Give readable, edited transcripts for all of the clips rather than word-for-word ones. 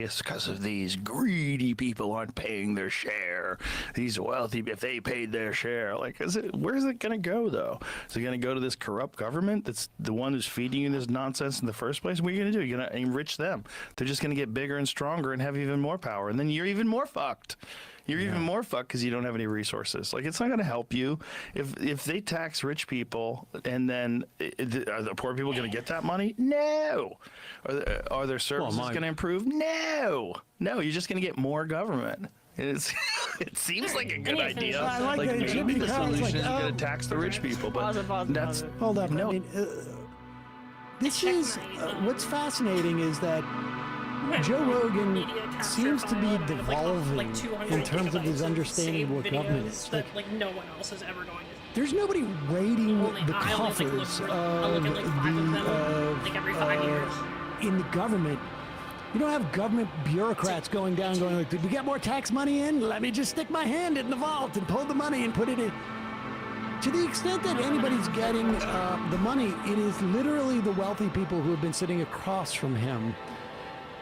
It's because of these greedy people aren't paying their share. These wealthy, if they paid their share, like, where's it going to go, though? Is it going to go to this corrupt government that's the one who's feeding you this nonsense in the first place? What are you going to do? You're going to enrich them. They're just going to get bigger and stronger and have even more power. And then you're even more fucked. You're even more fucked because you don't have any resources. Like, it's not going to help you. If they tax rich people and then are the poor people going to get that money? No. Are their services going to improve? No. No, you're just going to get more government. It seems like a good idea. I like that maybe the solution like, is going to tax the rich people, but that's hold up. No. I mean, this is what's fascinating is that Joe Rogan seems to be devolving in terms of his understanding of what government is. That no one else is ever going to. There's nobody raiding the coffers every 5 years. in the government. You don't have government bureaucrats going down going like, did we get more tax money in? Let me just stick my hand in the vault and pull the money and put it in. To the extent that anybody's getting the money, it is literally the wealthy people who have been sitting across from him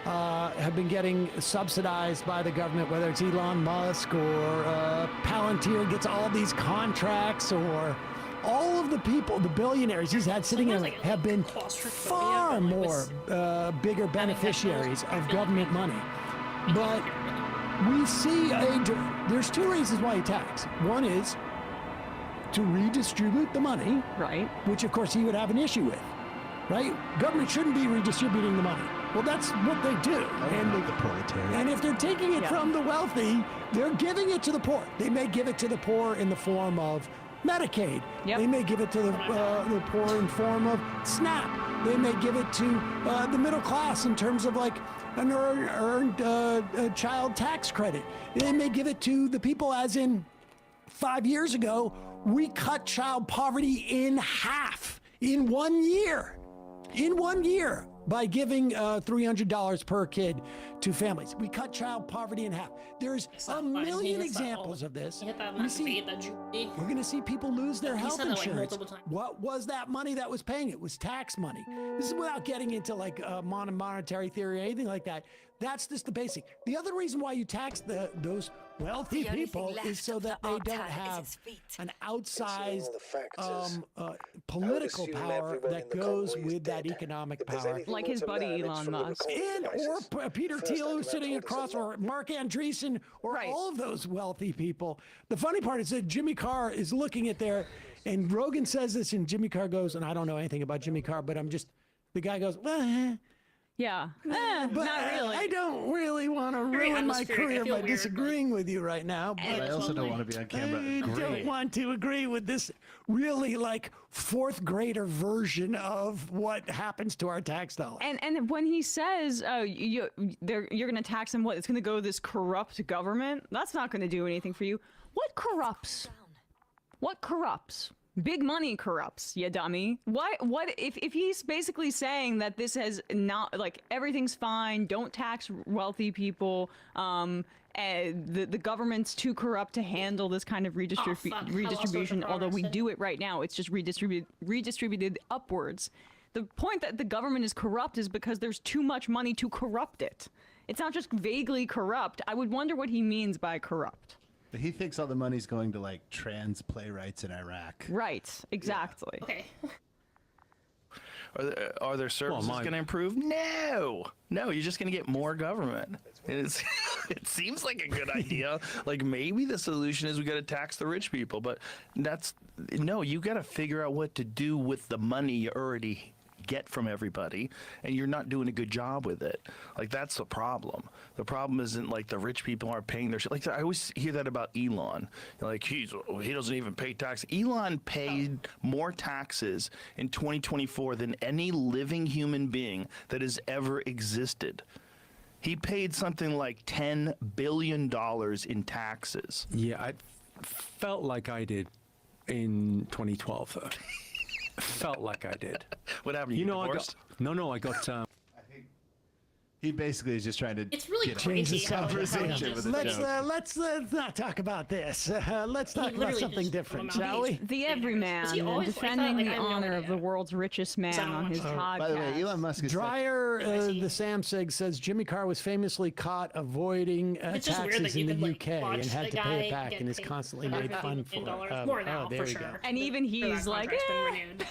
have been getting subsidized by the government, whether it's Elon Musk or Palantir gets all these contracts, or all of the people, the billionaires he's had sitting in have been far more bigger beneficiaries of government money. But we see there's two reasons why he tax. One is to redistribute the money, right? Which of course he would have an issue with, right? Government shouldn't be redistributing the money. Well, that's what they do. And the proletariat. And if they're taking it from the wealthy, they're giving it to the poor. They may give it to the poor in the form of Medicaid. They may give it to the poor in form of SNAP. They may give it to the middle class in terms of like an earned child tax credit. They may give it to the people, as in 5 years ago, we cut child poverty in half in 1 year. In 1 year. By giving $300 per kid to families. We cut child poverty in half. There's a million examples of this. We're going to see people lose their health insurance. What was that money that was paying? It was tax money. This is without getting into like monetary theory or anything like that. That's just the basic. The other reason why you tax those wealthy people is so that they don't have an outsized political power that goes with that economic power. Like his buddy Elon Musk. Or Peter Thiel, who's sitting across, or Mark Andreessen, or all of those wealthy people. The funny part is that Jimmy Carr is looking at and Rogan says this, and Jimmy Carr goes, and I don't know anything about Jimmy Carr, but the guy goes, well, yeah, but not really. I don't really want to ruin my career by disagreeing with you right now. But I also don't want to be on camera. I don't want to agree with this really like fourth grader version of what happens to our tax dollar. And when he says, you're going to tax them, it's going to go to this corrupt government, that's not going to do anything for you. What corrupts? What corrupts? Big money corrupts, you dummy. What if he's basically saying that this has not, like, everything's fine, don't tax wealthy people, the government's too corrupt to handle this kind of redistribution, although we do it right now, it's just redistributed upwards. The point that the government is corrupt is because there's too much money to corrupt it. It's not just vaguely corrupt. I would wonder what he means by corrupt. He thinks all the money's going to like trans playwrights in Iraq. Right, exactly. Okay. Are their services going to improve? No, you're just going to get more government. It seems like a good idea. Like, maybe the solution is we got to tax the rich people, but you got to figure out what to do with the money you already get from everybody, and you're not doing a good job with it. Like, that's the problem. The problem isn't like the rich people aren't paying their shit. Like, I always hear that about Elon. Like, he doesn't even pay tax. Elon paid more taxes in 2024 than any living human being that has ever existed. He paid something like $10 billion in taxes. Yeah, I felt like I did in 2012, though. Felt like I did. What happened? You divorced? I got He basically is just trying to It's really get a Change the crazy how conversation with a joke. let's not talk about this. Let's talk about literally something just different, threw him shall out. we? The Was everyman he and always like that? defending Like, the I have no honor of idea. the world's richest man I don't on watch his it. podcast. By the way, Elon Musk is Dreyer, I see. the Samsig says Jimmy Carr was famously caught avoiding It's just weird taxes that you in the could, like, UK watch and had a to pay guy it back get and is paid constantly made $150 fun for million it. more now, there for we sure. go. And even For that he's like, contract's been renewed.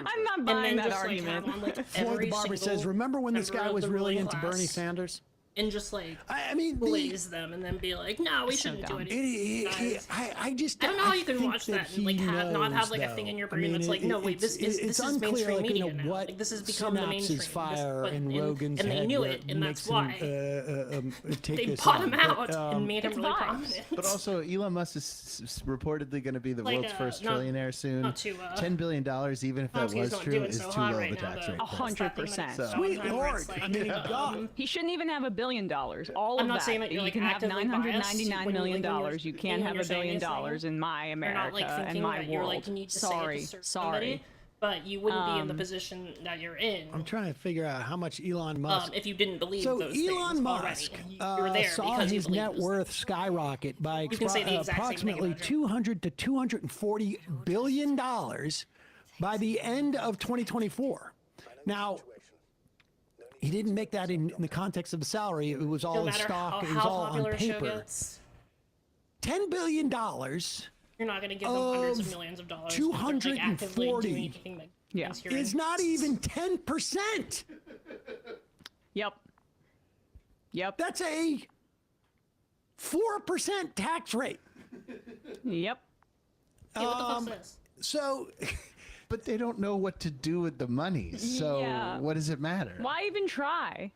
I'm not And buying then that just like have argument. on like Floyd the every Barber says, single remember when this member guy of was the really ruling into Bernie class Sanders? and just like I mean, blaze them and then be like, no, we shouldn't do dumb. anything. Guys. I just I don't know how you can think watch that that and he like not have knows, like a thing in your though. brain I mean, that's like, no, wait, it's this is unclear, mainstream like, media now. what Like this has become the mainstream. fire But- in and Rogan's and they head knew where it, and makes that's why take they this bought on. him out But, and made him it's really vibes. prominent. But also, Elon Musk is reportedly going to be the Like, world's first not- trillionaire soon. not to, $10 billion, even if that Chomsky's was not true, doing is so too hot low right of a now, tax though. rate. 100%. So- Sweet Where Lord, it's like, I mean, God. He shouldn't even have $1 billion. All I'm of not that. saying that you're, like, you can have actively biased $999 when million. you're- You can't when have you're $1 billion saying these in my You're America not like and thinking my that you're world. like you need to Sorry, say it to serve sorry. somebody, but you wouldn't be in the position that you're in I'm trying to figure out how much Elon Musk. if you didn't believe So those Elon things Musk already. You're there saw because you his believe net those worth skyrocket by You can say the exact same thing approximately about Joe. 200 to 240 billion dollars by the end of 2024. Now, he didn't make that in the context of the salary. It was all No in matter stock. It was how all on popular a show paper. gets, $10 billion. you're not going to give them hundreds of millions of dollars. because they're, like, actively 240 doing anything that Yeah. means you're Is in. not even 10%. Yep. Yep. That's a 4% tax rate. Yep. Yeah, what the fuck's this? So, But they don't know what to do with the money. So Yeah. what does it matter? Why even try?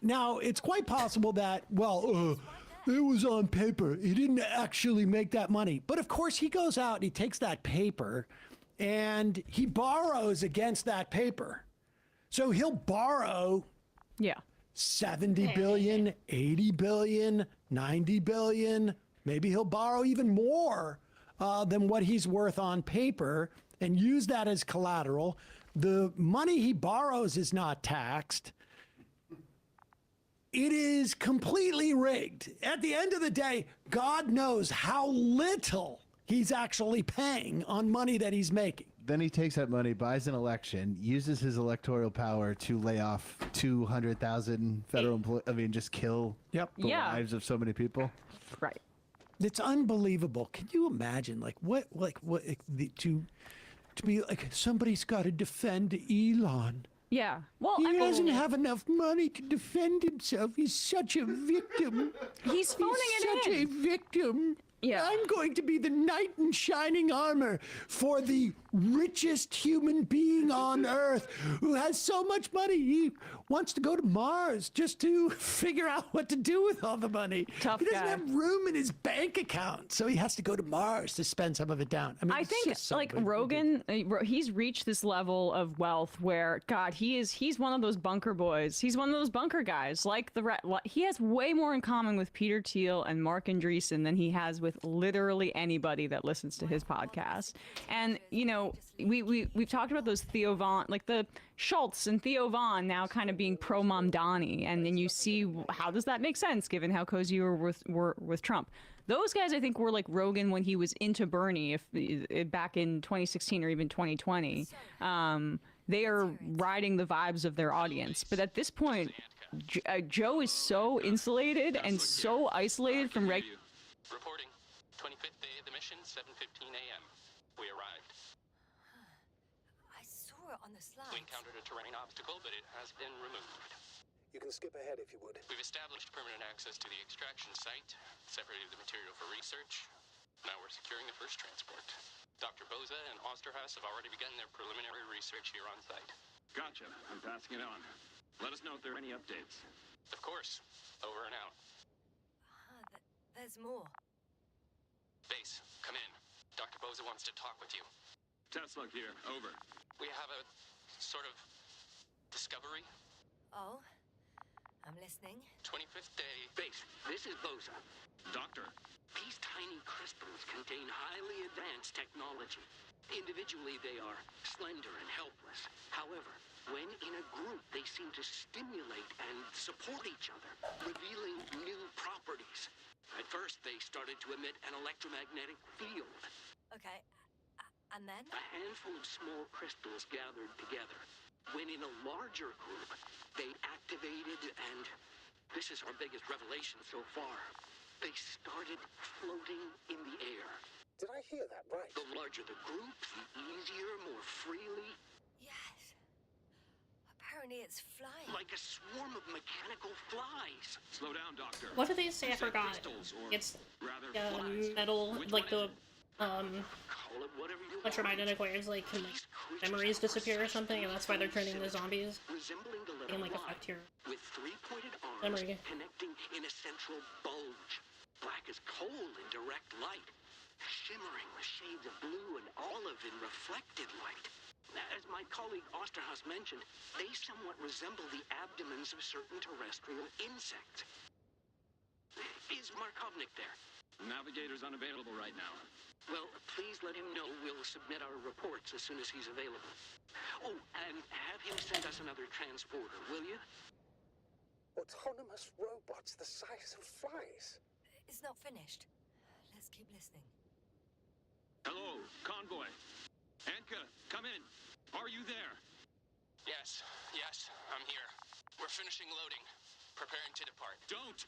now it's quite possible that, well, it was on paper. He didn't actually make that money. But of course, he goes out and he takes that paper and he borrows against that paper. So he'll borrow Yeah. 70 billion, 80 billion, 90 billion. Maybe he'll borrow even more than what he's worth on paper and use that as collateral. The money he borrows is not taxed. It is completely rigged. At the end of the day, God knows how little he's actually paying on money that he's making. Then he takes that money, buys an election, uses his electoral power to lay off 200,000 federal employees. I mean, just kill Yep. the Yeah. lives of so many people. Right. It's unbelievable. Can you imagine, to be like, somebody's got to defend Elon. Yeah. Well, He I doesn't mean, have enough money to defend himself. He's such a victim. he's phoning He's it such in. a victim. Yeah. I'm going to be the knight in shining armor for the richest human being on earth who has so much money. He wants to go to Mars just to figure out what to do with all the money. Tough he doesn't guy. have room in his bank account, so he has to go to Mars to spend some of it down. I mean, I it's think just so like ridiculous. Rogan, he's reached this level of wealth where God, he's one of those bunker boys. He's one of those bunker guys. He has way more in common with Peter Thiel and Mark Andreessen than he has with literally anybody that listens to his podcast. And you know, we've talked about those Theo Von, like the Schultz and Theo Von now kind of being pro Mamdani, and then you see how does that make sense given how cozy you were with Trump. Those guys, I think, were like Rogan when he was into Bernie, if back in 2016 or even 2020. They are riding the vibes of their audience, but at this point, Joe is so insulated and so isolated from Reporting. 25th day of the mission, 7:15 a.m. We arrived. I saw it on the We slides. encountered a terrain obstacle, but it has been removed. You can skip ahead if you would. We've established permanent access to the extraction site, separated the material for research. Now we're securing the first transport. Dr. Boza and Osterhaus have already begun their preliminary research here on site. Gotcha. I'm passing it on. Let us know if there are any updates. Of course. Over and out. There's more. Base, come in. Dr. Boza wants to talk with you. Tesla here. Over. We have a sort of discovery. Oh, I'm listening. 25th day. Base, this is Boza. Doctor. These tiny crystals contain highly advanced technology. Individually, they are slender and helpless. However, When in a group, they seem to stimulate and support each other, revealing new properties. At first, they started to emit an electromagnetic field. Okay, and then? A handful of small crystals gathered together. When in a larger group, they activated and... this is our biggest revelation so far. They started floating in the air. Did I hear that right? The larger the group, the easier, more freely. Yes. Apparently it's flying. Like a swarm of mechanical flies. Slow down, Doctor. What did they say? I forgot. It's metal, like the Call it whatever you want. electromagnetic waves, like can like memories disappear or something, and that's why they're turning into zombies. Resembling the They can letter like Y, affect your with three-pointed arms memory. connecting in a central bulge. Black as coal in direct light, shimmering with shades of blue and olive in reflected light. As my colleague Osterhaus mentioned, they somewhat resemble the abdomens of certain terrestrial insects. Is Markovnik there? Navigator's unavailable right now. Well, please let him know we'll submit our reports as soon as he's available. Oh, and have him send us another transporter, will you? Autonomous robots the size of flies. It's not finished. Let's keep listening. Hello, convoy. Anka, come in. Are you there? Yes, I'm here. We're finishing loading. Preparing to depart. Don't!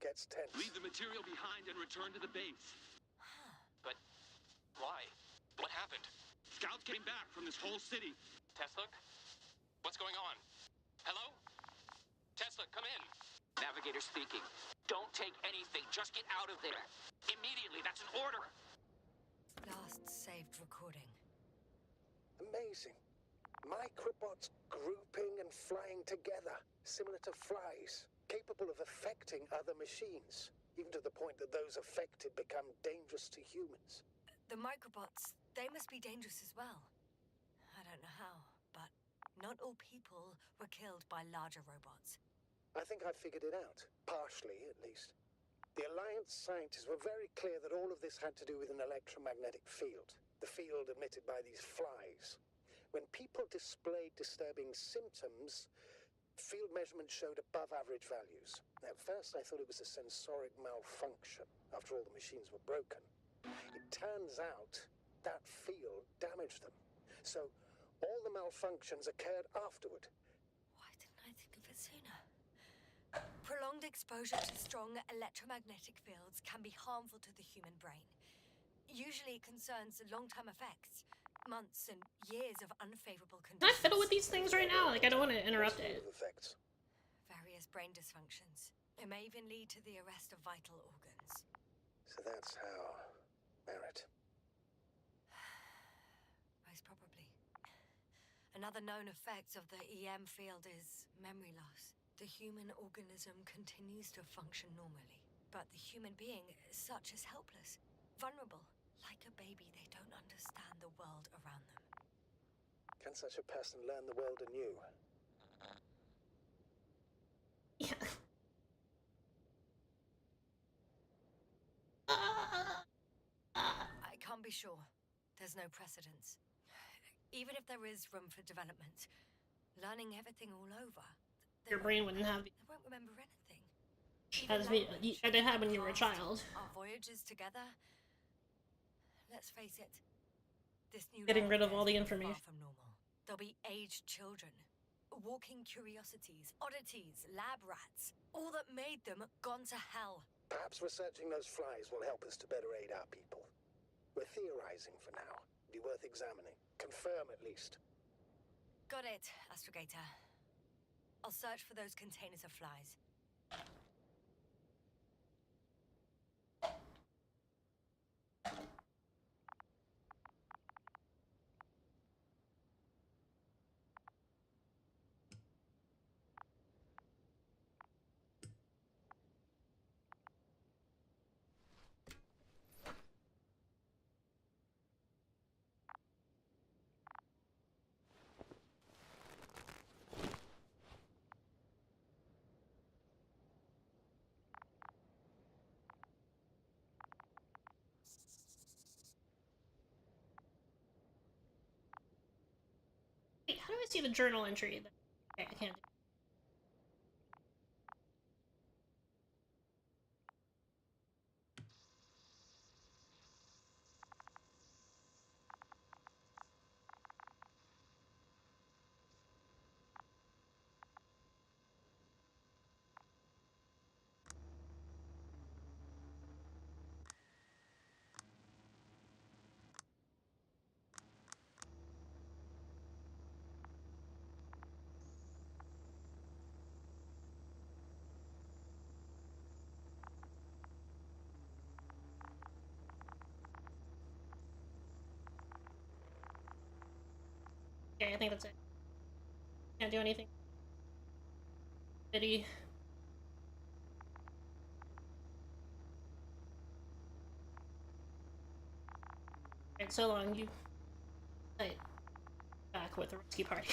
Gets tense. Leave the material behind and return to the base. But why? What happened? Scouts came back from this whole city. Tesla? What's going on? Hello? Tesla, come in. Navigator speaking. Don't take anything. Just get out of there. Immediately. That's an order. Last saved recording. Amazing. Microbots grouping and flying together, similar to flies, capable of affecting other machines, even to the point that those affected become dangerous to humans. The microbots, they must be dangerous as well. I don't know how, but not all people were killed by larger robots. I think I figured it out, partially at least. The Alliance scientists were very clear that all of this had to do with an electromagnetic field, the field emitted by these flies. When people displayed disturbing symptoms, field measurements showed above average values. At first, I thought it was a sensoric malfunction. After all, the machines were broken. It turns out that field damaged them. So all the malfunctions occurred afterward. Why didn't I think of it sooner? Prolonged exposure to strong electromagnetic fields can be harmful to the human brain. Usually it concerns long-term effects. Months and years of unfavorable Can I conditions. fiddle with these things right now? Like, I don't want to interrupt it. Effects. Various brain dysfunctions. It may even lead to the arrest of vital organs. So that's how... Merit. Most probably. Another known effect of the EM field is memory loss. The human organism continues to function normally, but the human being as such is helpless, vulnerable. Like a baby, they don't understand the world around them. Can such a person learn the world anew? Yeah. I can't be sure. There's no precedence. Even if there is room for development, learning everything all over, Your brain wouldn't have they won't remember anything. as it had when you were a child. Our voyages together. Let's face it. This new Getting life rid of all the is information. Far from normal. There'll be aged children, walking curiosities, oddities, lab rats. All that made them gone to hell. Perhaps researching those flies will help us to better aid our people. We're theorizing for now. Be worth examining. Confirm at least. Got it, Astrogator. I'll search for those containers of flies. do I see the journal entry? Okay, I can't. Okay, I think that's it. Can't do anything. City. Alright, so long, you. Right. Back with the rescue party.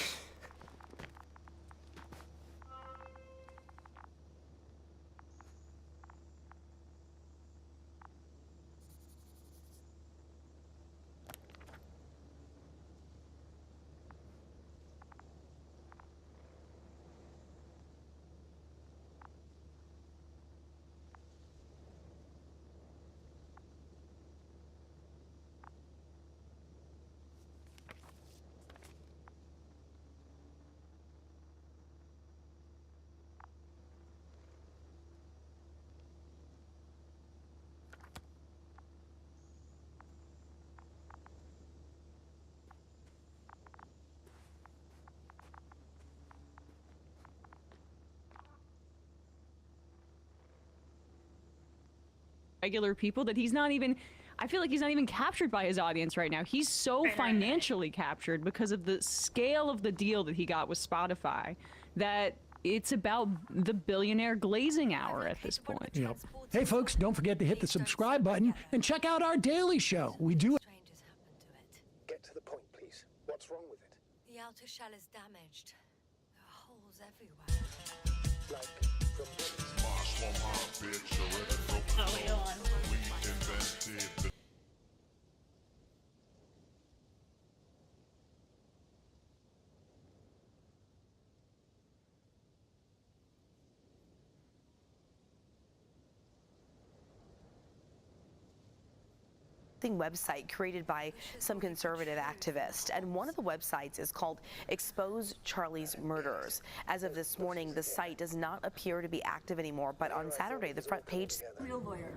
Regular people that he's not even, I feel like he's not even captured by his audience right now. He's so financially captured because of the scale of the deal that he got with Spotify that it's about the billionaire glazing hour at this point. Yep. Hey folks, don't forget to hit the subscribe button and check out our daily show. We do. Get to the point, please. What's wrong with it? The outer shell is damaged. There are holes everywhere. Like from bullets. Oh, wait, hold on. Website created by some conservative activists, and one of the websites is called Expose Charlie's Murderers. As of this morning, the site does not appear to be active anymore, but on Saturday the front page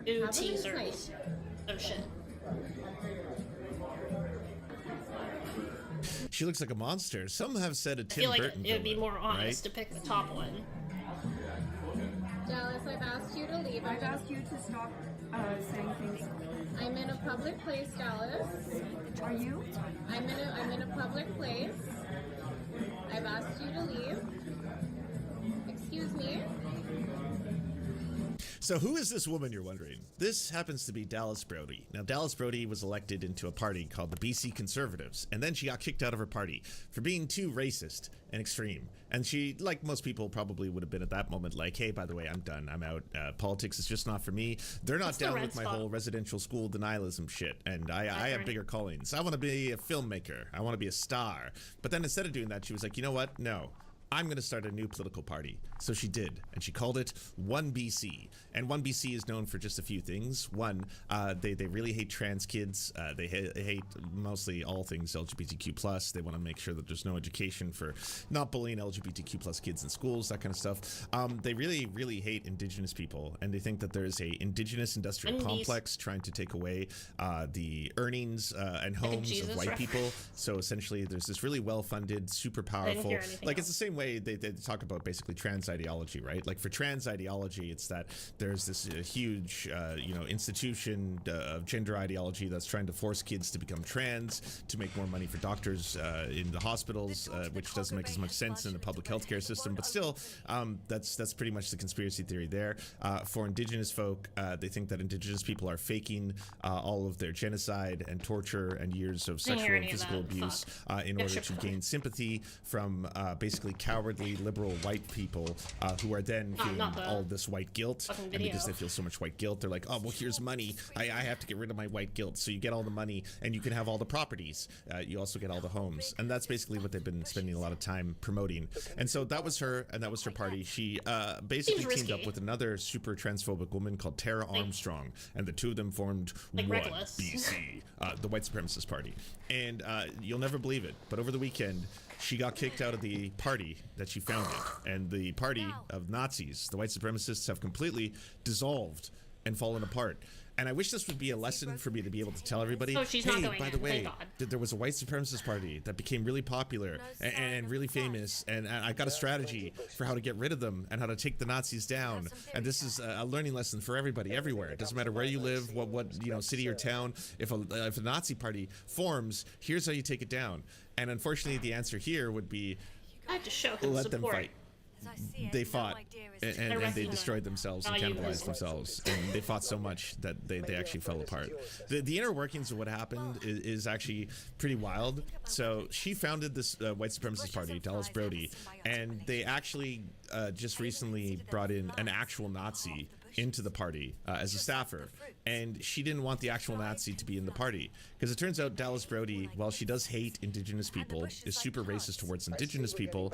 New teasers. Oh shit. She looks like a monster. Some have said a I Tim feel like Burton it would be villain, more honest right? to pick the top one. Dallas, I've asked you to leave. I've asked you to stop saying things. I'm in a public place, Dallas. Are you? I'm in a public place. I've asked you to leave. Excuse me. So who is this woman, you're wondering? This happens to be Dallas Brody. Now, Dallas Brody was elected into a party called the BC Conservatives, and then she got kicked out of her party for being too racist and extreme. And she, like most people, probably would have been at that moment like, hey, by the way, I'm done. I'm out. Politics is just not for me. They're not down with my whole residential school denialism shit, and I have bigger callings. I want to be a filmmaker. I want to be a star. But then instead of doing that, she was like, you know what? No. I'm going to start a new political party. So she did, and she called it 1BC. And 1BC is known for just a few things. One, they really hate trans kids. They hate mostly all things LGBTQ+. They want to make sure that there's no education for not bullying LGBTQ+ kids in schools, that kind of stuff. They really, really hate Indigenous people, and they think that there's a Indigenous industrial complex trying to take away the earnings and homes of white people. So essentially, there's this really well-funded, super powerful, like it's the same way they talk about basically trans ideology, right? Like for trans ideology, it's that there's this huge, institution of gender ideology that's trying to force kids to become trans to make more money for doctors in the hospitals, which doesn't make as much sense in the public healthcare system. But still, that's pretty much the conspiracy theory there. For Indigenous folk, they think that Indigenous people are faking all of their genocide and torture and years of sexual and physical abuse in order to gain sympathy from basically cowardly liberal white people who are then feeling all this white guilt, and because they feel so much white guilt, they're like, oh well, here's money, I have to get rid of my white guilt. So you get all the money and you can have all the properties, you also get all the homes, and that's basically what they've been spending a lot of time promoting. And so that was her, and that was her party. She basically teamed up with another super transphobic woman called Tara Armstrong, and the two of them formed BC, the white supremacist party. And you'll never believe it, but over the weekend she got kicked out of the party that she founded, and the party of Nazis, the white supremacists, have completely dissolved and fallen apart. And I wish this would be a lesson for me to be able to tell everybody, hey, by the way, there was a white supremacist party that became really popular and really famous, and I got a strategy for how to get rid of them and how to take the Nazis down. And this is a learning lesson for everybody, everywhere. It doesn't matter where you live, what city or town. If a Nazi party forms, here's how you take it down. And unfortunately, the answer here would be, I have to show him let support. them fight. They fought and they destroyed themselves and cannibalized themselves, and they fought so much that they actually fell apart. The inner workings of what happened is actually pretty wild. So she founded this white supremacist party, Dallas Brody, and they actually just recently brought in an actual Nazi into the party as a staffer, and she didn't want the actual Nazi to be in the party, because it turns out Dallas Brody, while she does hate indigenous people, is super racist towards indigenous people,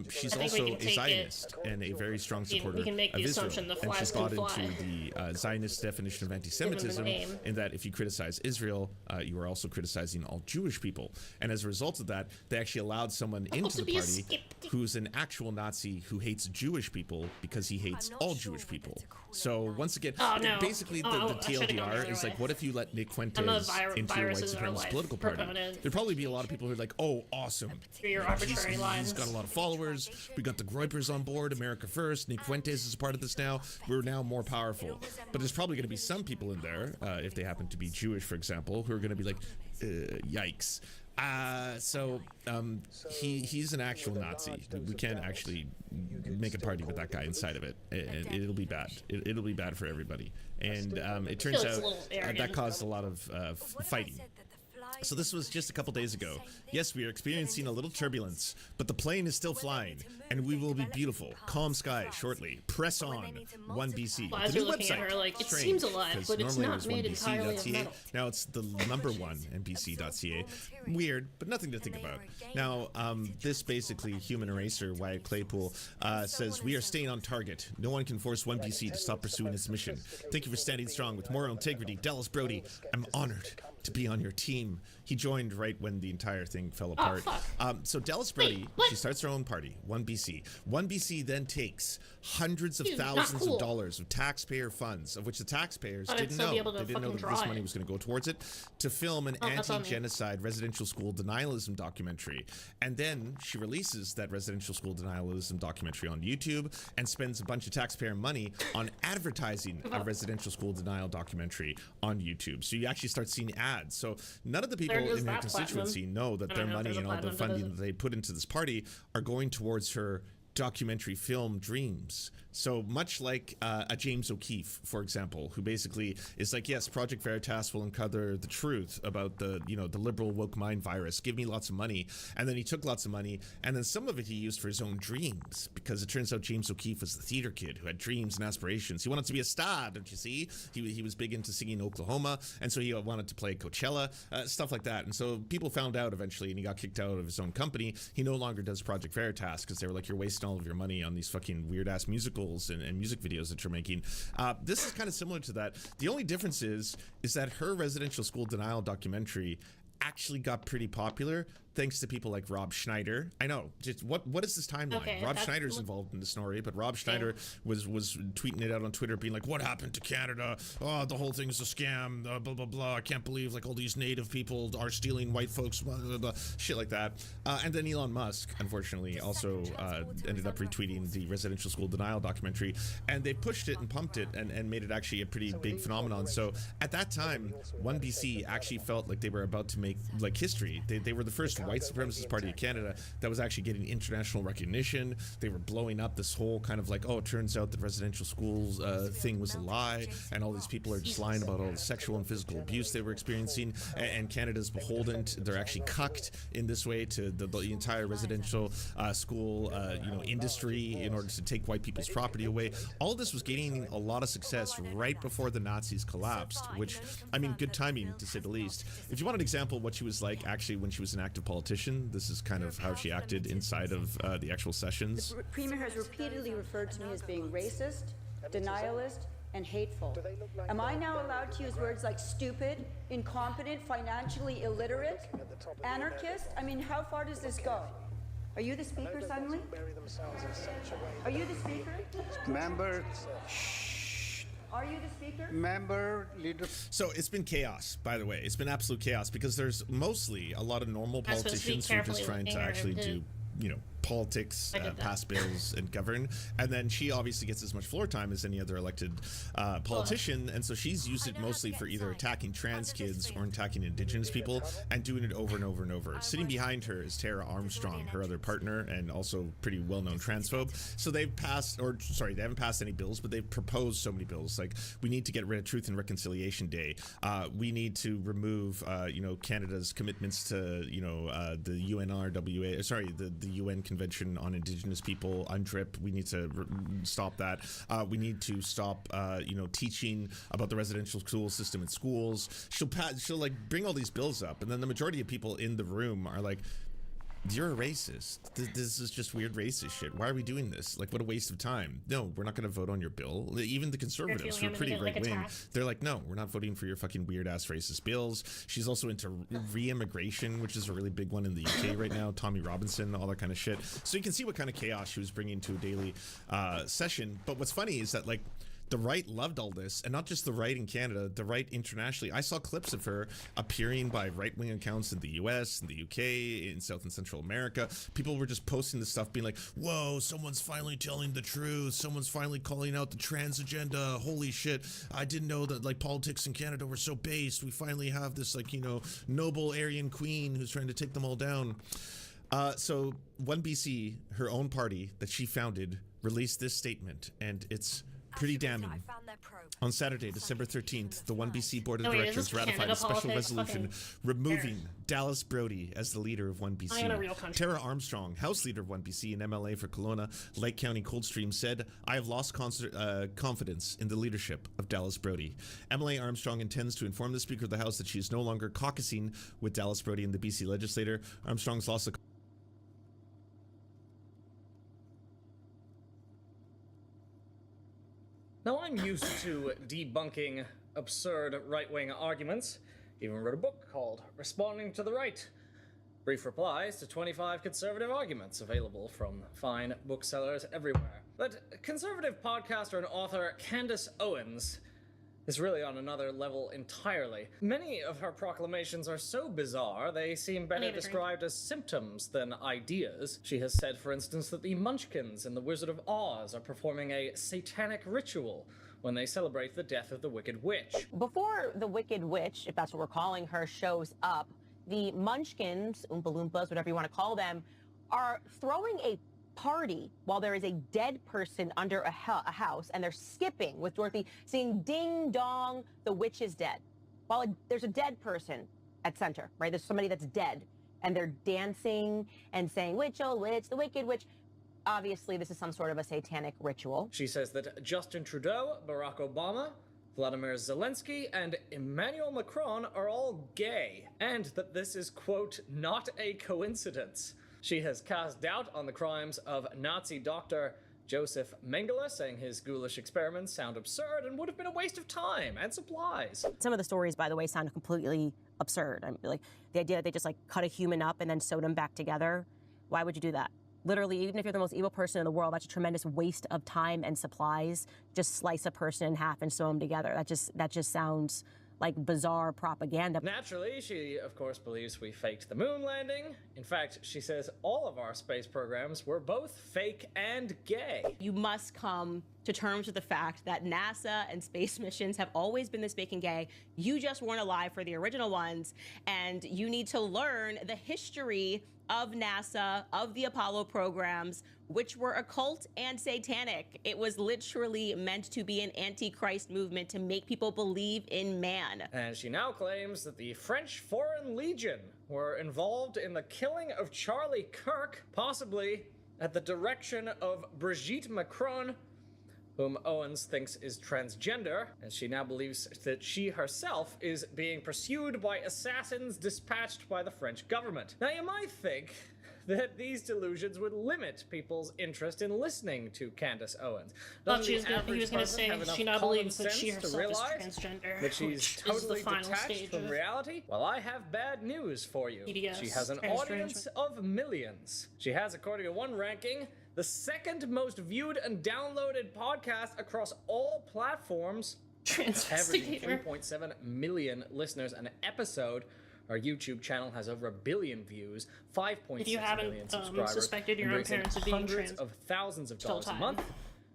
she's also a Zionist and a very strong supporter of Israel, and she's bought into the Zionist definition of anti-Semitism, in that if you criticize Israel, you are also criticizing all Jewish people. And as a result of that, they actually allowed someone into the party who's an actual Nazi who hates Jewish people because he hates all Jewish people. So once again, basically the TLDR is like, what if you let Nick Fuentes into your white supremacist political party? There'd probably be a lot of people who are like, oh, awesome. He's got a lot of followers. We got the Groypers on board, America First. Nick Fuentes is a part of this now. We're now more powerful. But there's probably going to be some people in there, if they happen to be Jewish, for example, who are going to be like, yikes. He's an actual Nazi. We can't actually make a party with that guy inside of it. It'll be bad. It'll be bad for everybody. And it turns out that caused a lot of fighting. So this was just a couple days ago. Yes, we are experiencing a little turbulence, but the plane is still flying, and we will be beautiful. Calm skies shortly. Press on. 1BC. Well, as the new you're looking website. at her, like, it Strange, seems alive, but it's not made 1BC. entirely of metal. Now it's the number one, NBC.ca. Weird, but nothing to think about. Now, this basically human eraser, Wyatt Claypool, says, we are staying on target. No one can force 1BC to stop pursuing its mission. Thank you for standing strong with moral integrity. Dallas Brody, I'm honored to be on your team. He joined right when the entire thing fell apart. So Dallas Brody, she starts her own party, 1BC. 1BC then takes hundreds of thousands of dollars of taxpayer funds, of which the taxpayers didn't know. They didn't know that this money was going to go towards it, to film an anti-genocide residential school denialism documentary. And then she releases that residential school denialism documentary on YouTube and spends a bunch of taxpayer money on advertising a residential school denial documentary on YouTube. So you actually start seeing ads. So none of the people in her constituency know that their money and all the funding that they put into this party are going towards her documentary film dreams. So much like a James O'Keefe, for example, who basically is like, yes, Project Veritas will uncover the truth about the liberal woke mind virus. Give me lots of money. And then he took lots of money, and then some of it he used for his own dreams, because it turns out James O'Keefe was the theater kid who had dreams and aspirations. He wanted to be a star, don't you see? He was big into singing Oklahoma, and so he wanted to play Coachella, stuff like that. And so people found out eventually, and he got kicked out of his own company. He no longer does Project Veritas because they were like, you're wasting all of your money on these fucking weird ass musicals and music videos that you're making. This is kind of similar to that. The only difference is that her residential school denial documentary actually got pretty popular thanks to people like Rob Schneider. I know, just what is this timeline? Okay, Rob Schneider's involved in the story, but Rob Schneider was tweeting it out on Twitter, being like, what happened to Canada? Oh, the whole thing is a scam, blah blah blah. I can't believe like all these native people are stealing white folks, blah, blah, blah, shit like that. And then Elon Musk, unfortunately, also ended up retweeting the residential school denial documentary, and they pushed it and pumped it and made it actually a pretty big phenomenon. So at that time, 1BC actually felt like they were about to make like history. They were the first the White Supremacist Party of Canada that was actually getting international recognition. They were blowing up this whole kind of like, oh, it turns out the residential schools thing was a lie, and all these people are just lying about all the sexual and physical abuse they were experiencing, and Canada's beholden. They're actually cucked in this way to the entire residential school industry in order to take white people's property away. All this was gaining a lot of success right before the Nazis collapsed, which, I mean, good timing to say the least. If you want an example of what she was like actually when she was an active politician, this is kind of how she acted inside of the actual sessions. The Premier has repeatedly referred to me as being racist, denialist, and hateful. Am I now allowed to use words like stupid, incompetent, financially illiterate, anarchist? I mean, how far does this go? Are you the speaker suddenly? Are you the speaker? Member. Are you the speaker? Member, leader. So it's been chaos, by the way. It's been absolute chaos because there's mostly a lot of normal politicians who are just trying to actually do, politics, pass bills, and govern. And then she obviously gets as much floor time as any other elected politician. And so she's used it mostly for either attacking trans kids or attacking Indigenous people and doing it over and over and over. Sitting behind her is Tara Armstrong, her other partner, and also pretty well-known transphobe. So they've passed, they haven't passed any bills, but they've proposed so many bills. Like, we need to get rid of Truth and Reconciliation Day. We need to remove, Canada's commitments to, the UNRWA, the UN Convention on Indigenous People, UNDRIP. We need to stop that. We need to stop, teaching about the residential school system in schools. She'll like bring all these bills up, and then the majority of people in the room are like, "You're a racist. This is just weird racist shit. Why are we doing this? Like, what a waste of time. No, we're not going to vote on your bill." Even the conservatives, who are pretty right-wing, they're like, "No, we're not voting for your fucking weird-ass racist bills." She's also into re-immigration, which is a really big one in the UK right now. Tommy Robinson, all that kind of shit. So you can see what kind of chaos she was bringing to a daily session. But what's funny is that, like, the right loved all this, and not just the right in Canada, the right internationally. I saw clips of her appearing by right-wing accounts in the US, in the UK, in South and Central America. People were just posting this stuff being like, whoa, someone's finally telling the truth. Someone's finally calling out the trans agenda. Holy shit. I didn't know that, like, politics in Canada were so based. We finally have this, like, noble Aryan queen who's trying to take them all down. So 1BC, her own party that she founded, released this statement, and it's pretty damning. On Saturday, December 13th, the 1BC Board of Directors ratified a special resolution removing Dallas Brody as the leader of 1BC. Tara Armstrong, House Leader of 1BC and MLA for Kelowna, Lake County Coldstream, said, "I have lost confidence in the leadership of Dallas Brody." MLA Armstrong intends to inform the Speaker of the House that she is no longer caucusing with Dallas Brody in the BC Legislature. Armstrong's lost the Now, I'm used to debunking absurd right-wing arguments. Even wrote a book called Responding to the Right. Brief replies to 25 conservative arguments, available from fine booksellers everywhere. But conservative podcaster and author Candace Owens is really on another level entirely. Many of her proclamations are so bizarre, they seem better described as symptoms than ideas. She has said, for instance, that the Munchkins in The Wizard of Oz are performing a satanic ritual when they celebrate the death of the Wicked Witch. Before the Wicked Witch, if that's what we're calling her, shows up, the Munchkins, Oompa Loompas, whatever you want to call them, are throwing a party while there is a dead person under a house, and they're skipping with Dorothy, singing "Ding Dong, the witch is dead." While there's a dead person at center, right? There's somebody that's dead, and they're dancing and saying, "Witch, oh witch, the wicked witch." Obviously, this is some sort of a satanic ritual. She says that Justin Trudeau, Barack Obama, Vladimir Zelensky, and Emmanuel Macron are all gay, and that this is, quote, "not a coincidence." She has cast doubt on the crimes of Nazi doctor Joseph Mengele, saying his ghoulish experiments sound absurd and would have been a waste of time and supplies. Some of the stories, by the way, sound completely absurd. I mean, like the idea that they just like cut a human up and then sewed them back together. Why would you do that? Literally, even if you're the most evil person in the world, that's a tremendous waste of time and supplies. Just slice a person in half and sew them together. That just sounds like bizarre propaganda. Naturally, she of course believes we faked the moon landing. In fact, she says all of our space programs were both fake and gay. You must come to terms with the fact that NASA and space missions have always been this fake and gay. You just weren't alive for the original ones, and you need to learn the history of NASA, of the Apollo programs, which were occult and satanic. It was literally meant to be an antichrist movement to make people believe in man. And she now claims that the French Foreign Legion were involved in the killing of Charlie Kirk, possibly at the direction of Brigitte Macron, whom Owens thinks is transgender, and she now believes that she herself is being pursued by assassins dispatched by the French government. Now, you might think that these delusions would limit people's interest in listening to Candace Owens. Thought Doesn't he was the gonna average person say have enough she now common believes that she sense to herself is realize transgender, that she's which is totally the final detached stage from of reality? Well, I have bad news for you. TDS, She has an audience of millions. She has, according to one ranking, the second most viewed and downloaded podcast across all platforms, averaging 3.7 million listeners an episode. Our YouTube channel has over 1 billion views, 5.6 If you haven't million subscribers, suspected your and own raising parents of being hundreds of thousands of dollars a time. month.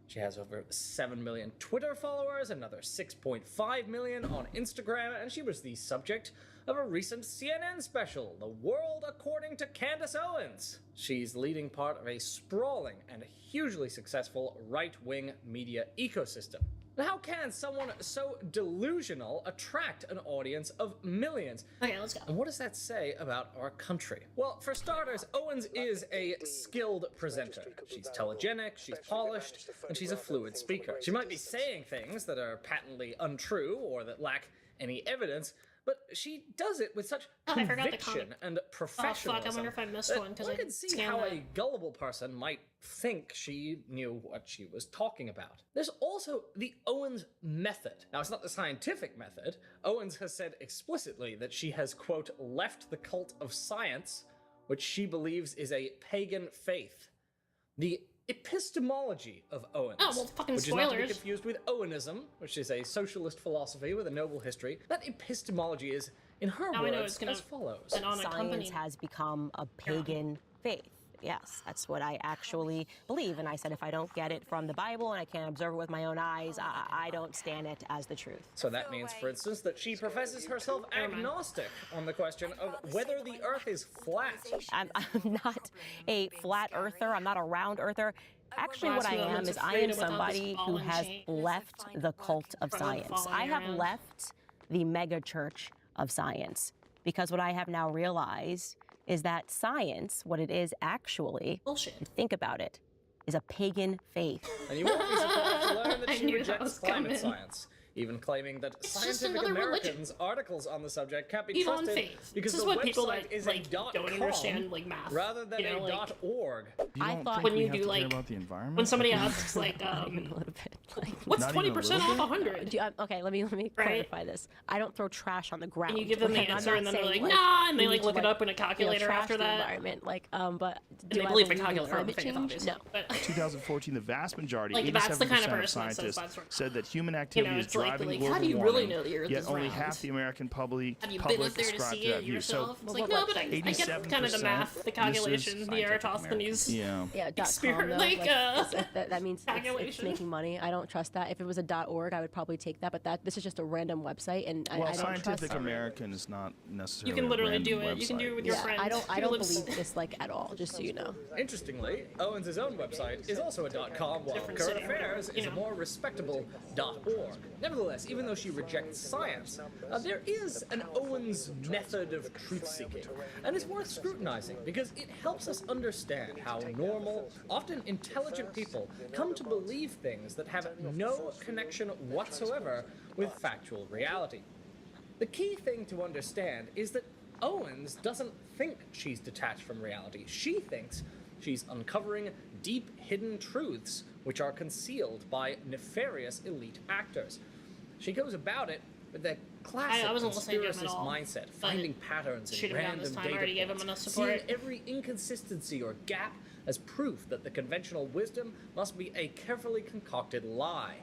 She has over 7 million Twitter followers, another 6.5 million on Instagram, and she was the subject of a recent CNN special, The World According to Candace Owens. She's leading part of a sprawling and hugely successful right-wing media ecosystem. Now, how can someone so delusional attract an audience of millions? Okay, let's go. And what does that say about our country? Well, for starters, Owens is a skilled presenter. She's telegenic, she's polished, and she's a fluid speaker. She might be saying things that are patently untrue or that lack any evidence, but she does it with such I forgot the conviction comment. and professionalism. I wonder if I missed that one, 'cause one I can see scanned how that. a gullible person might think she knew what she was talking about. There's also the Owens method. Now, it's not the scientific method. Owens has said explicitly that she has, quote, left the cult of science, which she believes is a pagan faith. The epistemology of Owens, Oh, well, fucking which is not to be spoilers. confused with Owenism, which is a socialist philosophy with a noble history. That epistemology is, in her Now I know words, it's gonna as follows. been on a Science company. has become a pagan faith. Yes, that's what I actually believe. And I said, if I don't get it from the Bible and I can't observe it with my own eyes, I don't stand it as the truth. So that means, for instance, that she professes herself agnostic on the question of whether the Earth is flat. I'm not a flat earther. I'm not a round earther. Actually, what I am is I am somebody who has left the cult of science. I have left the mega church of science because what I have now realized is that science, what it is actually, bullshit. Think about it, is a pagan faith. And you won't be surprised to learn that I she knew that rejects was climate coming. science, even claiming that It's just Scientific another religion. American's articles on the subject can't be Even on trusted faith. because This is the what people website that, is like, a .com don't understand, like, math, rather than you know, a like- .org. I thought when we you have do to care like about the environment? when somebody asks like what's Not even a 20% little off bit? 100? Okay, let me clarify this. I don't throw trash on the ground. And you give them the Okay, I'm answer, not and then they're saying, like, nah, and they you like need look to, it up in a calculator trash after the that. environment. But And they do I believe in in calculator over climate faith, change? obviously. No. But 2014, the vast majority, Like, 87% that's the kind of of person that says scientists that's right. said that human activity is it's like- driving like, global how do you warming, really know the Earth yet is only round? half the American public have you been up there to subscribe see to that it view. yourself? So It's like, no, but I get kind of the math, the calculations, the Eratosthenes. Yeah. Yeah, Exper- .com, like, that means it's calculation. making money. I don't trust that. If it was a .org, I would probably take that. But this is just a random website, and Well, I don't trust. Scientific American is not necessarily You can a literally random do it. You can website. do it with your friend. I who don't lives- believe this like at all. Just so you know. Interestingly, Owens' own website is also a .com, while Different Current city, Affairs you is a know. more respectable .org. Nevertheless, even though she rejects science, there is an Owens method of truth-seeking, and it's worth scrutinizing because it helps us understand how normal, often intelligent people come to believe things that have no connection whatsoever with factual reality. The key thing to understand is that Owens doesn't think she's detached from reality. She thinks she's uncovering deep hidden truths which are concealed by nefarious elite actors. She goes about it with that classic I wasn't listening to him at conspiracist all, mindset, but finding patterns shoot in him down random this time. I data already gave him points, enough seeing support. every inconsistency or gap as proof that the conventional wisdom must be a carefully concocted lie.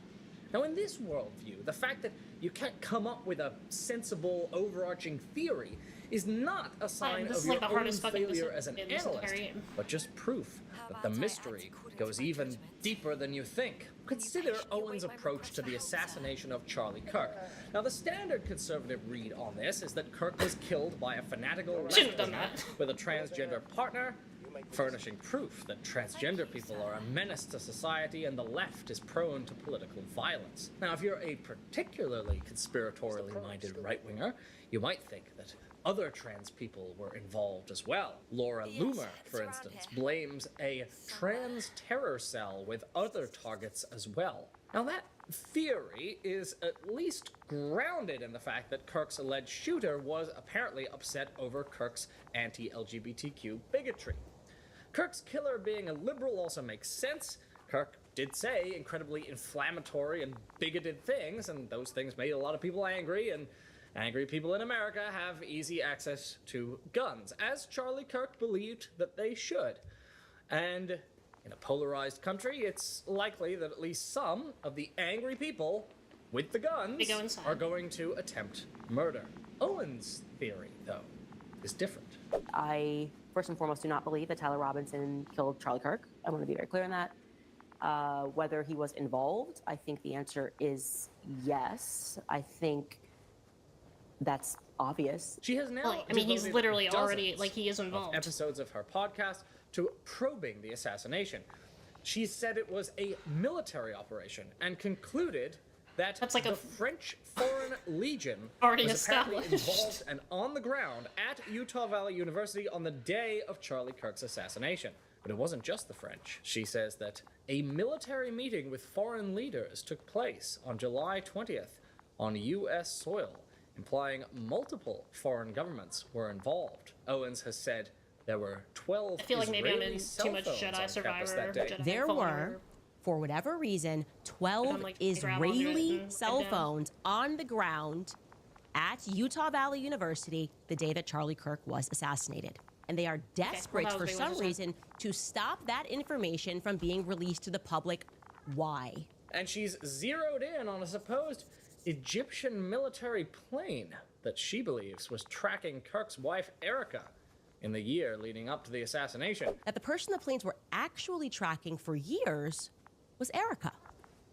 Now, in this worldview, the fact that you can't come up with a sensible, overarching theory is not a sign this of is like your the hardest own fucking failure as an in this entire analyst, game. but just proof that the mystery goes even deeper than you think. Consider Owen's approach to the assassination of Charlie Kirk. Now, the standard conservative read on this is that Kirk was killed by a fanatical Shouldn't have done left-winger with a transgender partner, furnishing proof that transgender people are a menace to society and the left is prone to political violence. Now, if you're a particularly conspiratorially minded right-winger, you might think that other trans people were involved as well. Laura Loomer, for instance, blames a trans terror cell with other targets as well. Now, that theory is at least grounded in the fact that Kirk's alleged shooter was apparently upset over Kirk's anti-LGBTQ bigotry. Kirk's killer being a liberal also makes sense. Kirk did say incredibly inflammatory and bigoted things, and those things made a lot of people angry, and angry people in America have easy access to guns, as Charlie Kirk believed that they should. And in a polarized country, it's likely that at least some of the angry people with the guns are going to attempt murder. Owen's theory, though, is different. I, first and foremost, do not believe that Tyler Robinson killed Charlie Kirk. I want to be very clear on that. Whether he was involved, I think the answer is yes. I think that's obvious. She has now Well, I mean, he's devoted literally already, dozens like, he is involved. of episodes of her podcast to probing the assassination. She said it was a military operation and concluded that like the a French Foreign Legion already was apparently established. involved and on the ground at Utah Valley University on the day of Charlie Kirk's assassination. But it wasn't just the French. She says that a military meeting with foreign leaders took place on July 20th on U.S. soil, implying multiple foreign governments were involved. Owens has said there were 12 I feel like maybe I'm Israeli in cell too much phones Jedi on campus Survivor. that day. Jedi There Fallen were, Order. for whatever reason, 12 like, grab onto it Israeli and cell head down. phones on the ground at Utah Valley University the day that Charlie Kirk was assassinated. And they are desperate that was for big some one, reason to stop that information from being released to the public. Why? And she's zeroed in on a supposed Egyptian military plane that she believes was tracking Kirk's wife, Erica, in the year leading up to the assassination. That the person the planes were actually tracking for years was Erica.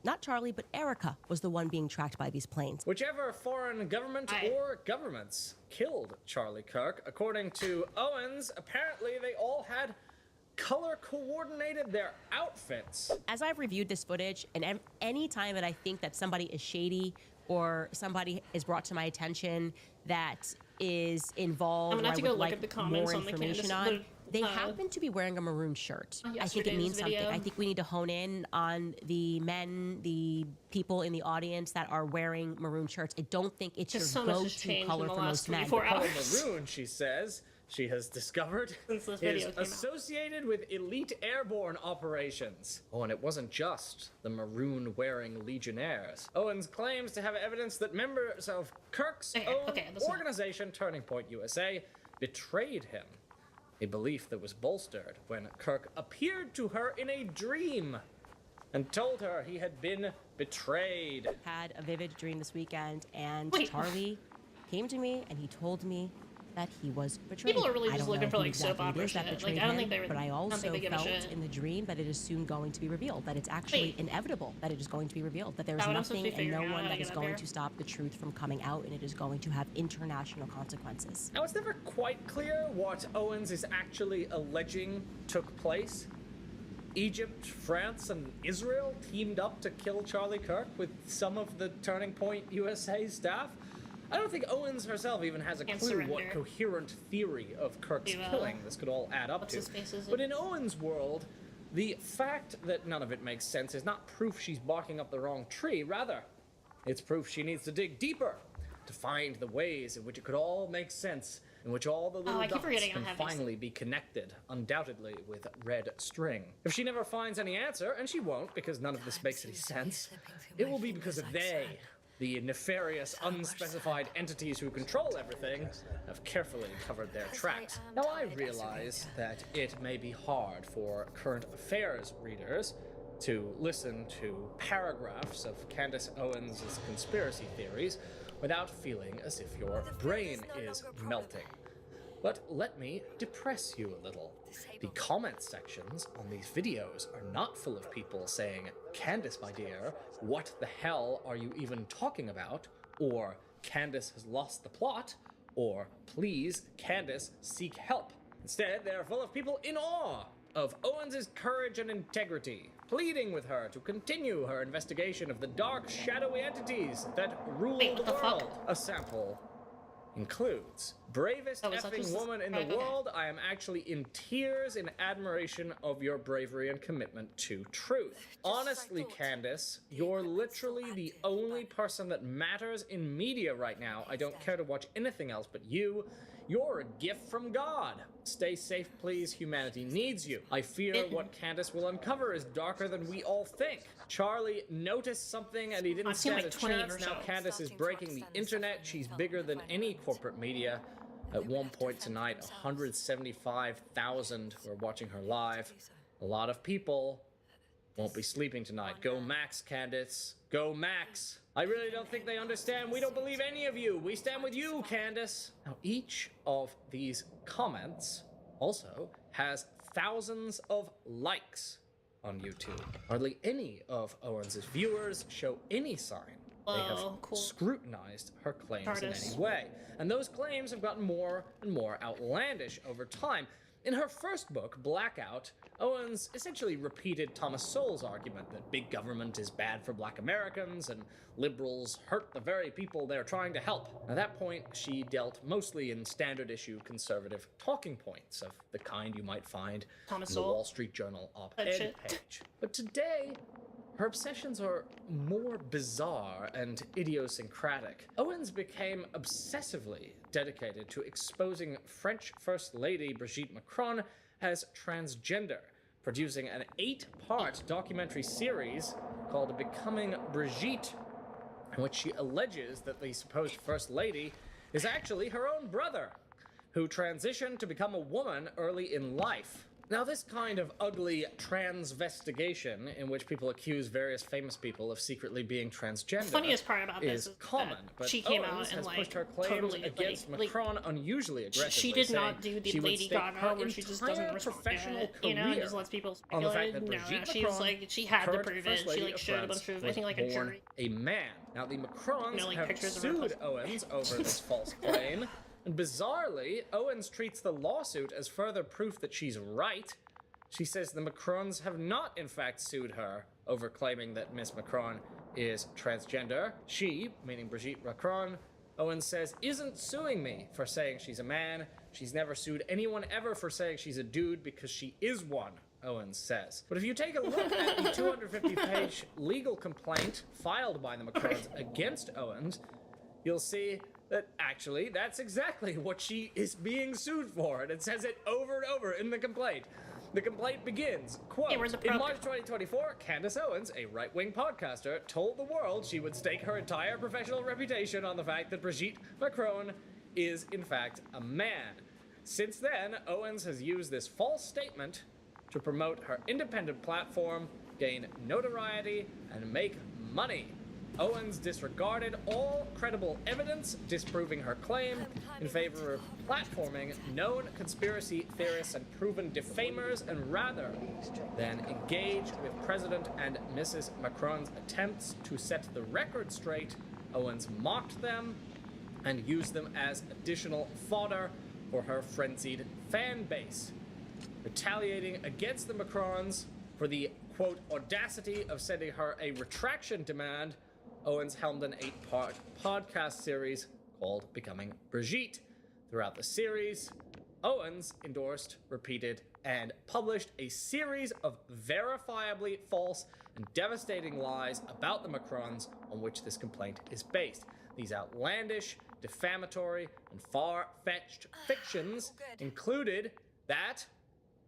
Not Charlie, but Erica was the one being tracked by these planes. Whichever foreign government or governments killed Charlie Kirk, according to Owens, apparently they all had color coordinated their outfits. As I've reviewed this footage, and any time that I think that somebody is shady or somebody is brought to my attention that is involved, I'm gonna or I have to would go look like at the comments more on the information Candace- on, they happen to be wearing a maroon shirt. I think it yesterday's means something. video. I think we need to hone in on the men, the people in the audience that are wearing maroon shirts. I don't think it's Just your so much has go-to changed in color the for last most men. 24 The color hours. maroon, she says, she has discovered Since this is video came out. associated with elite airborne operations. Oh, and it wasn't just the maroon-wearing legionnaires. Owens claims to have evidence that members of Kirk's own organization, Turning Point USA, betrayed him. A belief that was bolstered when Kirk appeared to her in a dream and told her he had been betrayed. Had a vivid dream this weekend, and Wait. Charlie came to me and he told me that he was betrayed. People are really I just don't looking know for, who like, soap exactly it opera is that shit. Like, betrayed I don't him, think they but I I don't also think they give a felt shit. in the dream that it is soon going to be revealed, that it's actually inevitable that it is going to be revealed, that there is That would also nothing be and figuring no out one how to that is get up going there. to stop the truth from coming out, and it is going to have international consequences. Now, it's never quite clear what Owens is actually alleging took place. Egypt, France, and Israel teamed up to kill Charlie Kirk with some of the Turning Point USA staff. I don't think Owens herself even has a Can't clue what surrender. coherent theory of Kirk's You, killing this could all add up what's to. his face, is But it? in Owens' world, the fact that none of it makes sense is not proof she's barking up the wrong tree. Rather, it's proof she needs to dig deeper to find the ways in which it could all make sense, in which all the little I keep dots forgetting I can have these. finally be connected, undoubtedly with red string. If she never finds any answer, and she won't because none of this makes any sense, it will be because they, the nefarious, unspecified entities who control everything, have carefully covered their tracks. Now, I realize that it may be hard for current affairs readers to listen to paragraphs of Candace Owens' conspiracy theories without feeling as if your brain is melting. But let me depress you a little. The comment sections on these videos are not full of people saying, "Candace, my dear, what the hell are you even talking about?" or "Candace has lost the plot," or "Please, Candace, seek help." Instead, they're full of people in awe of Owens' courage and integrity, pleading with her to continue her investigation of the dark, shadowy entities that rule the world. A sample includes, "Bravest effing woman in the world, I am actually in tears in admiration of your bravery and commitment to truth. Honestly, Candace, you're literally the only person that matters in media right now. I don't care to watch anything else but you. You're a gift from God. Stay safe, please. Humanity needs you. I fear what Candace will uncover is darker than we all think. Charlie noticed something and he didn't stand a chance. Now Candace is breaking the internet. She's bigger than any corporate media. At one point tonight, 175,000 were watching her live. A lot of people won't be sleeping tonight. Go Max, Candace. Go Max. I really don't think they understand. We don't believe any of you. We stand with you, Candace. Now, each of these comments also has thousands of likes on YouTube. Hardly any of Owens' viewers show any sign they have scrutinized her claims in any way. And those claims have gotten more and more outlandish over time. In her first book, Blackout, Owens essentially repeated Thomas Sowell's argument that big government is bad for black Americans and liberals hurt the very people they're trying to help. At that point, she dealt mostly in standard issue conservative talking points of the kind you might find in the Wall Street Journal op-ed page. But today, her obsessions are more bizarre and idiosyncratic. Owens became obsessively dedicated to exposing French First Lady Brigitte Macron as transgender, producing an 8-part documentary series called Becoming Brigitte, in which she alleges that the supposed First Lady is actually her own brother, who transitioned to become a woman early in life. Now, this kind of ugly transvestigation, in which people accuse various famous people of secretly being transgender, the funniest part about this is common. But she came Owens out and has pushed her claims against Macron unusually aggressively. She did not do the she would Lady stake Gaga, her and she just doesn't respond to professional it, you know, and career just lets people on the fact speculate. that No, Brigitte she was Macron, like, she had to current prove First it. She Lady like of showed a France, bunch of, I was think, like a born jury. a man. Now, the Macrons You know, like have pictures of her sued Owens over this false claim, and bizarrely, Owens treats the lawsuit as further proof that she's right. She says the Macrons have not, in fact, sued her over claiming that Miss Macron is transgender. She, meaning Brigitte Macron, Owens says, isn't suing me for saying she's a man. She's never sued anyone ever for saying she's a dude because she is one, Owens says. But if you take a look at the 250-page legal complaint filed by the Macrons against Owens, you'll see that actually that's exactly what she is being sued for. And it says it over and over in the complaint. The complaint begins, quote, in March 2024, Candace Owens, a right-wing podcaster, told the world she would stake her entire professional reputation on the fact that Brigitte Macron is, in fact, a man. Since then, Owens has used this false statement to promote her independent platform, gain notoriety, and make money. Owens disregarded all credible evidence disproving her claim in favor of platforming known conspiracy theorists and proven defamers, and rather than engage with President and Mrs. Macron's attempts to set the record straight, Owens mocked them and used them as additional fodder for her frenzied fan base, retaliating against the Macrons for the, quote, audacity of sending her a retraction demand. Owens helmed an 8-part podcast series called Becoming Brigitte. Throughout the series, Owens endorsed, repeated, and published a series of verifiably false and devastating lies about the Macrons on which this complaint is based. These outlandish, defamatory, and far-fetched fictions included that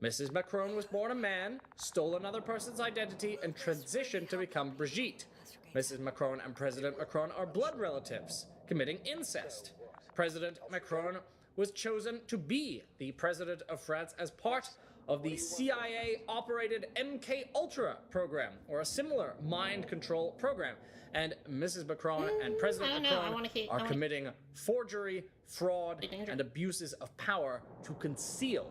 Mrs. Macron was born a man, stole another person's identity, and transitioned to become Brigitte. Mrs. Macron and President Macron are blood relatives, committing incest. President Macron was chosen to be the president of France as part of the CIA-operated MK-Ultra program, or a similar mind control program. And Mrs. Macron and President Macron are committing forgery, fraud, and abuses of power to conceal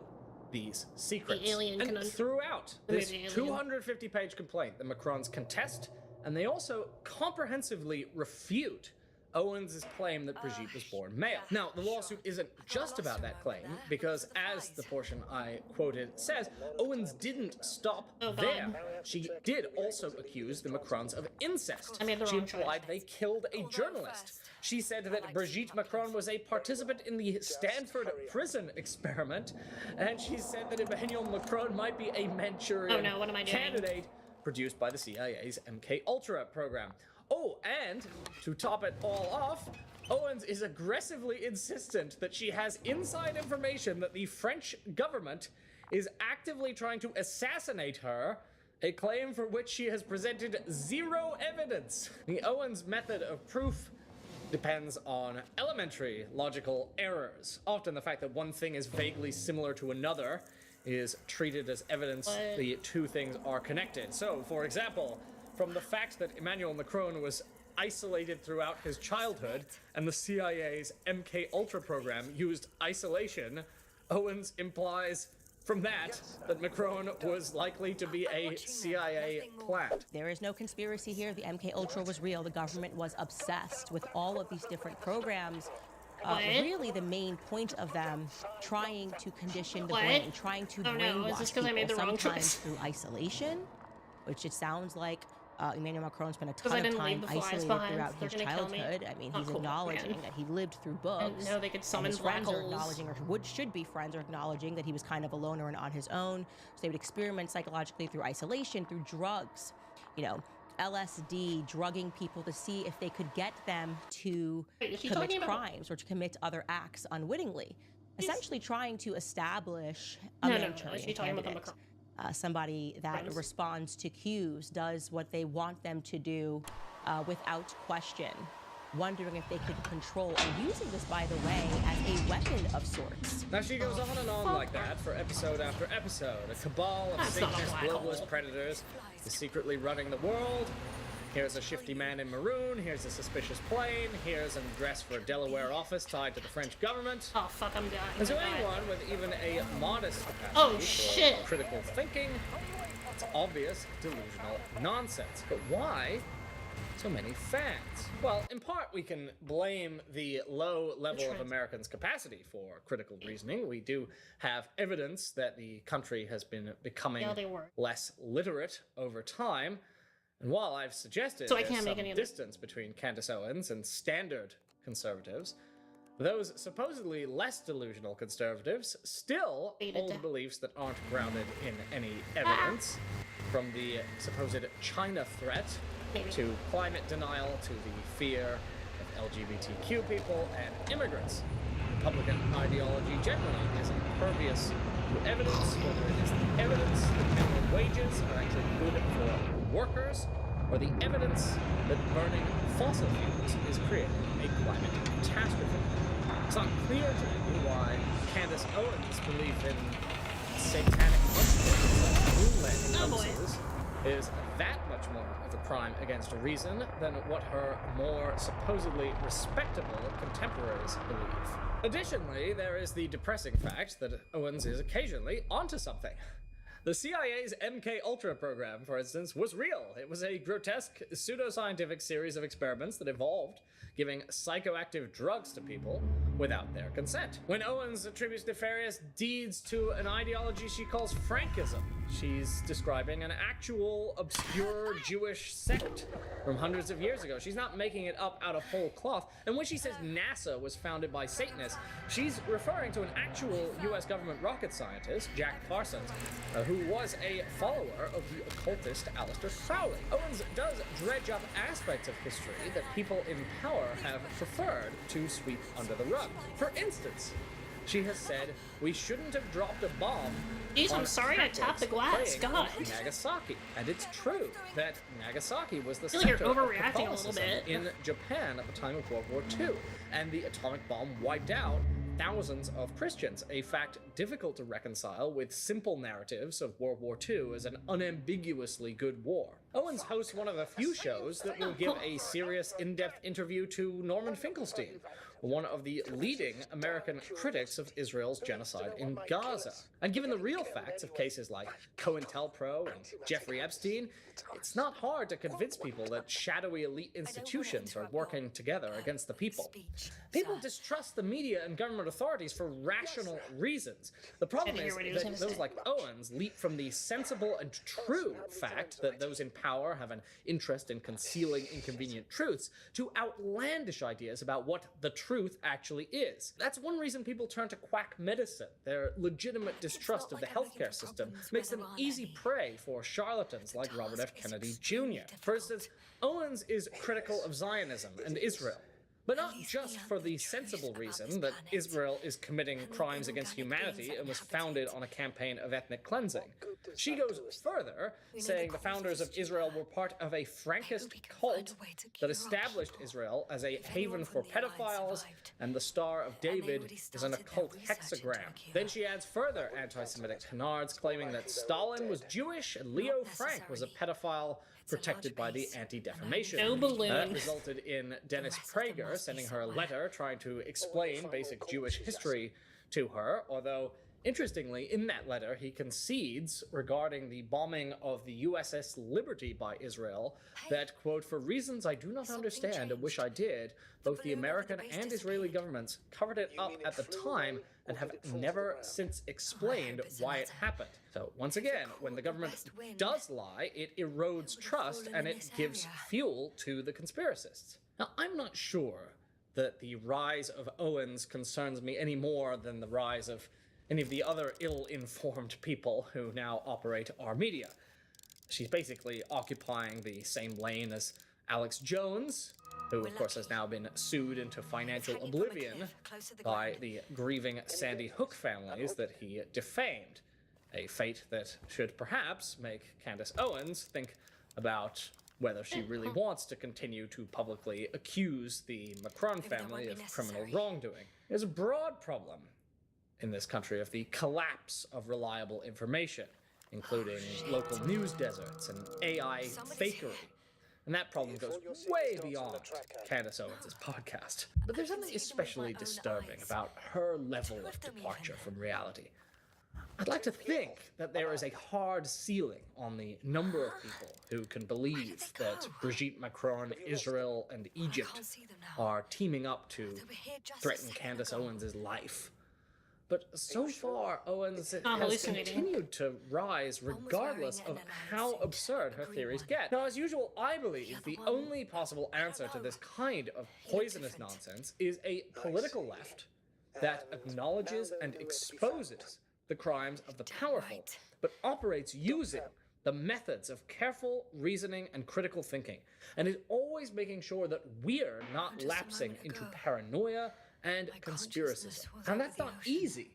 these secrets. And throughout this 250-page complaint, the Macrons contest, and they also comprehensively refute Owens' claim that Brigitte was born male. Now, the lawsuit isn't just about that claim, because as the portion I quoted says, Owens didn't stop there. She did also accuse the Macrons of incest. She implied they killed a journalist. She said that Brigitte Macron was a participant in the Stanford prison experiment, and she said that Emmanuel Macron might be a Manchurian candidate produced by the CIA's MK-Ultra program. Oh, and to top it all off, Owens is aggressively insistent that she has inside information that the French government is actively trying to assassinate her, a claim for which she has presented zero evidence. The Owens method of proof depends on elementary logical errors. Often the fact that one thing is vaguely similar to another is treated as evidence the two things are connected. So, for example, from the fact that Emmanuel Macron was isolated throughout his childhood and the CIA's MK-Ultra program used isolation, Owens implies from that Macron was likely to be a CIA plant. There is no conspiracy here. The MK-Ultra was real. The government was obsessed with all of these different programs. Really the main point of them trying to condition the brain, trying to brainwash people, sometimes through isolation, which it sounds like Emmanuel Macron spent a ton of time isolated throughout his childhood. I mean, he's acknowledging that he lived through books. No, they could summon his friends black are holes. acknowledging, or should be friends, are acknowledging that he was kind of a loner and on his own. So they would experiment psychologically through isolation, through drugs, you know, LSD, drugging people to see if they could get them to commit crimes or to commit other acts unwittingly. Essentially trying to establish a Manchurian candidate. Somebody that responds to cues, does what they want them to do without question, wondering if they could control, and using this, by the way, as a weapon of sorts. Now she goes on and on like that for episode after episode. A cabal of Satanist globalist predators is secretly running the world. Here's a shifty man in maroon, here's a suspicious plane, here's an address for a Delaware office tied to the French government. Oh fuck, I'm dying. And so anyone with even a modest capacity for critical thinking, it's obvious delusional nonsense. But why so many fans? Well, in part we can blame the low level of Americans' capacity for critical reasoning. We do have evidence that the country has been becoming less literate over time. And while I've suggested there's some distance between Candace Owens and standard conservatives, those supposedly less delusional conservatives still hold beliefs that aren't grounded in any evidence, from the supposed China threat to climate denial to the fear of LGBTQ people and immigrants. Republican ideology generally is impervious to evidence, whether it is the evidence that minimum wages are actually good for workers, or the evidence that burning fossil fuels is creating a climate catastrophe. It's not clear to me why Candace Owens' belief in satanic moon landing hoaxes is that much more of a crime against reason than what her more supposedly respectable contemporaries believe. Additionally, there is the depressing fact that Owens is occasionally onto something. The CIA's MK-Ultra program, for instance, was real. It was a grotesque, pseudoscientific series of experiments that evolved, giving psychoactive drugs to people without their consent. When Owens attributes nefarious deeds to an ideology she calls Frankism, she's describing an actual obscure Jewish sect from hundreds of years ago. She's not making it up out of whole cloth. And when she says NASA was founded by Satanists, she's referring to an actual US government rocket scientist, Jack Parsons, who was a follower of the occultist Aleister Crowley. Owens does dredge up aspects of history that people in power have preferred to sweep under the rug. For instance, she has said we shouldn't have dropped a bomb. Jeez, I'm sorry I tapped the glass. God. Nagasaki, and it's true that Nagasaki was the I feel like center you're of overreacting a little Catholicism bit. in Japan at the time of World War II, and the atomic bomb wiped out thousands of Christians, a fact difficult to reconcile with simple narratives of World War II as an unambiguously good war. Owens hosts one of the few shows that will give a serious, in-depth interview to Norman Finkelstein, one of the leading American critics of Israel's genocide in Gaza. And given the real facts of cases like COINTELPRO and Jeffrey Epstein, it's not hard to convince people that shadowy elite institutions are working together against the people. People distrust the media and government authorities for rational reasons. The problem is that those like Owens leap from the sensible and true fact that those in power have an interest in concealing inconvenient truths to outlandish ideas about what the truth actually is. That's one reason people turn to quack medicine. Their legitimate distrust of the healthcare system makes them easy prey for charlatans like Robert F. Kennedy Jr. For instance, Owens is critical of Zionism and Israel, but not just for the sensible reason that Israel is committing crimes against humanity and was founded on a campaign of ethnic cleansing. She goes further, saying the founders of Israel were part of a Frankist cult that established Israel as a haven for pedophiles, and the Star of David is an occult hexagram. Then she adds further anti-Semitic canards, claiming that Stalin was Jewish and Leo Frank was a pedophile protected by the Anti-Defamation No League. balloon. That resulted in Dennis Prager sending her a letter trying to explain basic Jewish history to her, although interestingly, in that letter, he concedes regarding the bombing of the USS Liberty by Israel that, quote, for reasons I do not understand and wish I did, both the American and Israeli governments covered it up at the time and have never since explained why it happened. So once again, when the government does lie, it erodes trust and it gives fuel to the conspiracists. Now, I'm not sure that the rise of Owens concerns me any more than the rise of any of the other ill-informed people who now operate our media. She's basically occupying the same lane as Alex Jones, who of course has now been sued into financial oblivion by the grieving Sandy Hook families that he defamed. A fate that should perhaps make Candace Owens think about whether she really wants to continue to publicly accuse the Macron family of criminal wrongdoing. There's a broad problem in this country of the collapse of reliable information, including local news deserts and AI fakery. And that problem goes way beyond Candace Owens' podcast. But there's something especially disturbing about her level of departure from reality. I'd like to think that there is a hard ceiling on the number of people who can believe that Brigitte Macron, Israel, and Egypt are teaming up to threaten Candace Owens' life. But so far, Owens has continued to rise regardless of how absurd her theories get. Now, as usual, I believe the only possible answer to this kind of poisonous nonsense is a political left that acknowledges and exposes the crimes of the powerful, but operates using the methods of careful reasoning and critical thinking, and is always making sure that we're not lapsing into paranoia and conspiracism. And that's not easy,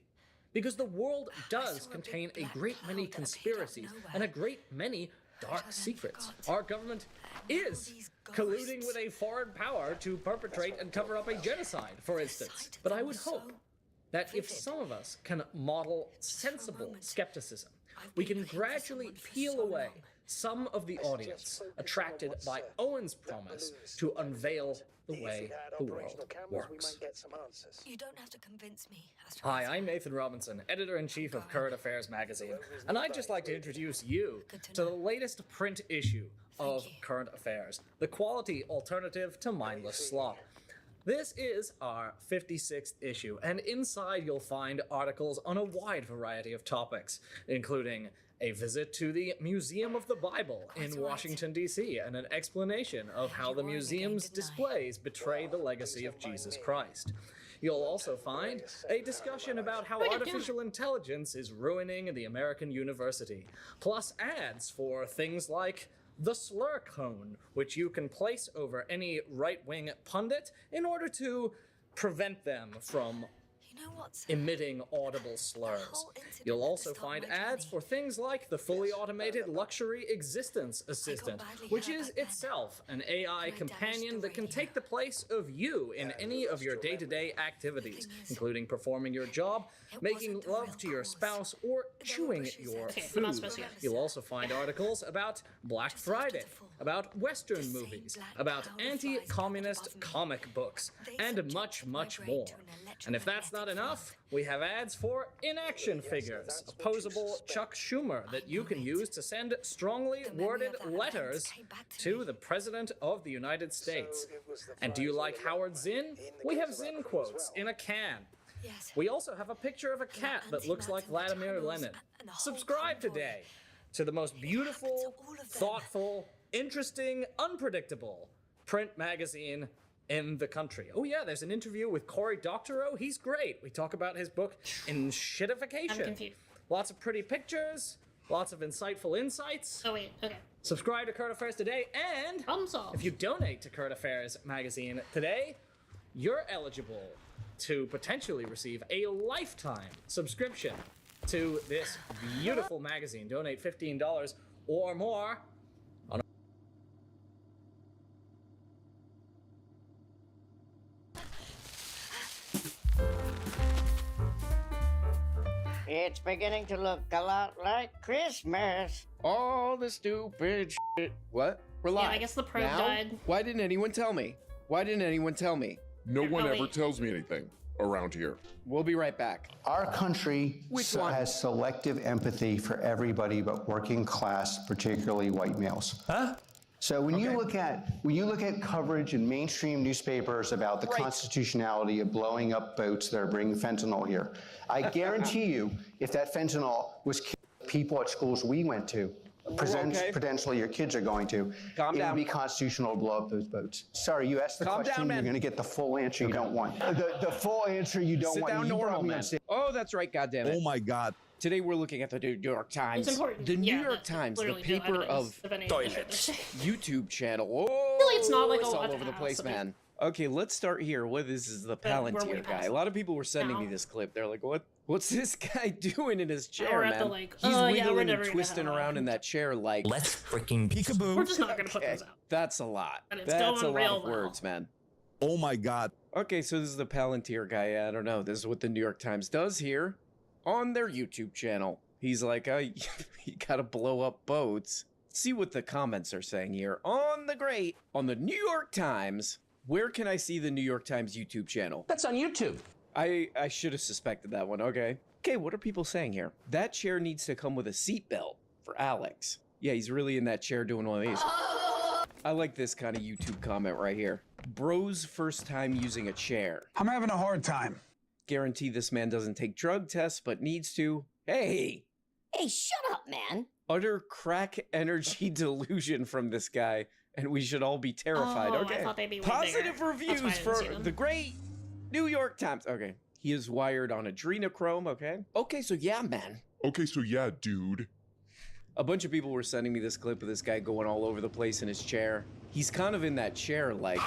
because the world does contain a great many conspiracies and a great many dark secrets. Our government is colluding with a foreign power to perpetrate and cover up a genocide, for instance. But I would hope that if some of us can model sensible skepticism, we can gradually peel away some of the audience attracted by Owens' promise to unveil the way the world works. You don't have to convince me. Hi, I'm Nathan Robinson, Editor-in-Chief of Current Affairs Magazine, and I'd just like to introduce you to the latest print issue of Current Affairs, the quality alternative to mindless slop. This is our 56th issue, and inside you'll find articles on a wide variety of topics, including a visit to the Museum of the Bible in Washington, D.C., and an explanation of how the museum's displays betray the legacy of Jesus Christ. You'll also find a discussion about how artificial intelligence is ruining the American university, plus ads for things like the slur cone, which you can place over any right-wing pundit in order to prevent them from emitting audible slurs. You'll also find ads for things like the fully automated Luxury Existence Assistant, which is itself an AI companion that can take the place of you in any of your day-to-day activities, including performing your job, making love to your spouse, or chewing your food. You'll also find articles about Black Friday, about Western movies, about anti-communist comic books, and much, much more. And if that's not enough, we have ads for inaction figures, a posable Chuck Schumer that you can use to send strongly worded letters to the President of the United States. And do you like Howard Zinn? We have Zinn quotes in a can. We also have a picture of a cat that looks like Vladimir Lenin. Subscribe today to the most beautiful, thoughtful, interesting, unpredictable print magazine in the country. Oh yeah, there's an interview with Cory Doctorow. He's great. We talk about his book, In Shitification. I'm confused. Lots of pretty pictures, lots of insightful insights. Oh wait, okay. Subscribe to Current Affairs today, and if you donate to Current Affairs magazine today, you're eligible to potentially receive a lifetime subscription to this beautiful magazine. Donate $15 or more. It's beginning to look a lot like Christmas. All the stupid shit. What? We're live. Yeah, I guess the probe Now? died. Why didn't anyone tell me? Why didn't anyone tell me? No one ever wait. tells me anything around here. We'll be right back. Our country has selective empathy for everybody but working class, particularly white males. Huh? So when you look at coverage in mainstream newspapers about the constitutionality of blowing up boats that are bringing fentanyl here, I guarantee you, if that fentanyl was killing people at schools we went to, potentially your kids are going to, it would be constitutional to blow up those boats. Sorry, you asked the question, you're going to get the full answer you don't want. The full answer you don't Sit want. down You brought normal, me on man. stage. Oh, that's right, goddammit. Oh my God. Today we're looking at the New York Times. It's important. The New Yeah, York that's Times, the literally no paper evidence of any toilets. shit. YouTube channel. Oh, Really, it's not like it's a all lot over the to place, ask, I mean. man. Okay, let's start here. What this is the But we're way Palantir guy. past A lot of people were sending me now. this clip. They're like, "What's this guy doing in his chair, we're at man? the, like, He's oh, yeah, we're wiggling never and gonna twisting have around in that chair like." Let's freaking peekaboo. We're just not gonna put those out. That's a lot. And it's That's a going lot real of well. words, man. Oh my God. Okay, so this is the Palantir guy. I don't know. This is what the New York Times does here on their YouTube channel. He's like, oh, you gotta blow up boats. See what the comments are saying here. On the New York Times. Where can I see the New York Times YouTube channel? That's on YouTube. I should have suspected that one. Okay. Okay, what are people saying here? That chair needs to come with a seatbelt for Alex. Yeah, he's really in that chair doing one of these. I like this kind of YouTube comment right here. Bro's first time using a chair. I'm having a hard time. Guarantee this man doesn't take drug tests, but needs to. Hey! Hey, shut up, man. Utter crack energy delusion from this guy, and we should all be terrified. Oh, I Okay. thought they'd be way Positive bigger. That's why I reviews didn't for see them. the great New York Times. Okay. He is wired on adrenochrome, okay? Okay, so yeah, man. Okay, so yeah, dude. A bunch of people were sending me this clip of this guy going all over the place in his chair. He's kind of in that chair like...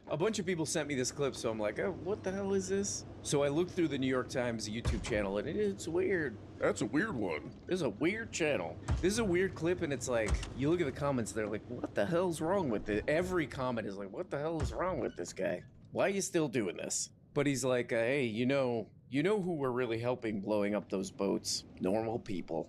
A bunch of people sent me this clip, so I'm like, oh, what the hell is this? So I looked through the New York Times YouTube channel, and it's weird. That's a weird one. This is a weird channel. This is a weird clip, and it's like, you look at the comments, they're like, what the hell's wrong with it? Every comment is like, what the hell is wrong with this guy? Why are you still doing this? But he's like, hey, you know who we're really helping blowing up those boats? Normal people.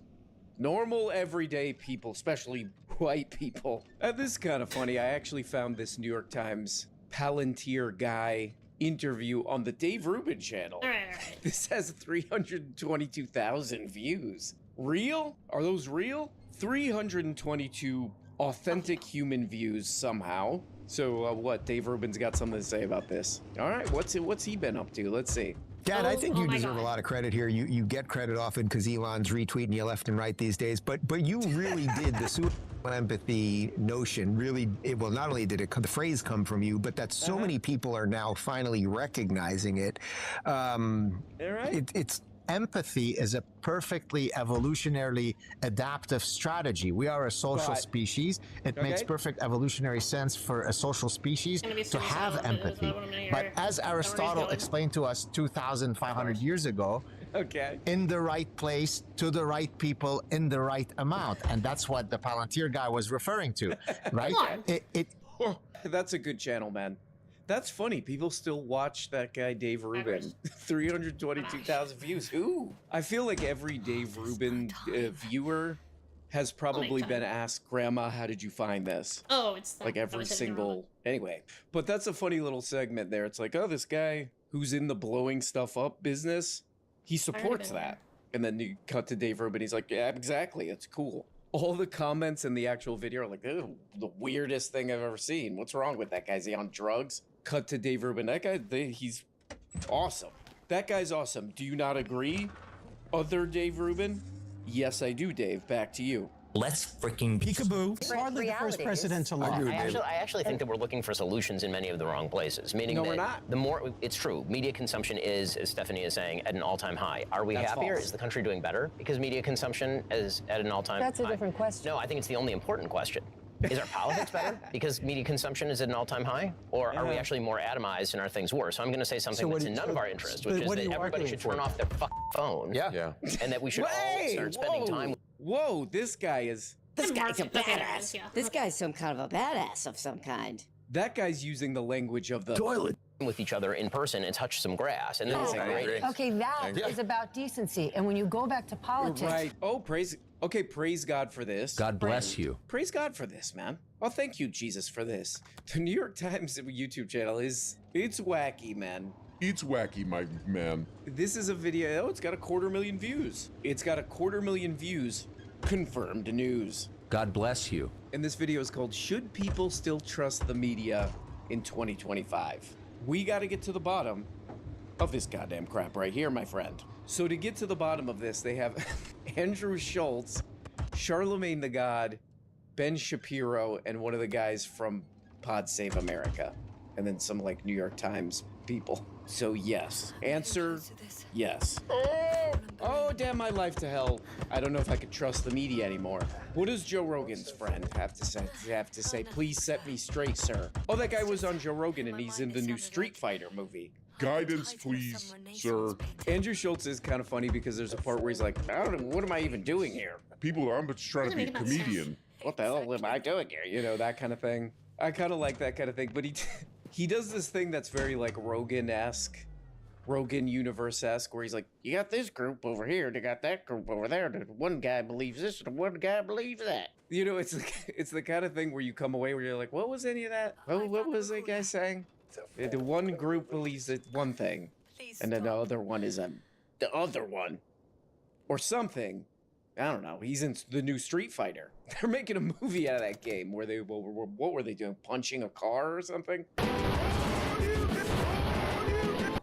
Normal, everyday people, especially white people. This is kind of funny. I actually found this New York Times Palantir guy interview on the Dave Rubin channel. All right. This has 322,000 views. Real? Are those real? 322 authentic human views somehow. So what? Dave Rubin's got something to say about this. All right, what's he been up to? Let's see. Dad, I think you deserve a lot of credit here. You get credit often because Elon's retweeting you left and right these days, but you really did the suicidal empathy notion. Really, well, not only did the phrase come from you, but that so many people are now finally recognizing it. All right. empathy is a perfectly evolutionarily adaptive strategy. We are a social species. It makes perfect evolutionary sense for a social species to have empathy. But as Aristotle explained to us 2,500 years ago, in the right place, to the right people, in the right amount. And that's what the Palantir guy was referring to, right? That's a good channel, man. That's funny. People still watch that guy, Dave Rubin. 322,000 views. Ooh. I feel like every Dave Rubin viewer has probably been asked, Grandma, how did you find this? Oh, it's like every single... Anyway, but that's a funny little segment there. It's like, oh, this guy who's in the blowing stuff up business, he supports that. And then you cut to Dave Rubin. He's like, yeah, exactly. It's cool. All the comments in the actual video are like, oh, the weirdest thing I've ever seen. What's wrong with that guy? Is he on drugs? Cut to Dave Rubin. That guy, he's awesome. That guy's awesome. Do you not agree, other Dave Rubin? Yes, I do, Dave. Back to you. Let's freaking peekaboo. Hardly the first presidential law. I actually think that we're looking for solutions in many of the wrong places. Meaning No, that we're not. the more it's true, media consumption is, as Stephanie is saying, at an all-time high. Are we That's happier? false. Is the country doing better because media consumption is at an all-time high? That's a different question. No, I think it's the only important question. Is our politics better because media consumption is at an all-time high? Or are we actually more atomized and are things worse? So I'm going to say something that's in none of our interest, which is that everybody should turn off their phone. Yeah. And that we should all start spending time with... Whoa, this guy is... This guy's a badass. Yeah. This guy's some kind of a badass of some kind. That guy's using the language of the toilet with each other in person and touch some grass. And then it's great. Okay, that is about decency. And when you go back to politics, Right. Oh, praise God for this. God bless you. Praise God for this, man. Oh, thank you, Jesus, for this. The New York Times YouTube channel it's wacky, man. It's wacky, my man. This is a video, it's got 250,000 views. It's got 250,000 views. Confirmed news. God bless you. And this video is called, Should People Still Trust the Media in 2025? We got to get to the bottom of this goddamn crap right here, my friend. So to get to the bottom of this, they have Andrew Schultz, Charlemagne the God, Ben Shapiro, and one of the guys from Pod Save America. And then some like New York Times people. So yes. Answer, yes. Oh, damn my life to hell. I don't know if I could trust the media anymore. What does Joe Rogan's friend have to say? Please set me straight, sir. Oh, that guy was on Joe Rogan and he's in the new Street Fighter movie. Guidance, please, sir. Andrew Schultz is kind of funny because there's a part where he's like, I don't know, what am I even doing here? People, I'm just trying to be a comedian. What the hell am I doing here? You know, that kind of thing. I kind of like that kind of thing, but he does this thing that's very like Rogan-esque, Rogan universe-esque, where he's like, you got this group over here, they got that group over there. The one guy believes this, the one guy believes that. You know, it's the kind of thing where you come away where you're like, what was any of that? What was that guy saying? The one group believes it's one thing, and then the other one is the other one, or something. I don't know. He's in the new Street Fighter. They're making a movie out of that game where they what were they doing? Punching a car or something?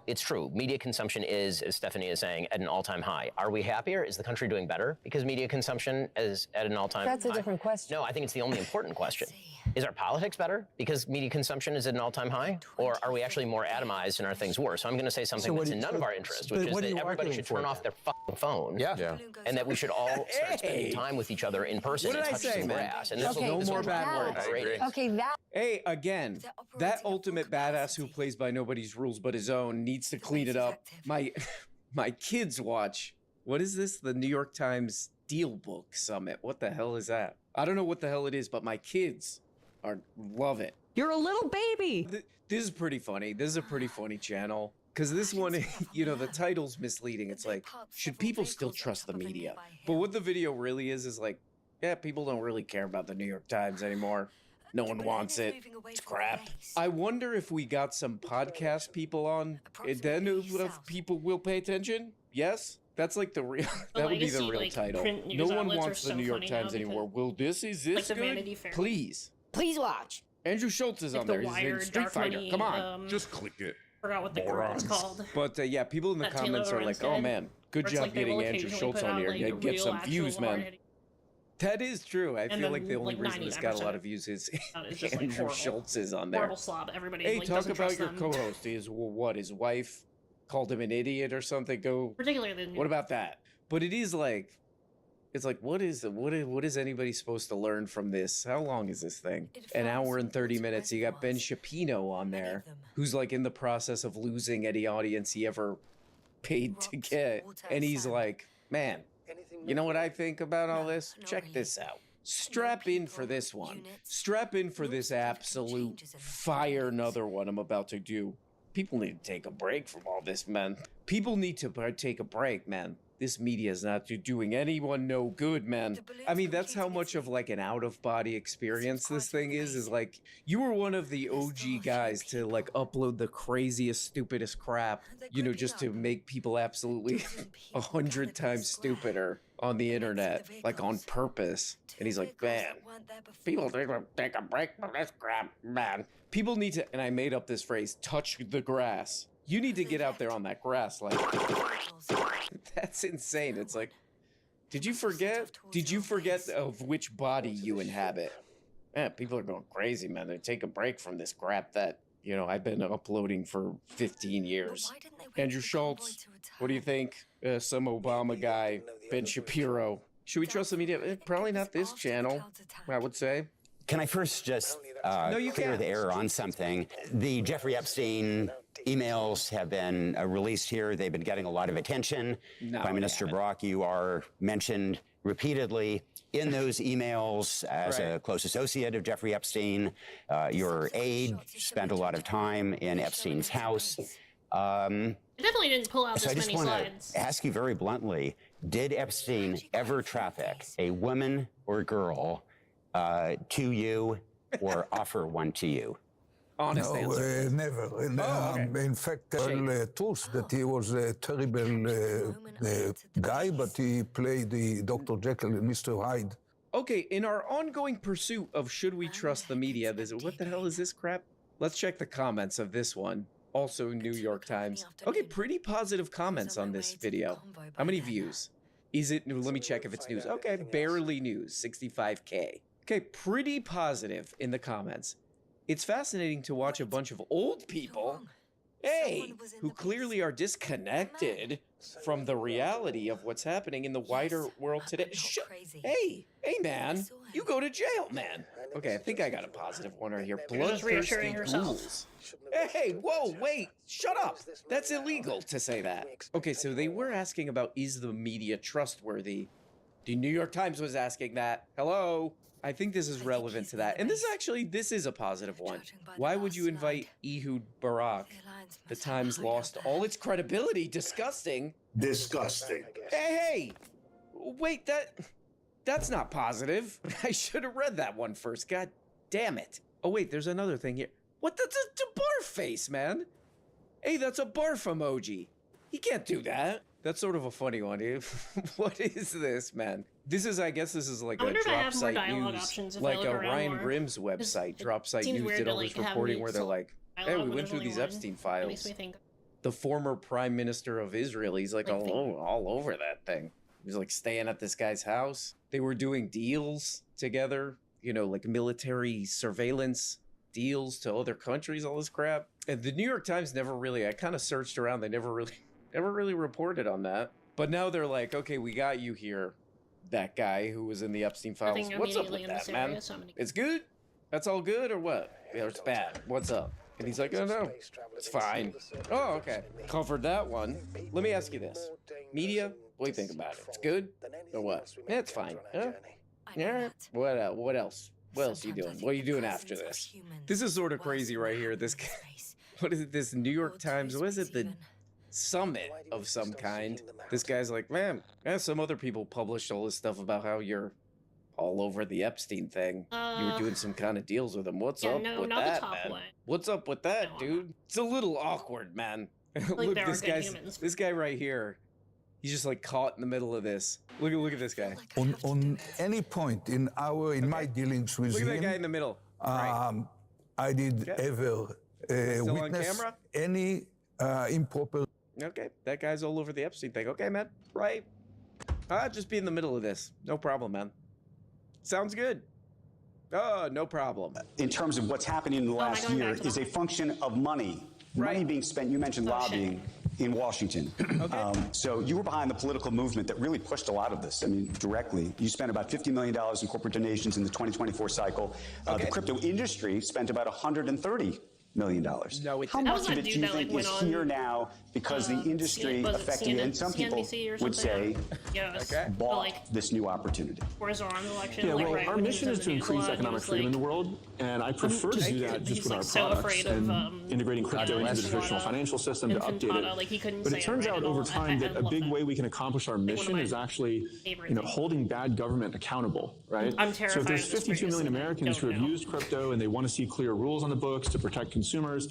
It's true. Media consumption is, as Stephanie is saying, at an all-time high. Are we happier? Is the country doing better because media consumption is at an all-time high? that's a different question. No, I think it's the only important question. Is our politics better because media consumption is at an all-time high? Or are we actually more atomized and are things worse? So I'm going to say something that's in none of our interest, which is that everybody should turn off their phone. Yeah. And that we should all start spending time with each other in person What and did I touch say, some man? grass. And this No will more bad words. Okay, that. Hey, again, that ultimate badass who plays by nobody's rules but his own needs to clean it up. My kids watch, what is this? The New York Times Steelbook Summit. What the hell is that? I don't know what the hell it is, but my kids love it. You're a little baby. This is pretty funny. This is a pretty funny channel. Because this one, you know, the title's misleading. It's like, should people still trust the media? But what the video really is like, yeah, people don't really care about the New York Times anymore. No one wants it. It's crap. I wonder if we got some podcast people on, then if people will pay attention. Yes? That's like the real, that would be the real title. No one wants the New York Times anymore. Will this, is this good? Please. Please watch. Andrew Schultz is on there. He's in Street Fighter. Come on. Just click it. Forgot what the group is called. But yeah, people in the That comments Taylor are like, Lorenz oh man, good Where it's job like they getting will Andrew occasionally Schultz put on out, here. like, Yeah, a get real some actual views, man. hard-hitting- That is true. I And feel then, like the only like, reason this got a lot 99% of views is is just, like, Andrew horrible. Schultz is on there. Horrible slob. Everybody Hey, like, talk doesn't about trust your them. co-host. Is what his wife called him an idiot or something. Go. Particularly the What about that? But it is like, it's like, what is anybody supposed to learn from this? How long is this thing? An hour and 30 minutes. You got Ben Shapiro on there, who's like in the process of losing any audience he ever paid to get. And he's like, man, you know what I think about all this? Check this out. Strap in for this one. Strap in for this absolute fire another one I'm about to do. People need to take a break from all this, man. People need to take a break, man. This media is not doing anyone no good, man. I mean, that's how much of like an out-of-body experience this thing is like, you were one of the OG guys to like upload the craziest, stupidest crap, you know, just to make people absolutely 100 times stupider on the internet, like on purpose. And he's like, man, people need to take a break from this crap, man. People need to, and I made up this phrase, touch the grass. You need to get out there on that grass, like, that's insane. It's like, did you forget? Did you forget of which body you inhabit? Man, people are going crazy, man. They take a break from this crap that, you know, I've been uploading for 15 years. Andrew Schultz, what do you think? Some Obama guy, Ben Shapiro. Should we trust the media? Probably not this channel, I would say. Can I first just clear the error on something? The Jeffrey Epstein emails have been released here. They've been getting a lot of attention. No, Prime Minister Barack, you are mentioned repeatedly in those emails as a close associate of Jeffrey Epstein. Your aide spent a lot of time in Epstein's house. It definitely didn't pull out So I this just many want slides. to ask you very bluntly, did Epstein ever traffic a woman or girl to you or offer one to you? Honest no, answer. Never. In fact, truth that he was a terrible guy, but he played the Dr. Jekyll and Mr. Hyde. Okay, in our ongoing pursuit of should we trust the media, what the hell is this crap? Let's check the comments of this one. Also New York Times. Okay, pretty positive comments on this video. How many views? Is it, let me check if it's news. Okay, barely news, 65K. Okay, pretty positive in the comments. It's fascinating to watch a bunch of old people, hey, who clearly are disconnected from the reality of what's happening in the wider world today. Hey, man, you go to jail, man. Okay, I think I got a positive one right here. Bloodthirsty ghouls. Hey, whoa, wait, shut up. That's illegal to say that. Okay, so they were asking about, is the media trustworthy? The New York Times was asking that. Hello? I think this is relevant to that. And this is a positive one. Why would you invite Ehud Barak? The Times lost all its credibility. Disgusting. Disgusting. Hey, wait, that's not positive. I should have read that one first. God damn it. Oh, wait, there's another thing here. What? That's a barf face, man. Hey, that's a barf emoji. He can't do that. That's sort of a funny one, dude. What is this, man? This is, I guess this is like a drop site news, like a Ryan Grimm's website. Drop site news did all this reporting where they're like, hey, we went through these Epstein files. The former prime minister of Israel, he's like all over that thing. He was like staying at this guy's house. They were doing deals together, you know, like military surveillance deals to other countries, all this crap. And the New York Times never really, I kind of searched around, they never really reported on that. But now they're like, okay, we got you here, that guy who was in the Epstein files. What's up with that, man? It's good? That's all good or what? Yeah, it's bad. What's up? And he's like, oh no, it's fine. Oh, okay. Covered that one. Let me ask you this. Media, what do you think about it? It's good or what? Yeah, it's fine. Huh? Yeah. What else? What else are you doing? What are you doing after this? This is sort of crazy right here. This guy, what is it? This New York Times, what is it? The summit of some kind. This guy's like, man, some other people published all this stuff about how you're all over the Epstein thing. You were doing some kind of deals with him. What's up with that, man? What's up with that, dude? It's a little awkward, man. Look, this guy right here. He's just like caught in the middle of this. Look at this guy. On any point in my dealings with him, look at that guy in the middle. I did ever witness any improper. Okay, that guy's all over the Epstein thing. Okay, man, right? Just be in the middle of this. No problem, man. Sounds good. Oh, no problem. In terms of what's happening in the last year is a function of money. Money being spent, you mentioned lobbying. in Washington. So you were behind the political movement that really pushed a lot of this. I mean, directly. You spent about $50 million in corporate donations in the 2024 cycle. The crypto industry spent about $130 million. No, How much of it do you think is here now because the industry effectively, and some people would say, bought this new opportunity? Horizontal election. Yeah, like, well, right our when he mission was is to in the news increase a lot, economic he was freedom in the like- world, and I prefer to do that just he's, with like, our so products afraid and of, integrating crypto into the traditional financial system to infant update Pata, it. like, he couldn't But say it it turns right out at over all. time that a love big that. way we can accomplish our mission is actually, holding bad government accountable, right? I'm So terrified if there's of this 52 million previously. Americans who have used crypto and they want to see clear rules on the books to protect consumers,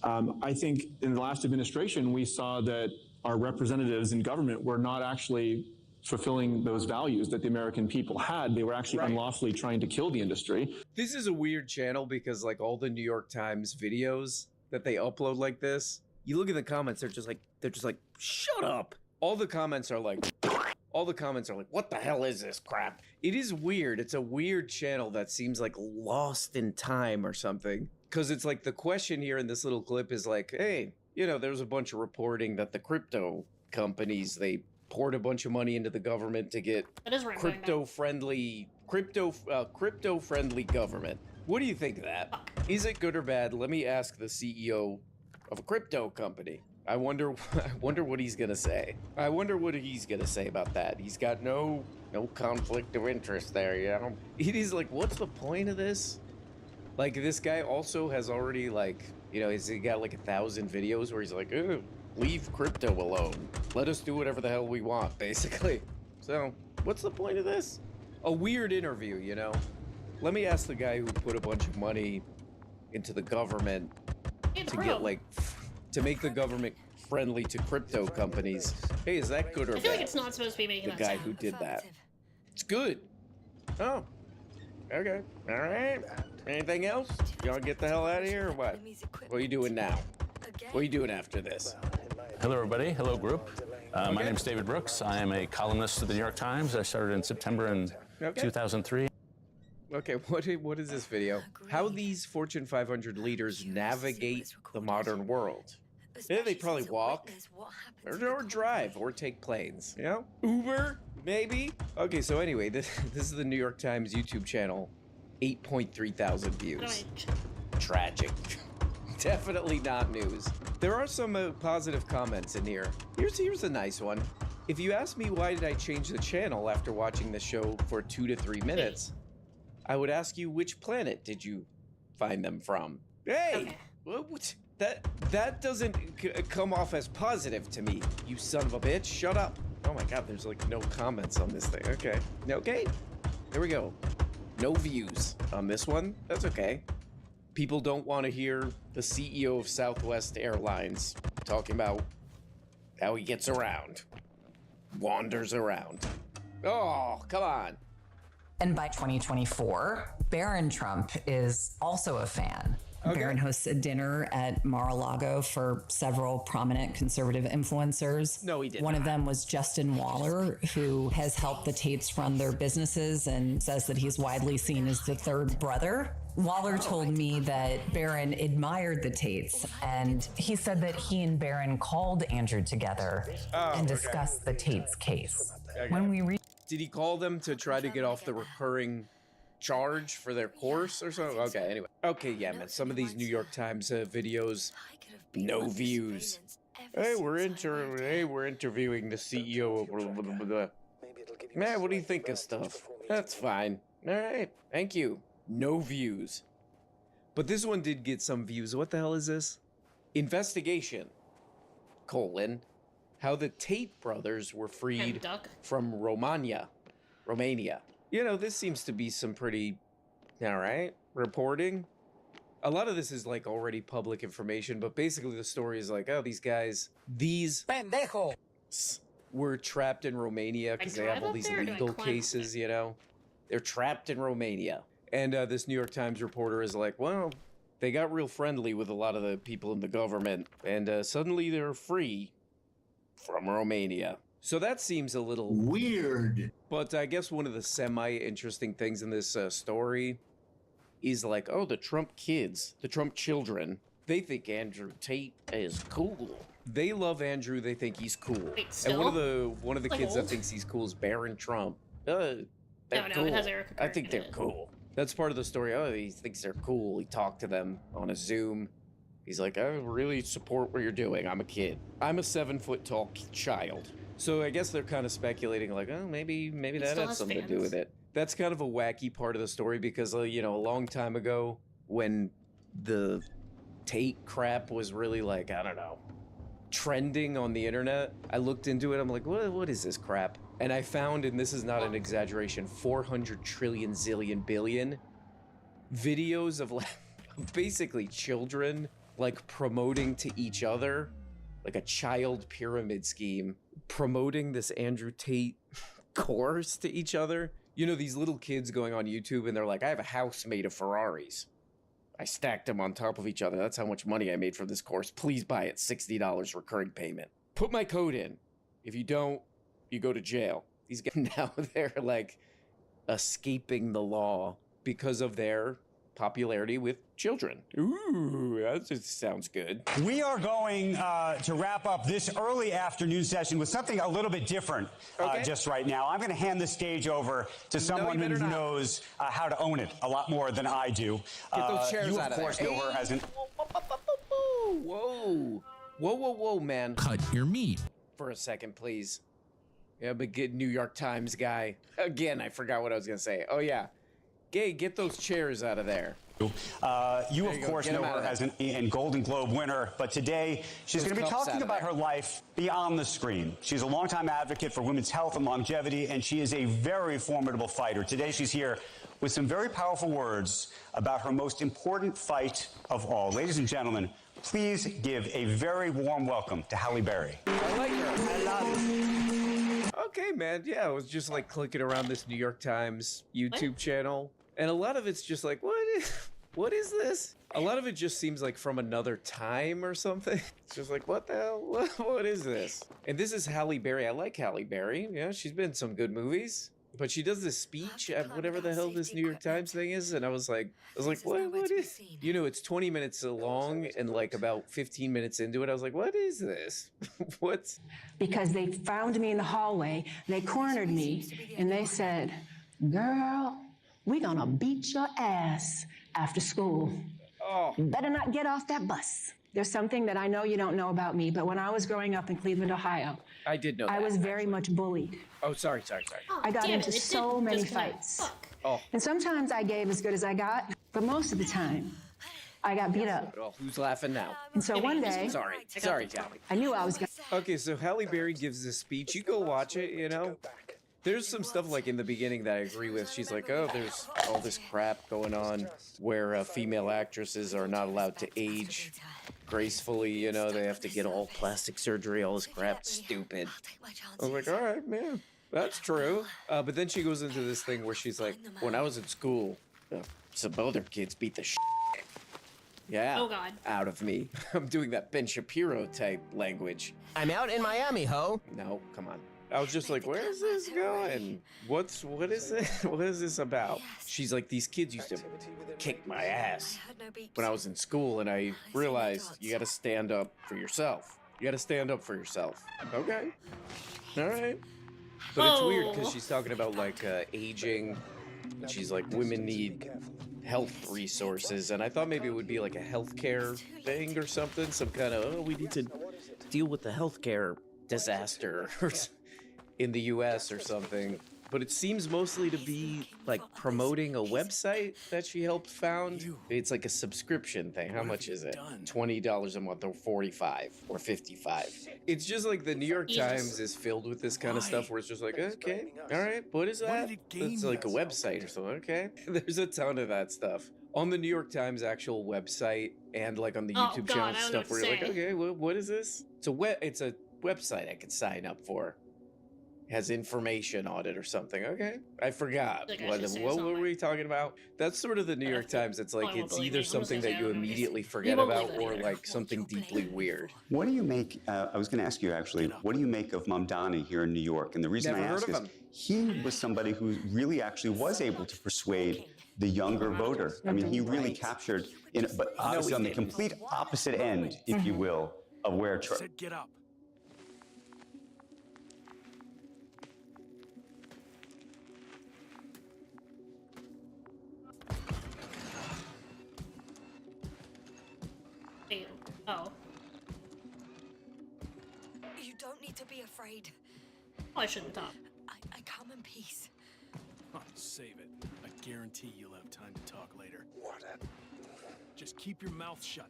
I think in the last administration we saw that our representatives in government were not actually fulfilling those values that the American people had. They were actually unlawfully trying to kill the industry. This is a weird channel because like all the New York Times videos that they upload like this, you look at the comments, they're just like, shut up. All the comments are like, what the hell is this crap? It is weird. It's a weird channel that seems like lost in time or something. Because it's like the question here in this little clip is like, hey, there's a bunch of reporting that the crypto companies, they poured a bunch of money into the government to get crypto-friendly government. What do you think of that? Is it good or bad? Let me ask the CEO of a crypto company. I wonder what he's gonna say. I wonder what he's gonna say about that. He's got no conflict of interest there, It is like, what's the point of this? Like, this guy also has already, like, he's got like 1,000 videos where he's like, oh, leave crypto alone. Let us do whatever the hell we want, basically. So, what's the point of this? A weird interview, Let me ask the guy who put a bunch of money into the government to make the government friendly to crypto companies. Hey, is that good or bad? I feel like it's not supposed to be making the that guy sound. who did that. It's good. Oh. Okay. All right. Anything else? You want to get the hell out of here or what? What are you doing now? What are you doing after this? Hello, everybody. Hello, group. My name's David Brooks. I am a columnist at the New York Times. I started in September in 2003. Okay, what is this video? How these Fortune 500 leaders navigate the modern world. Yeah, they probably walk, or drive, or take planes, Uber, maybe? Okay, so anyway, this is the New York Times YouTube channel. 8.3 thousand views. Tragic. Definitely not news. There are some positive comments in here. Here's a nice one. If you ask me why did I change the channel after watching the show for 2 to 3 minutes, I would ask you which planet did you find them from? Hey! What? That doesn't come off as positive to me, you son of a bitch. Shut up. Oh my god, there's like no comments on this thing. Okay. Here we go. No views on this one. That's okay. People don't want to hear the CEO of Southwest Airlines talking about how he gets around. Wanders around. Oh, come on. And by 2024, Barron Trump is also a fan. Barron hosts a dinner at Mar-a-Lago for several prominent conservative influencers. No, he didn't. One of them was Justin Waller, who has helped the Tates run their businesses and says that he's widely seen as the third brother. Waller told me that Barron admired the Tates, and he said that he and Barron called Andrew together and discussed the Tates case. When we Did he call them to try to get off the recurring charge for their course or something? Okay, anyway. Okay, yeah, man. Some of these New York Times videos, no views. Hey, we're interviewing the CEO of blah, blah, blah, blah. Man, what do you think of stuff? That's fine. All right, thank you. No views. But this one did get some views. What the hell is this? Investigation, how the Tate brothers were freed from Romania. This seems to be some pretty, all right, reporting. A lot of this is like already public information, but basically the story is like, oh, these pendejo were trapped in Romania because they have all these legal cases, They're trapped in Romania. And this New York Times reporter is like, well, they got real friendly with a lot of the people in the government, and suddenly they're free from Romania. So that seems a little weird. But I guess one of the semi-interesting things in this story is like, oh, the Trump kids, the Trump children, They think Andrew Tate is cool. They love Andrew. They think he's cool. Wait, And still? one of the Like kids that old? thinks he's cool is Barron Trump. They're No, cool. it has Erica I think Kirk in they're it. cool. That's part of the story. Oh, he thinks they're cool. He talked to them on a Zoom. He's like, I really support what you're doing. I'm a kid. I'm a 7-foot-tall child. So I guess they're kind of speculating, like, oh, maybe that still had has something to do fans. with it. That's kind of a wacky part of the story because, you know, a long time ago when the Tate crap was really like, I don't know, trending on the internet, I looked into it. I'm like, what is this crap? And I found, and this is not an exaggeration, 400 trillion zillion billion videos of like basically children like promoting to each other, like a child pyramid scheme, promoting this Andrew Tate course to each other. You know, these little kids going on YouTube and they're like, I have a house made of Ferraris. I stacked them on top of each other. That's how much money I made from this course. Please buy it. $60 recurring payment. Put my code in. If you don't, you go to jail. These guys now, they're like escaping the law because of their popularity with children. Ooh, that just sounds good. We are going to wrap up this early afternoon session with something a little bit different just right now. I'm going to hand the stage over to someone who knows how to own it a lot more than I do. Get those chairs you, out of of course, there. know her as an... Whoa, man. Cut your meat. For a second, please. Yeah, but good New York Times guy. Again, I forgot what I was going to say. Oh, yeah. Gay, get those chairs out of there. You, There of you go. course, Get know 'em out her of as an Golden Globe winner, but today she's Those going to be cups talking out of about there. her life beyond the screen. She's a longtime advocate for women's health and longevity, and she is a very formidable fighter. Today she's here with some very powerful words about her most important fight of all. Ladies and gentlemen, please give a very warm welcome to Halle Berry. I like her. I love it. Okay, man. Yeah, I was just like clicking around this New York Times YouTube channel, and a lot of it's just like, what is this? A lot of it just seems like from another time or something. It's just like, what the hell? What is this? And this is Halle Berry. I like Halle Berry. Yeah, she's been in some good movies. But she does this speech at whatever the hell this New York Times thing is, and I was like, what is? You know, it's 20 minutes long, and like about 15 minutes into it, I was like, what is this? What's? Because they found me in the hallway, they cornered me, and they said, girl, we gonna beat your ass after school. Oh. You better not get off that bus. There's something that I know you don't know about me, but when I was growing up in Cleveland, Ohio, I did know I that. was very much bullied. Oh, sorry. I got damn into it so didn't many just connect. fights. Fuck. Oh. And sometimes I gave as good as I got, but most of the time, I got beat up. Well, who's laughing now? And so one day, Sorry, Callie. I knew I was gonna. Okay, so Halle Berry gives this speech. You go watch it, you know? There's some stuff like in the beginning that I agree with. She's like, oh, there's all this crap going on where female actresses are not allowed to age gracefully, you know? They have to get all plastic surgery, all this crap. Stupid. I was like, all right, man, that's true. But then she goes into this thing where she's like, when I was in school, some other kids beat the shit. Yeah. Oh, God. Out of me. I'm doing that Ben Shapiro type language. I'm out in Miami, ho. No, come on. I was just like, where is this going? What is it? What is this about? She's like, these kids used to kick my ass when I was in school, and I realized you got to stand up for yourself. You got to stand up for yourself. Okay. All right. But it's weird because she's talking about like aging. And she's like, women need health resources, and I thought maybe it would be like a healthcare thing or something, some kind of, oh, we need to deal with the healthcare disaster in the US or something. But it seems mostly to be like promoting a website that she helped found. It's like a subscription thing. How much is it? $20 a month or $45 or $55. It's just like the New York Times is filled with this kind of stuff where it's just like, okay, all right, what is that? It's like a website or something. Okay. There's a ton of that stuff on the New York Times actual website and like on the YouTube channel stuff where you're like, okay, what is this? It's a website I could sign up for. has information on it or something. Okay, I forgot. Like I What, should say what something were we talking about? That's sort of the New York Times. It's like won't it's believe either me. I'm just gonna something say that I you don't know. immediately You forget won't about, believe that or either. like something deeply weird. What do you make? I was going to ask you actually. What do you make of Mamdani here in New York? And the reason Never I heard ask of is him. he was somebody who really actually was able to persuade the younger voter. I mean, he really captured, but obviously on the complete opposite end, if you will, of where Trump. Said get up. Damn. Oh. You don't need to be afraid. I shouldn't talk. I come in peace. Oh, save it. I guarantee you'll have time to talk later. What? Just keep your mouth shut.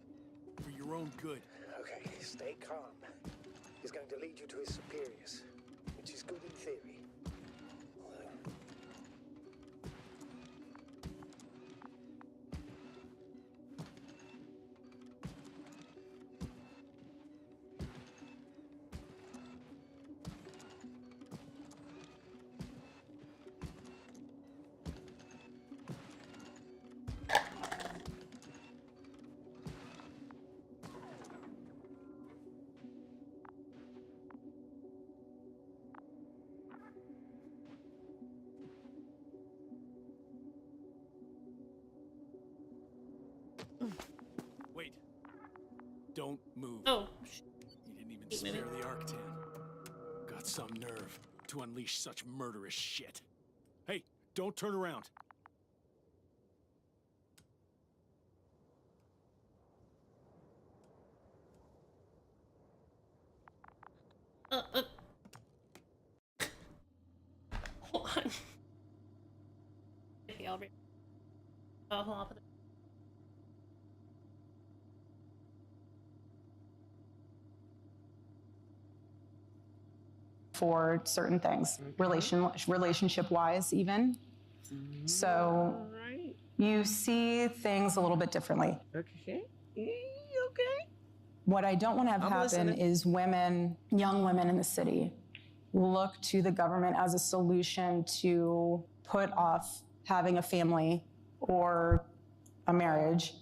For your own good. Okay, stay calm. He's going to lead you to his superiors, which is good in theory. Wait. Don't move. Oh. You didn't even spare the Arctan. Got some nerve to unleash such murderous shit. Hey, don't turn around. Hold on. Okay, I'll be. Oh, hold on. For certain things, relationship-wise even. So you see things a little bit differently. Okay. What I don't want to have I'm happen listening. is women, young women in the city, look to the government as a solution to put off having a family or a marriage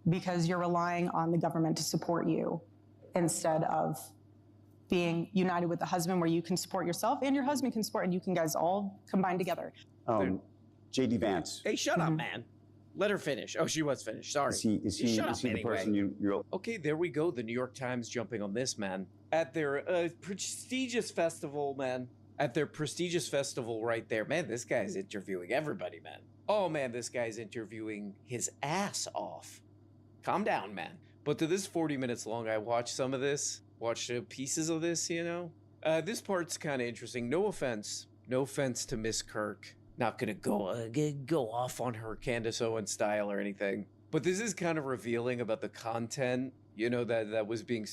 because you're relying on the government to support you instead of being united with the husband where you can support yourself and your husband can support and you can guys all combine together. J.D. Vance. Hey, shut up, man. Let her finish. Oh, she was finished. Sorry. Is he Shut up the anyway. person you're? Okay, there we go. The New York Times jumping on this, man. At their prestigious festival, man. At their prestigious festival right there. Man, this guy's interviewing everybody, man. Oh, man, this guy's interviewing his ass off. Calm down, man. But to this 40 minutes long, I watched some of this. Watched pieces of this, you know? This part's kind of interesting. No offense. No offense to Miss Kirk. Not gonna go off on her Candace Owens style or anything. But this is kind of revealing about the content, you know, that was being,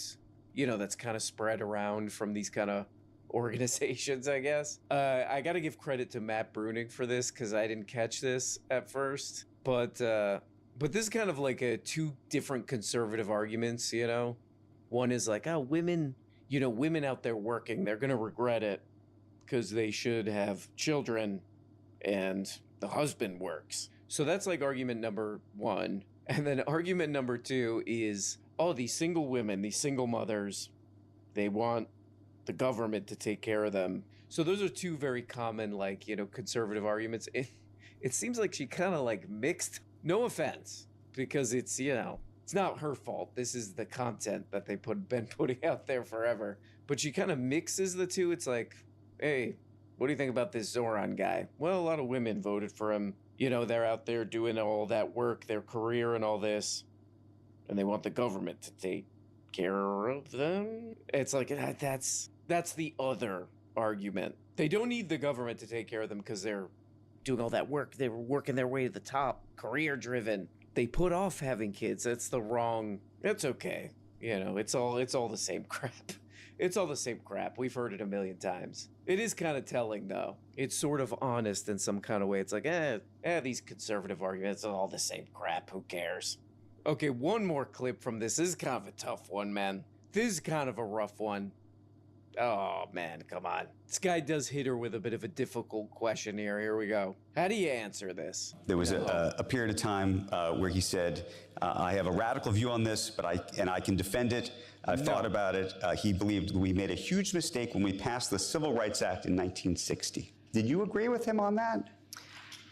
you know, that's kind of spread around from these kind of organizations, I guess. I gotta give credit to Matt Bruning for this, because I didn't catch this at first. But this is kind of like two different conservative arguments, you know? One is like, oh, women, you know, women out there working, they're gonna regret it because they should have children and the husband works. So that's like argument number one. And then argument number two is, oh, these single women, these single mothers, they want the government to take care of them. So those are two very common, like, you know, conservative arguments. It seems like she kind of like mixed, no offense, because it's, you know, it's not her fault. This is the content that they been putting out there forever. But she kind of mixes the two. It's like, hey, what do you think about this Zoran guy? Well, a lot of women voted for him. You know, they're out there doing all that work, their career and all this, and they want the government to take care of them. It's like, that's the other argument. They don't need the government to take care of them because they're doing all that work. They were working their way to the top, career driven. They put off having kids. That's the wrong, it's okay. You know, it's all the same crap. It's all the same crap. We've heard it a million times. It is kind of telling, though. It's sort of honest in some kind of way. It's like, these conservative arguments are all the same crap. Who cares? Okay, one more clip from this. This is kind of a tough one, man. This is kind of a rough one. Oh, man, come on. This guy does hit her with a bit of a difficult question here. Here we go. How do you answer this? There was a period of time where he said, I have a radical view on this, but I can defend it. I've thought about it. He believed we made a huge mistake when we passed the Civil Rights Act in 1960. Did you agree with him on that?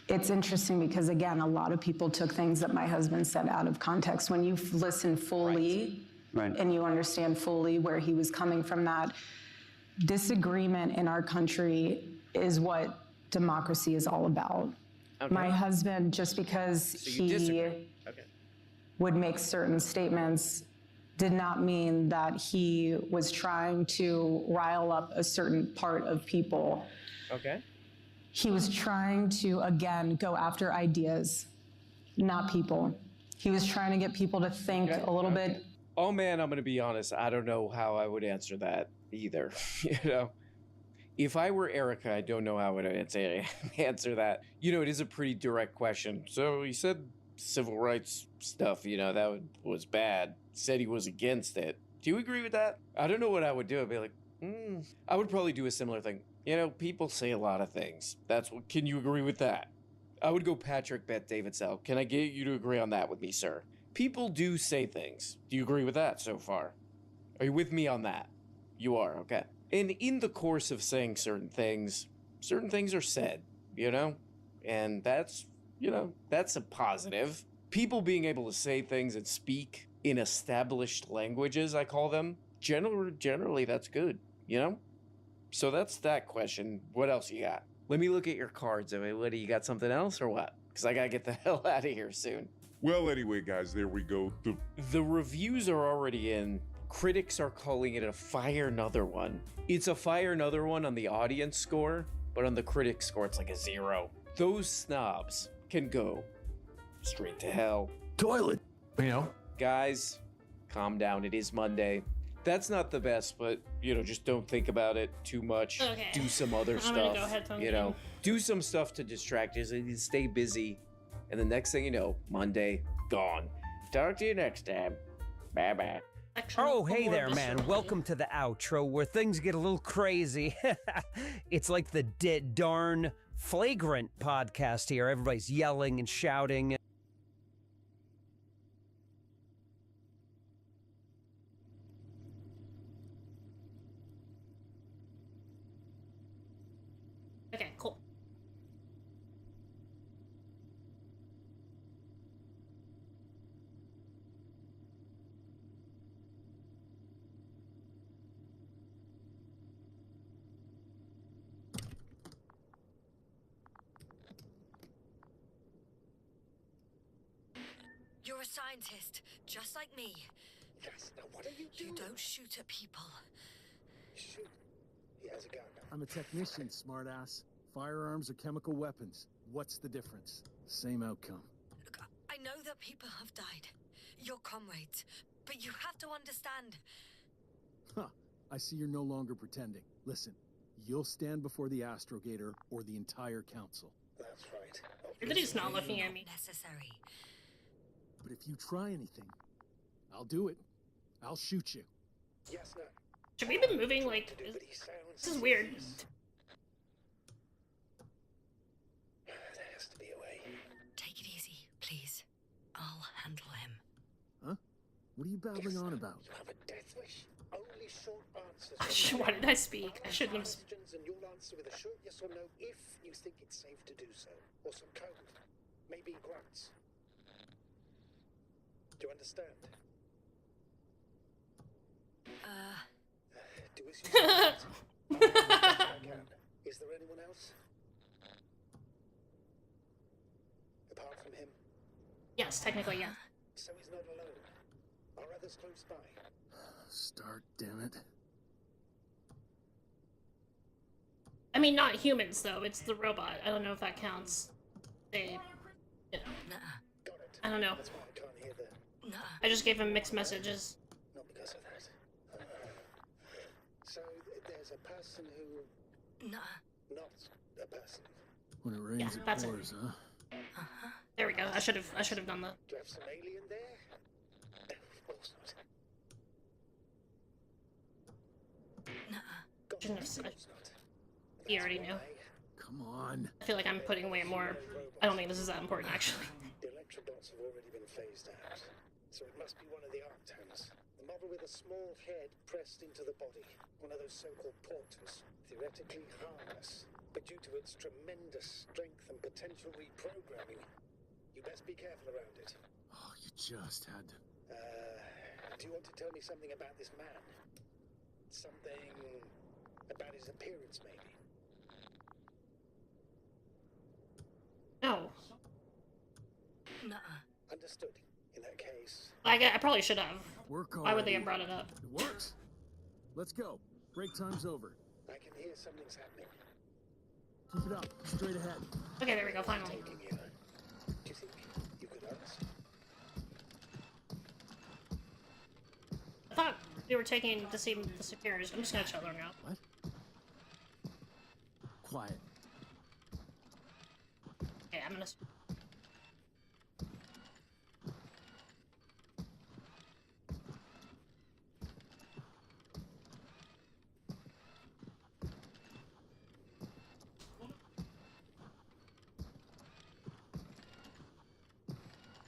It's interesting because, again, a lot of people took things that my husband said out of context. When you listen fully and you understand fully where he was coming from, that disagreement in our country is what democracy is all about. Okay. My husband, just because he would make certain statements, did not mean that he was trying to rile up a certain part of people. Okay. He was trying to, again, go after ideas, not people. He was trying to get people to think a little bit. Oh, man, I'm going to be honest. I don't know how I would answer that either. You know, if I were Erica, I don't know how I would answer that. You know, it is a pretty direct question. So he said civil rights stuff, you know, that was bad. Said he was against it. Do you agree with that? I don't know what I would do. I'd be like, I would probably do a similar thing. You know, people say a lot of things. Can you agree with that? I would go Patrick Bet David Sell. Can I get you to agree on that with me, sir? People do say things. Do you agree with that so far? Are you with me on that? You are, okay. And in the course of saying certain things are said, you know? And that's, you know, that's a positive. People being able to say things and speak in established languages, I call them, generally that's good, you know? So that's that question. What else you got? Let me look at your cards. I mean, what, do you got something else or what? Because I gotta get the hell out of here soon. Well, anyway, guys, there we go. The reviews are already in. Critics are calling it a fire another one. It's a fire another one on the audience score, but on the critic score, it's like a 0. Those snobs can go straight to hell. Toilet, you know? Guys, calm down. It is Monday. That's not the best, but, you know, just don't think about it too much. Okay. Do some other I'm stuff. gonna go headphone you know, do some stuff to distract you and stay busy. And the next thing you know, Monday, gone. Talk to you next time. Bye-bye. Oh, hey there, man. Welcome to the outro where things get a little crazy. It's like the darn Flagrant podcast here. Everybody's yelling and shouting. Okay, cool. You're a scientist, just like me. Yes, now what are you doing? You don't shoot at people. Shoot. He has a gun. I'm a technician, smartass. Firearms are chemical weapons. What's the difference? Same outcome. Look, I know that people have died. Your comrades. But you have to understand. Huh. I see you're no longer pretending. Listen, you'll stand before the Astrogator or the entire council. That's right. Everybody's not looking at me. Necessary. But if you try anything, I'll do it. I'll shoot you. Yes, no. Should we be moving like this is weird. There has to be a way. Take it easy, please. I'll handle him. Huh? What are you babbling on about? You have a death wish. Only short answers. Why did I speak? I shouldn't have spoken. And you'll answer with a short yes or no if you think it's safe to do so. Or some code. Maybe grunts. Do you understand? Do as you say. I can. Is there anyone else? Apart from him? Yes, technically, yeah. So he's not alone. Are others close by? Start, damn it. I mean, not humans, though. It's the robot. I don't know if that counts. They, you know. I don't know. That's why I can't hear the... I just gave him mixed messages. Not because of that. So there's a person who... Not a person. When it rains, Yeah, it that's it. pours, huh? There we go. I should have done that. Do you have some alien there? Of course not. shouldn't have said. He already knew. Come on. I feel like I'm putting way more. I don't think this is that important, actually. The electrobots have already been phased out, so it must be one of the Arctons. The model with a small head pressed into the body. One of those so-called portals. Theoretically harmless, but due to its tremendous strength and potential reprogramming, you best be careful around it. Oh, you just had to. Do you want to tell me something about this man? Something about his appearance, maybe? No. Nuh-uh. Understood. In that case... I probably should have. Work Why would they have brought it up? It works. Let's go. Break time's over. I can hear something's happening. Keep it up. Straight ahead. Okay, there we go, finally. Do you think you could ask? I thought we were taking to see the superiors. I'm just gonna chill there now. What? Quiet. Okay, I'm gonna...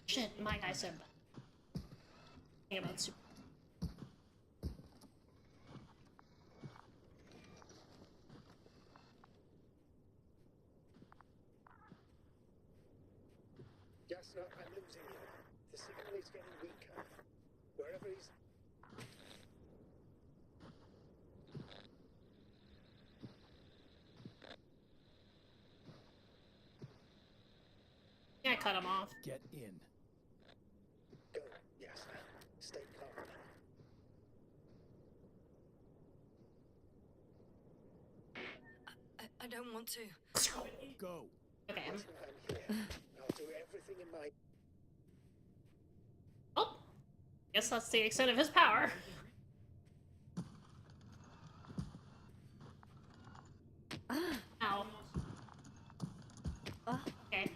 Shit, my guy said that. Think about super. Yes, no, I'm losing you. The signal is getting weaker. Wherever he's... Yeah, cut him off. Get in. Go. Yes. Stay calm. I don't want to. Go. Okay. I'm here. I'll do everything in my... Oh. Guess that's the extent of his power. Ow. Okay.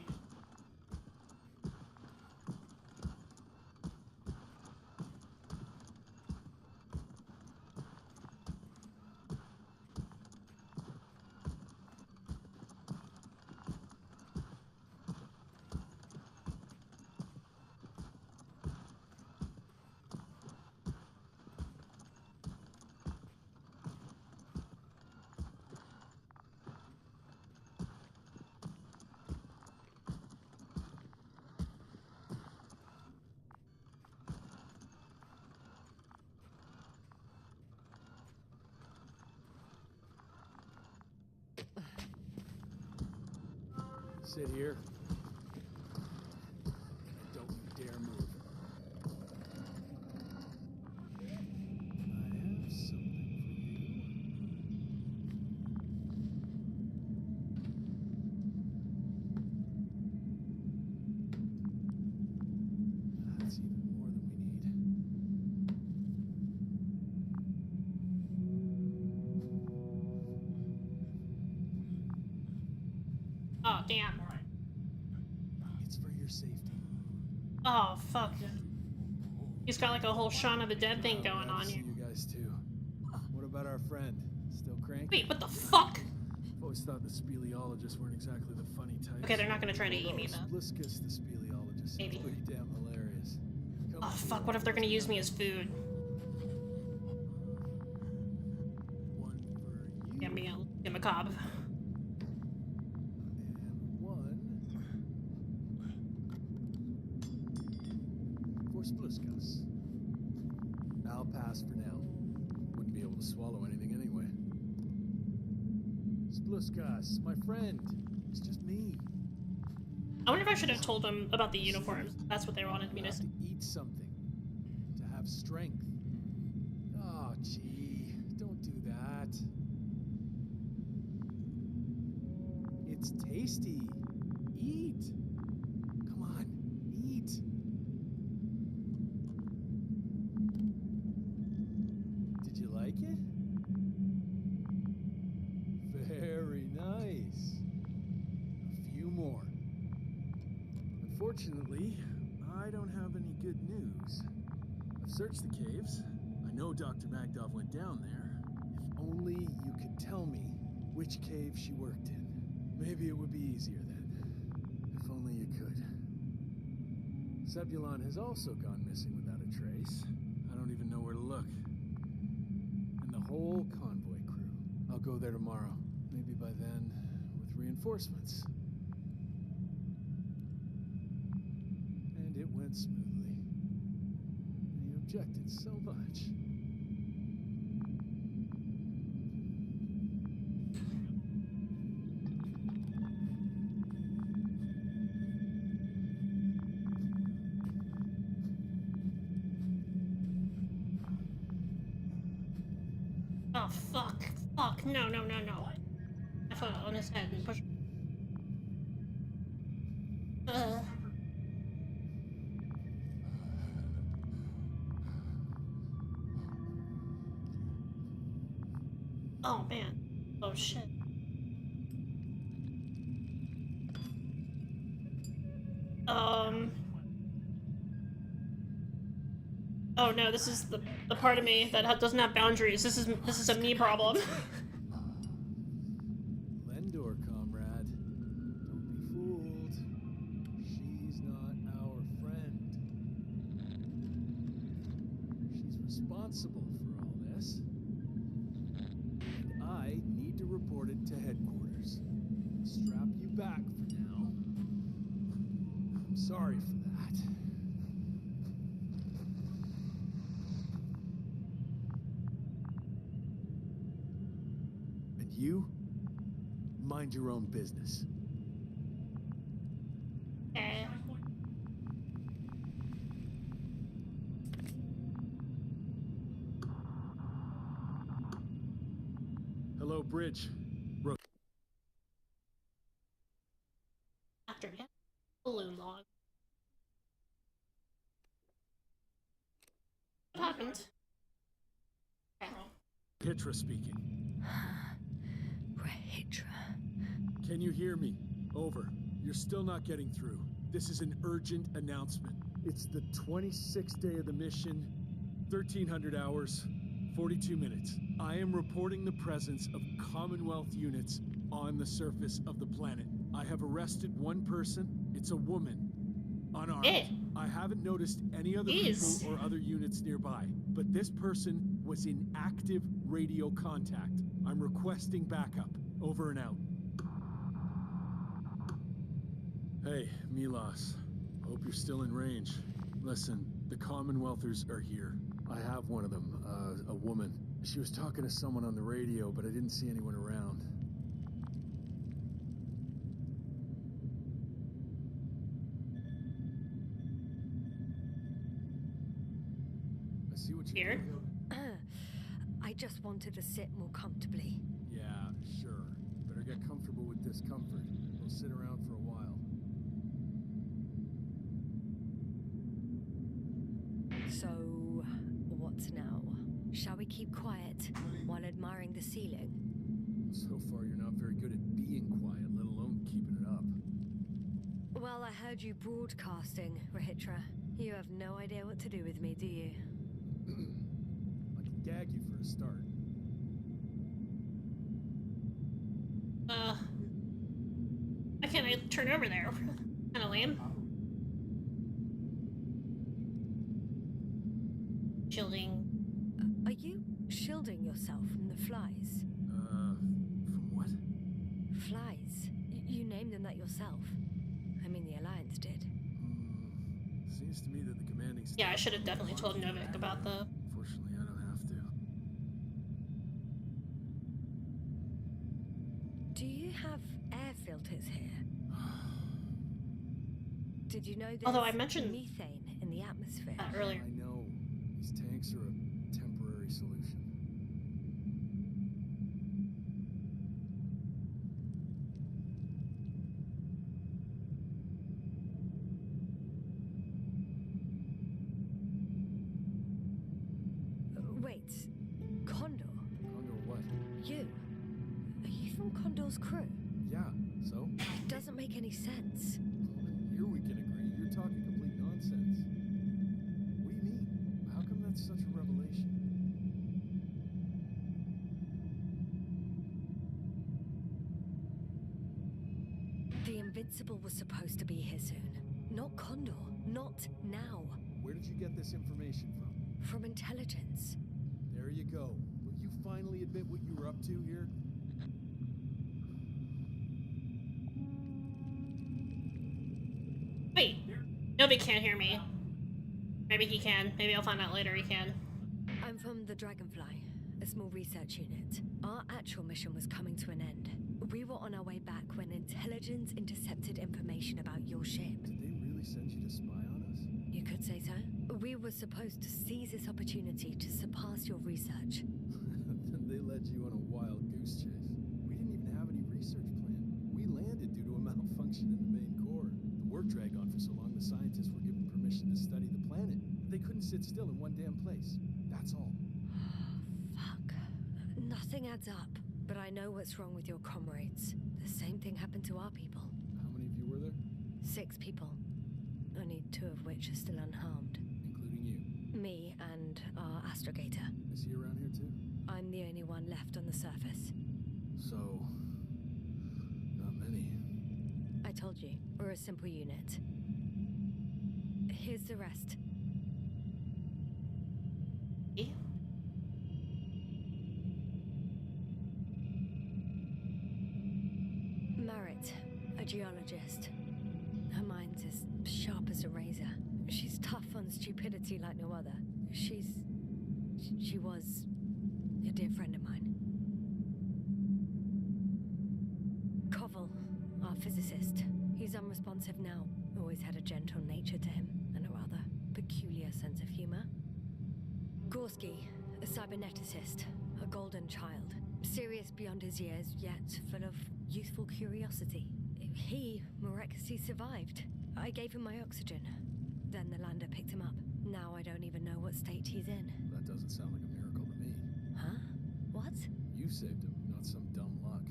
Sit here. Don't you dare move. I have something for you. That's even more than we need. Oh, damn. It's for your safety. Oh, fuck. He's got like a whole Shaun of the Dead thing going on here. You guys too. What about our friend? Still cranky? Wait, what the fuck? I've always thought the speleologists weren't exactly the funny types. Okay, they're not gonna try to eat me, though. Bliscus, the speleologist, Maybe. pretty damn hilarious. Oh, fuck, what if they're gonna use me as food? Yeah, me, I'll get macabre. Bliscus. I'll pass for now. Wouldn't be able to swallow anything anyway. Bliscus, my friend. It's just me. I wonder if I should have told them about the uniforms. That's what they wanted me to say. Eat something. To have strength. Oh, gee. Don't do that. It's tasty. Eat. Come on. Eat. Did you like it? Very nice. A few more. Unfortunately, I don't have any good news. I've searched the caves. I know Dr. Magdov went down there. only you could tell me which cave she worked in. Maybe it would be easier then. If only you could. Zebulon has also gone missing without a trace. I don't even know where to look. And the whole convoy crew. I'll go there tomorrow. Maybe by then, with reinforcements. And it went smoothly. And you objected so much. Oh, fuck. Fuck. No, no, no, no. I put it on his head and push. Oh, man. Oh, shit. Oh no, this is the part of me that doesn't have boundaries. This is a me problem. Lendor, comrade. Don't be fooled. She's not our friend. She's responsible for all this. And I need to report it to headquarters. Strap you back for now. I'm sorry for that. You mind your own business. Hello, Bridge. After him, balloon log. What happened? Hitra speaking. Hitra. Can you hear me? Over. You're still not getting through. This is an urgent announcement. It's the 26th day of the mission, 1300 hours, 42 minutes. I am reporting the presence of Commonwealth units on the surface of the planet. I have arrested one person. It's a woman. Unarmed. I haven't noticed any other people or other units nearby, but this person was in active radio contact. I'm requesting backup. Over and out. Hey, Milos. Hope you're still in range. Listen, the Commonwealthers are here. I have one of them, a woman. She was talking to someone on the radio, but I didn't see anyone around. I see what you're doing. I just wanted to sit more comfortably. Yeah, sure. Better get comfortable with discomfort. We'll sit around for a while. So, what's now? Shall we keep quiet while admiring the ceiling? So far, you're not very good at being quiet, let alone keeping it up. Well, I heard you broadcasting, Rahitra. You have no idea what to do with me, do you? I can gag you for a start. Why can't I turn over there? Kinda lame. Shielding. Are you shielding yourself from the flies? From what? Flies. You named them that yourself. I mean, the Alliance did. Seems to me that the commanding staff... Yeah, I should have definitely told Novik about the... Fortunately, I don't have to. Do you have air filters here? Did you know there's Although I mentioned methane in the atmosphere? Earlier. I know. These tanks are a temporary solution. Wait, Condor? Condor what? You? Are you from Condor's crew? Yeah, so? It doesn't make any sense. Here we can agree. You're talking complete nonsense. What do you mean? How come that's such a revelation? Invincible was supposed to be here soon. Not Condor. Not now. Where did you get this information from? From intelligence. There you go. Will you finally admit what you were up to here? Wait. Novi can't hear me. Maybe he can. Maybe I'll find out later he can. I'm from the Dragonfly, a small research unit. Our actual mission was coming to an end. We were on our way back when intelligence intercepted information about your ship. Did they really send you to spy on us? You could say so. We were supposed to seize this opportunity to surpass your research. They led you on a wild goose chase. We didn't even have any research plan. We landed due to a malfunction in the main core. The work dragged on for so long, the scientists were given permission to study the planet. They couldn't sit still in one damn place. That's all. Fuck. Nothing adds up. But I know what's wrong with your comrades. The same thing happened to our people. How many of you were there? 6 people. Only 2 of which are still unharmed. Including you. Me and our astrogator. Is he around here too? I'm the only one left on the surface. So... not many. I told you, we're a simple unit. Here's the rest. Merritt, a geologist. Her mind's as sharp as a razor. She's tough on stupidity like no other. She was a dear friend of mine. Koval, our physicist. He's unresponsive now. Always had a gentle nature to him, and a rather peculiar sense of humor. Gorski, a cyberneticist, a golden child. Serious beyond his years, yet full of youthful curiosity. He miraculously survived. I gave him my oxygen. Then the lander picked him up. Now I don't even know what state he's in. That doesn't sound like a miracle to me. Huh? What? You saved him, not some dumb luck.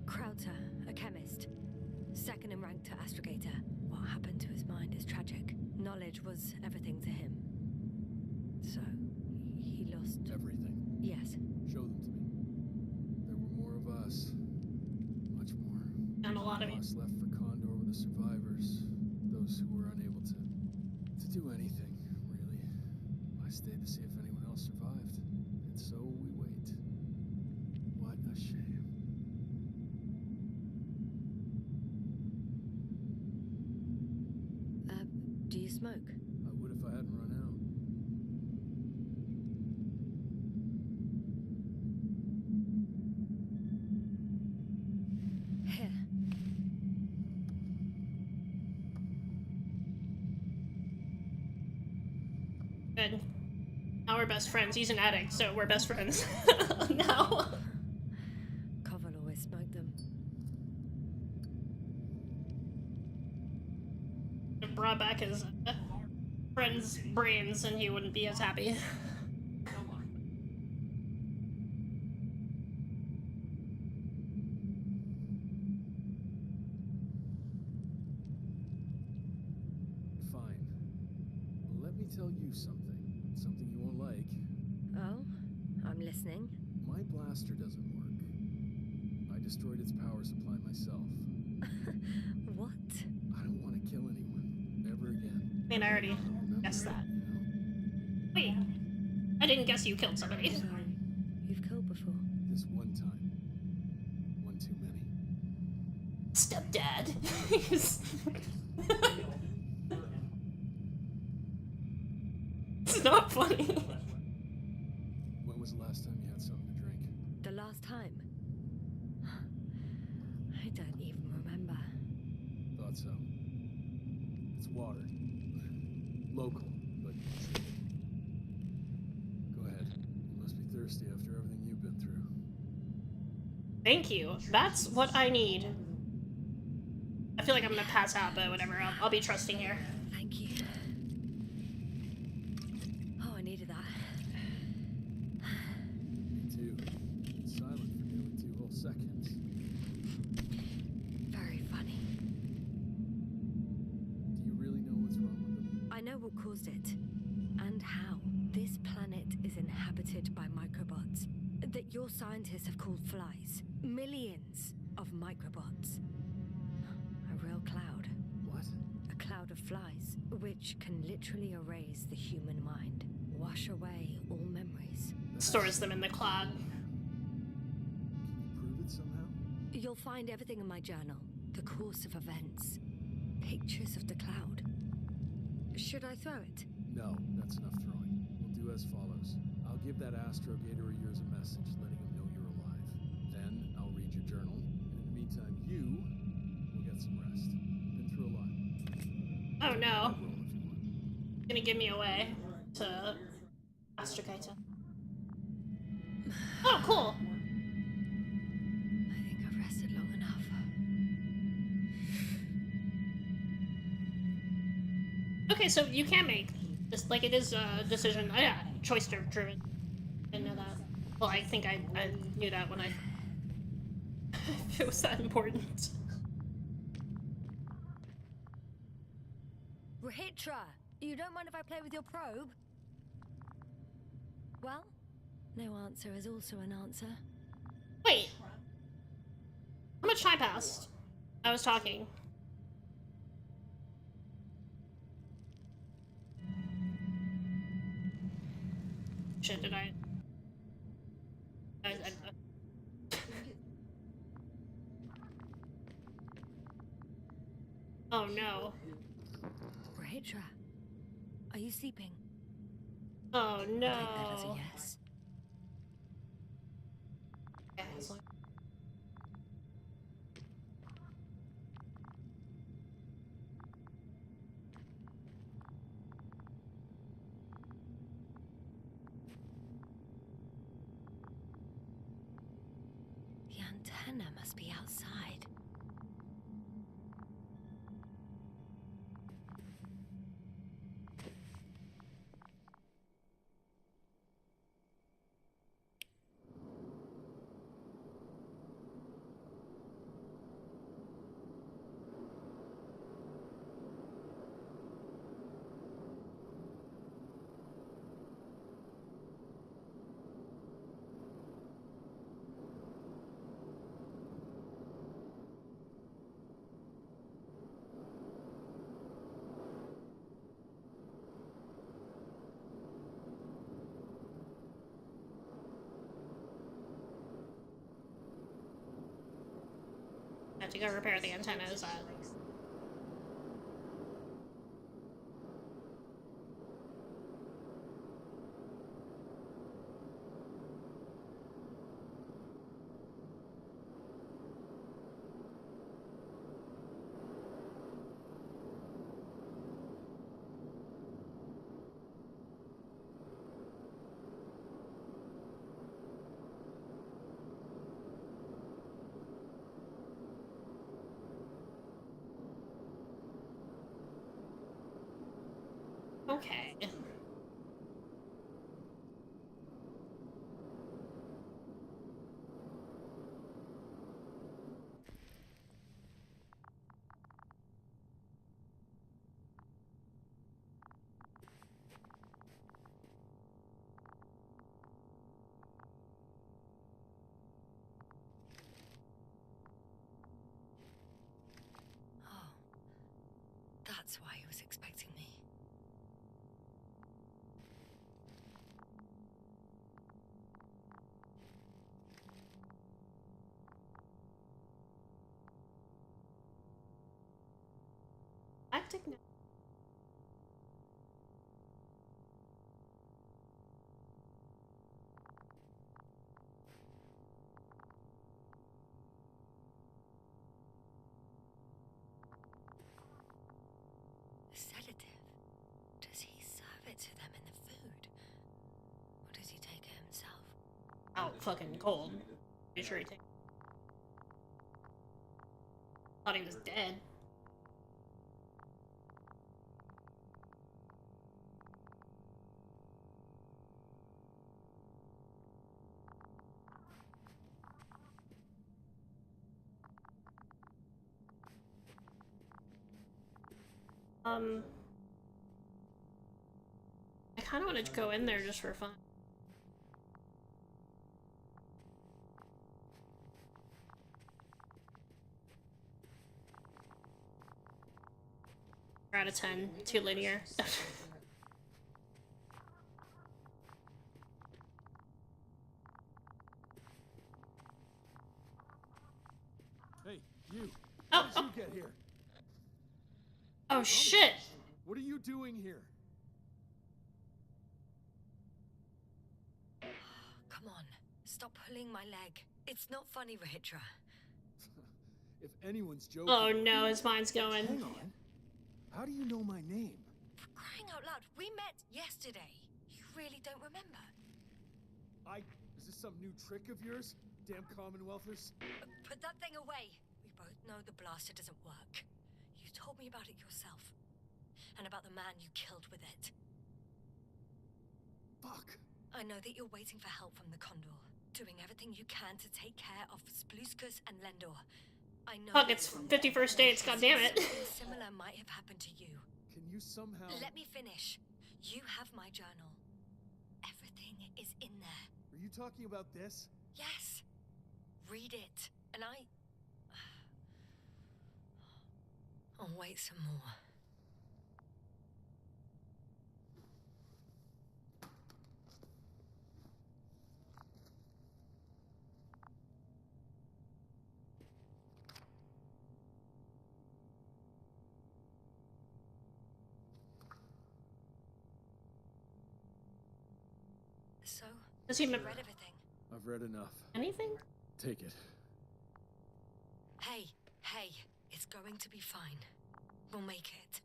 Krauter, a chemist. Second in rank to astrogator. What happened to his mind is tragic. Knowledge was everything to him. So, he lost... Everything? Yes. Show them to me. There were more of us. Much more. And a lot of us left for Condor were the survivors. Those who were unable to do anything, really. I stayed to see if anyone else survived. And so we wait. What a shame. Do you smoke? I would if I hadn't run out. Here. Good. Now we're best friends. He's an addict, so we're best friends. Now. Koval always smoked them. Brought back his friend's brains and he wouldn't be as happy. Fine. Let me tell you something. Something you won't like. Oh? I'm listening. My blaster doesn't work. I destroyed its power supply myself. What? I don't want to kill anyone. Ever again. I mean, I already guessed that. Wait. I didn't guess you killed somebody. Sorry. You've killed before. This one time. One too many. Stepdad. It's not funny. When was the last time you had something to drink? The last time? I don't even remember. Thought so. It's water. Local, but treated. Go ahead. You must be thirsty after everything you've been through. Thank you. That's what I need. I feel like I'm gonna pass out, but whatever. I'll be trusting here. Thank you. Oh, I needed that. Me too. It's silent for nearly 2 whole seconds. Very funny. Do you really know what's wrong with them? I know what caused it. And how. This planet is inhabited by microbots that your scientists have called flies. Millions. of microbots. A real cloud. What? A cloud of flies, which can literally erase the human mind, wash away all memories. Stores them in the cloud. Can you prove it somehow? You'll find everything in my journal. The course of events. Pictures of the cloud. Should I throw it? No, that's enough throwing. We'll do as follows. I'll give that astrogator of yours a message letting him know you're alive. Then I'll read your journal, and in the meantime, you will get some rest. Been through a lot. Oh no. Gonna give me away to astrogator. Oh, cool. I think I've rested long enough. Okay, so you can make this, like, it is a decision, yeah, choice driven. I didn't know that. Well, I think I knew that when if it was that important. Rahitra, you don't mind if I play with your probe? Well, no answer is also an answer. Wait. How much time passed? I was talking. Shit, did I Oh no. Rahitra, are you sleeping? Oh no. I'll take that as a yes. Yeah, it's like... The antenna must be outside. Have to go repair the antennas. Okay. Oh, that's why he was expecting me. Tactic now. Sedative. Does he serve it to them in the food? Or does he take it himself? Out fucking cold. Pretty sure he takes. Thought he was dead. I kind of wanted to go in there just for fun. out of 10, too linear. Hey, you. Oh, How did you get here? Oh shit! What are you doing here? Come on, stop pulling my leg. It's not funny, Rahitra. If anyone's joking... Oh no, his mind's going. Hang on. How do you know my name? For crying out loud, we met yesterday. You really don't remember? Is this some new trick of yours? Damn Commonwealthers? Put that thing away. We both know the blaster doesn't work. You told me about it yourself. And about the man you killed with it. Fuck. I know that you're waiting for help from the Condor. Doing everything you can to take care of Spluskus and Lendor. I know. Fuck, it's 51st dates, goddammit. Something similar might have happened to you. Can you somehow... Let me finish. You have my journal. Everything is in there. Are you talking about this? Yes. Read it. And I'll wait some more. So, Does he read everything? I've read enough. Anything? Take it. Hey, it's going to be fine. We'll make it.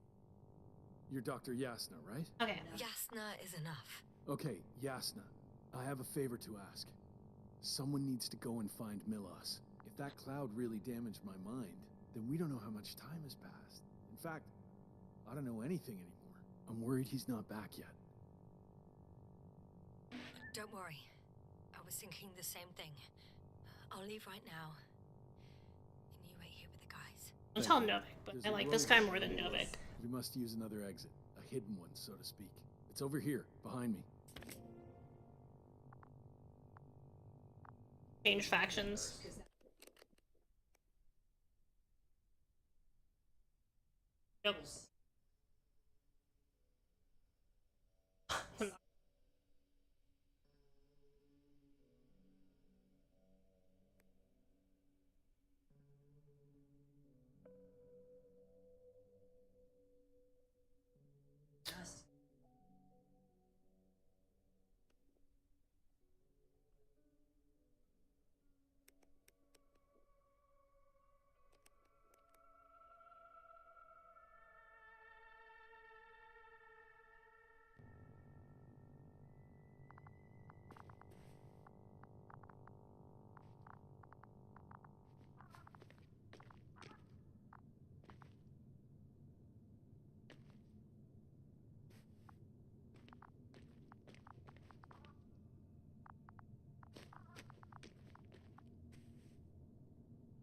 You're Dr. Yasna, right? Okay. Yasna is enough. Okay, Yasna. I have a favor to ask. Someone needs to go and find Milos. If that cloud really damaged my mind, then we don't know how much time has passed. In fact, I don't know anything anymore. I'm worried he's not back yet. Don't worry. I was thinking the same thing. I'll leave right now. And you wait here with the guys. I'll tell him Novik, but I like this guy more than Novik. We must use another exit. A hidden one, so to speak. It's over here, behind me. Change factions. Yep.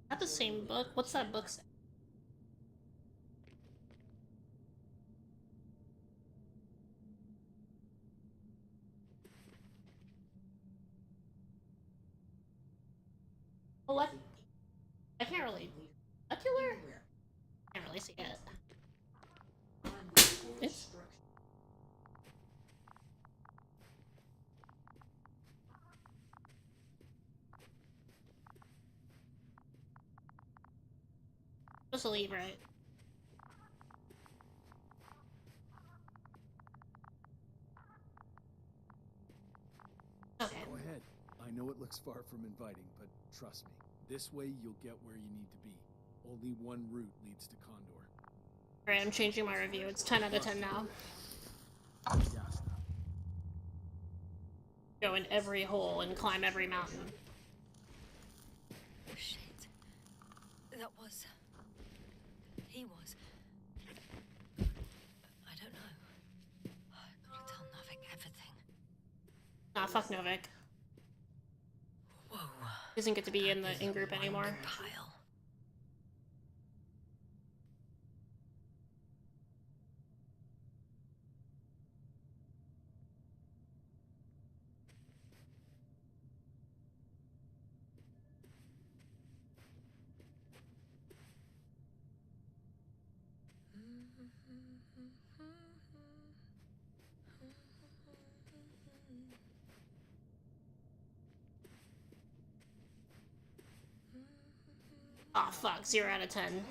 Not the same book. What's that book say? What? I can't really. Molecular? Can't really see it. It's. Supposed to leave, right? Okay. Go ahead. I know it looks far from inviting, but trust me. This way you'll get where you need to be. Only one route leads to Condor. Alright, I'm changing my review. It's 10 out of 10 now. Go in every hole and climb every mountain. Shit. That was... He was... I don't know. I gotta tell Novik everything. Nah, fuck Novik. Whoa. Doesn't get to be in the in-group anymore. Pile. Oh fuck, 0 out of 10.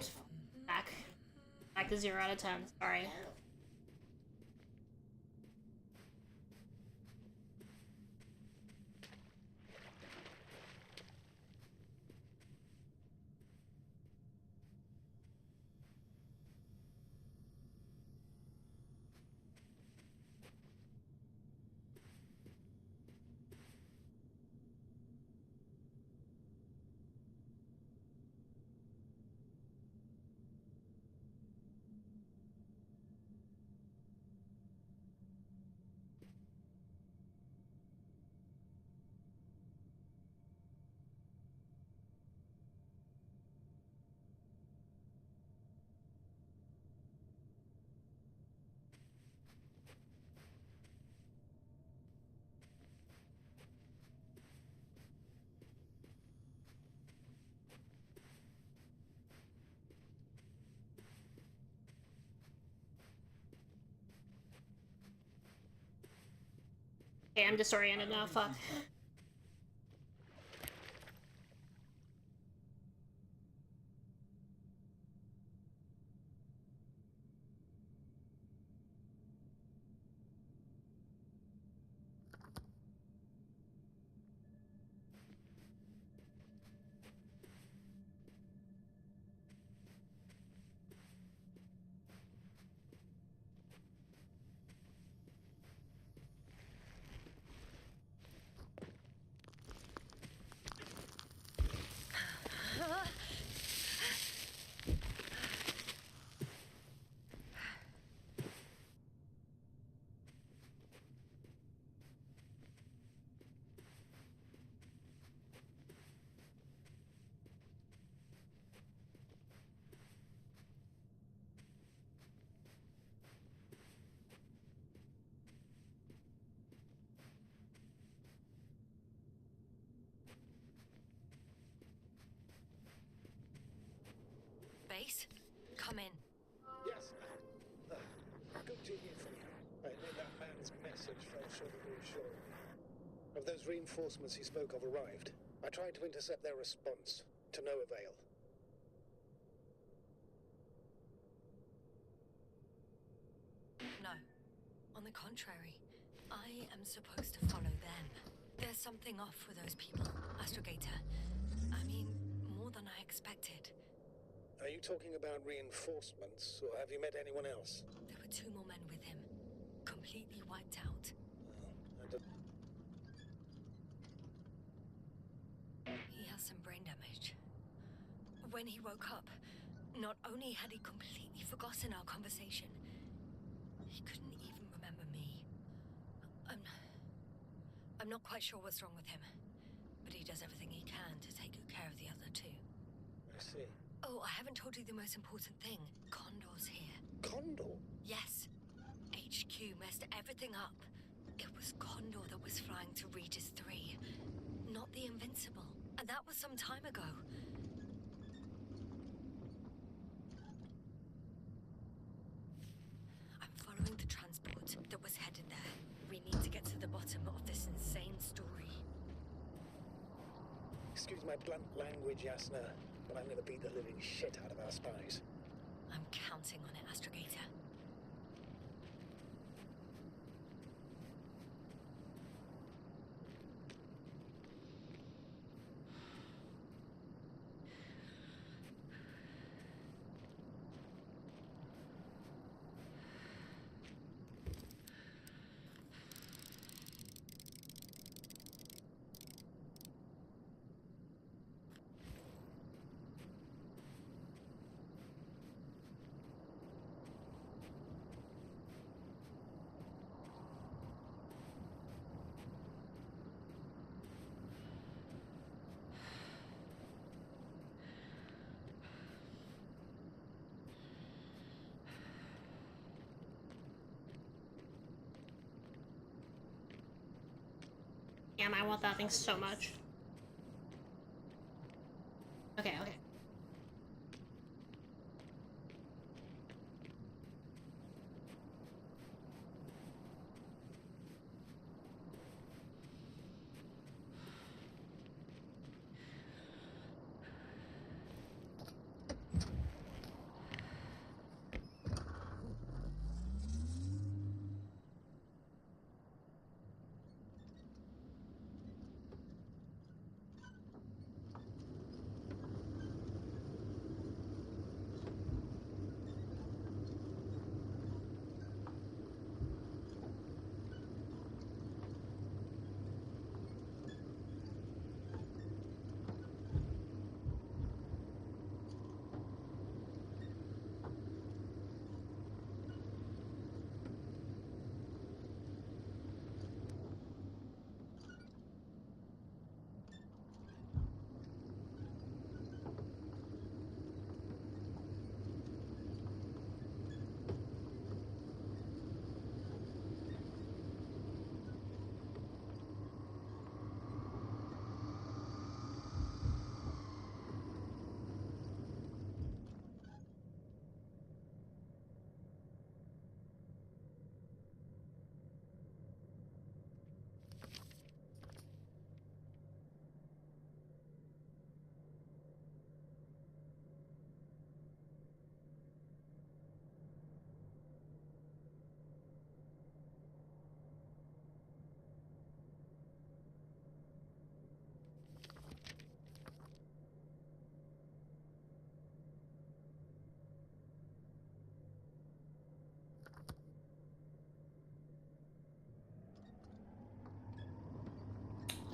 Back to 0 out of 10, sorry. Okay, I'm disoriented now, fuck. Base, come in. Yes. Good to hear from you. I admit that man's message fell short of reassuring. Have those reinforcements he spoke of arrived? I tried to intercept their response, to no avail. No. On the contrary, I am supposed to follow them. There's something off with those people, Astrogator. I mean, more than I expected. Are you talking about reinforcements, or have you met anyone else? There were 2 more men with him, completely wiped out. He has some brain damage. When he woke up, not only had he completely forgotten our conversation, he couldn't even remember me. I'm not quite sure what's wrong with him, but he does everything he can to take good care of the other 2. I see. Oh, I haven't told you the most important thing. Condor's here. Condor? Yes. HQ messed everything up. It was Condor that was flying to Regis 3, not the Invincible. And that was some time ago. I'm following the transport that was headed there. We need to get to the bottom of this insane story. Excuse my blunt language, Yasna, but I'm gonna beat the living shit out of our spies. I'm counting on it, Astrogator. Damn, I want that thing so much. Okay.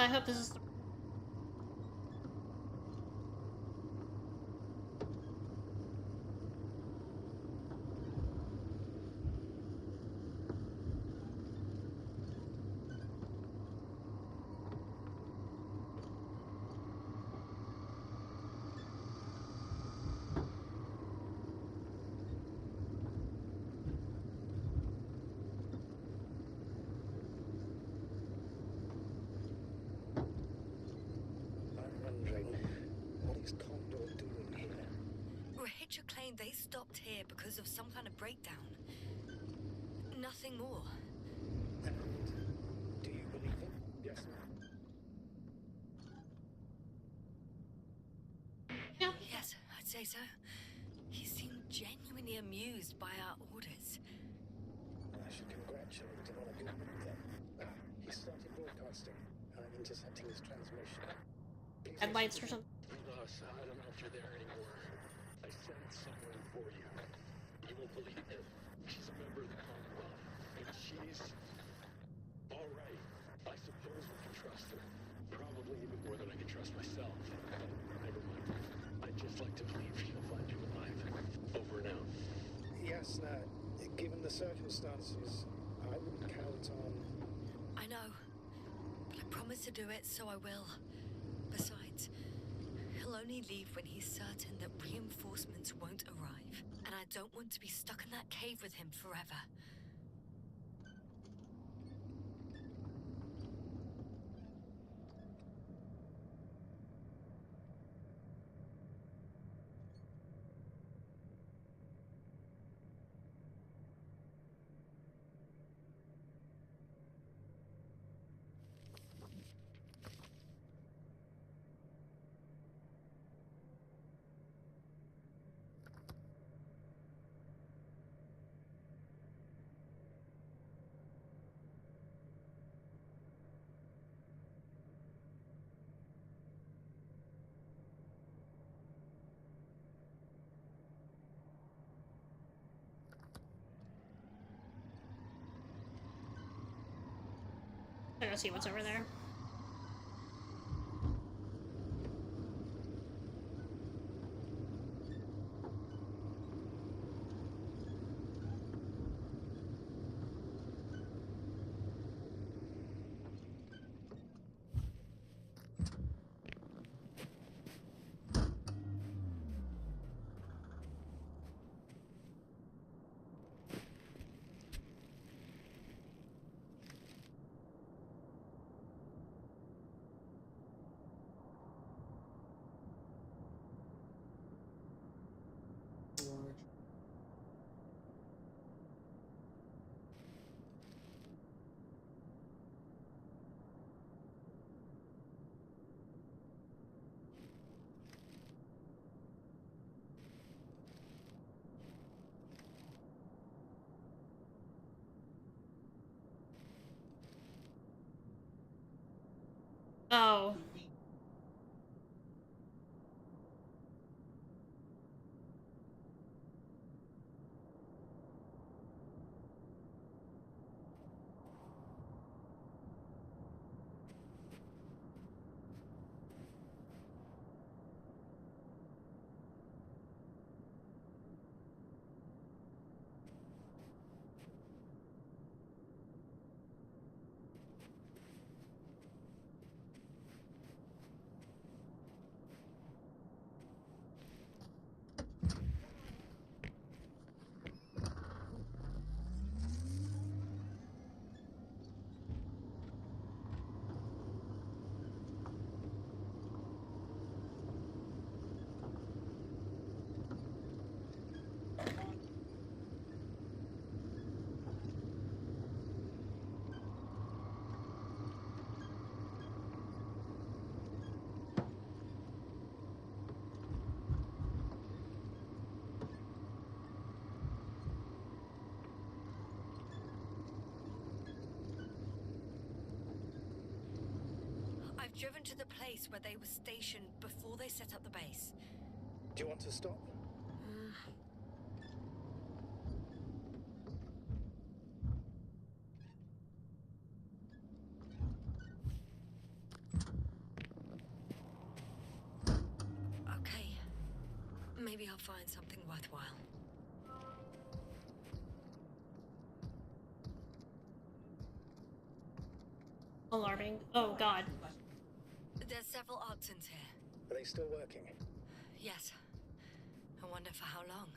I hope this is. Rahitra claimed they stopped here because of some kind of breakdown. Nothing more. Do you believe him? Yes, Yes, I'd say so. He seemed genuinely amused by our orders. I should congratulate him on a good move then. He started broadcasting. I'm intercepting his transmission. Headlights or something. Lost. I don't know if you're there anymore. I sent someone for you. You won't believe it. She's a member of the Commonwealth. And she's... all right. I suppose we can trust her. Probably even more than I can trust myself. But never mind. I'd just like to believe she'll find you alive. Over and out. Yes, given the circumstances, I wouldn't count on... I know. But I promised to do it, so I will. Besides, he'll only leave when he's certain that reinforcements won't arrive. And I don't want to be stuck in that cave with him forever. I gotta see what's over there. Oh. I've driven to the place where they were stationed before they set up the base. Do you want to stop? Maybe I'll find something worthwhile. Alarming. Oh god. There's several Arctons here. Are they still working? Yes. I wonder for how long.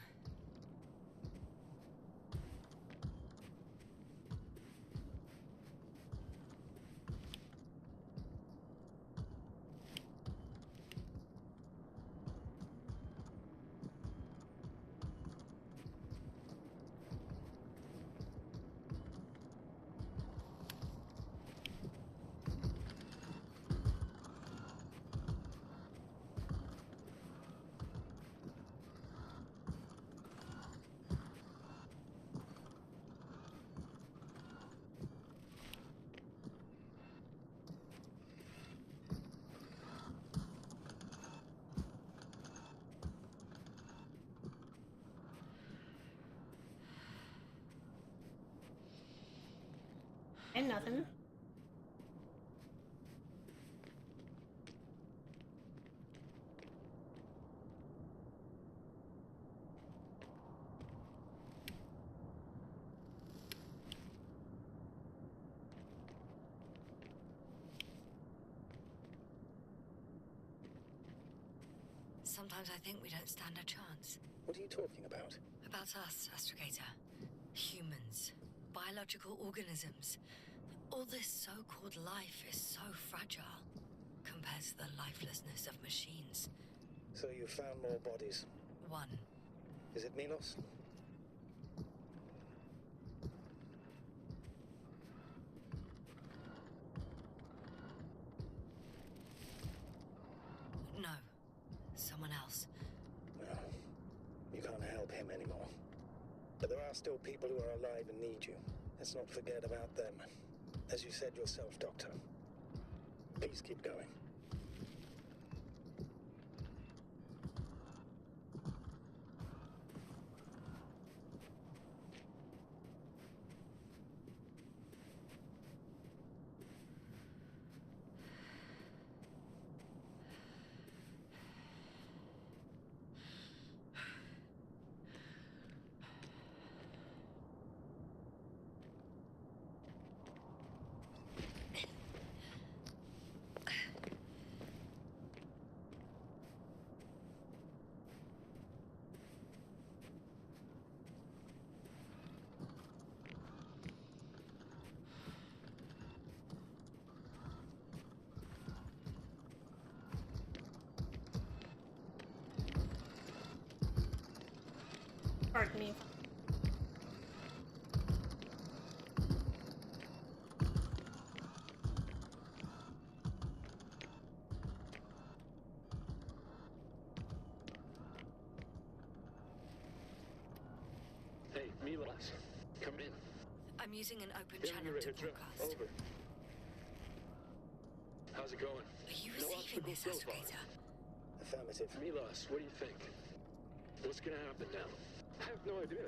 And nothing. Sometimes I think we don't stand a chance. What are you talking about? About us, Astrogator. Humans. Biological organisms. All this so-called life is so fragile compared to the lifelessness of machines. So you found more bodies? One. Is it Milos? No. Someone else. No. You can't help him anymore. But there are still people who are alive and need you. Let's not forget about them. As you said yourself, Doctor. Please keep going. Pardon me. Hey, Milos, come in. I'm using an open channel to broadcast. Over. How's it going? Are you receiving this, Astrogator? Affirmative. Milos, what do you think? What's gonna happen now? I have no idea.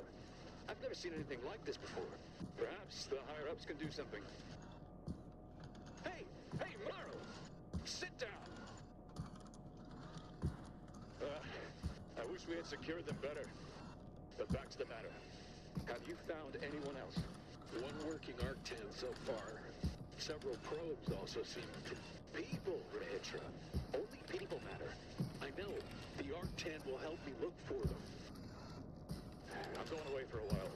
I've never seen anything like this before. Perhaps the higher-ups can do something. Hey! Hey, Morrow! Sit down! I wish we had secured them better. But back to the matter. Have you found anyone else? One working Arc-10 so far. Several probes also seem to... People, Rehitra. Only people matter. I know. The Arc-10 will help me look for them. I'm going away for a while.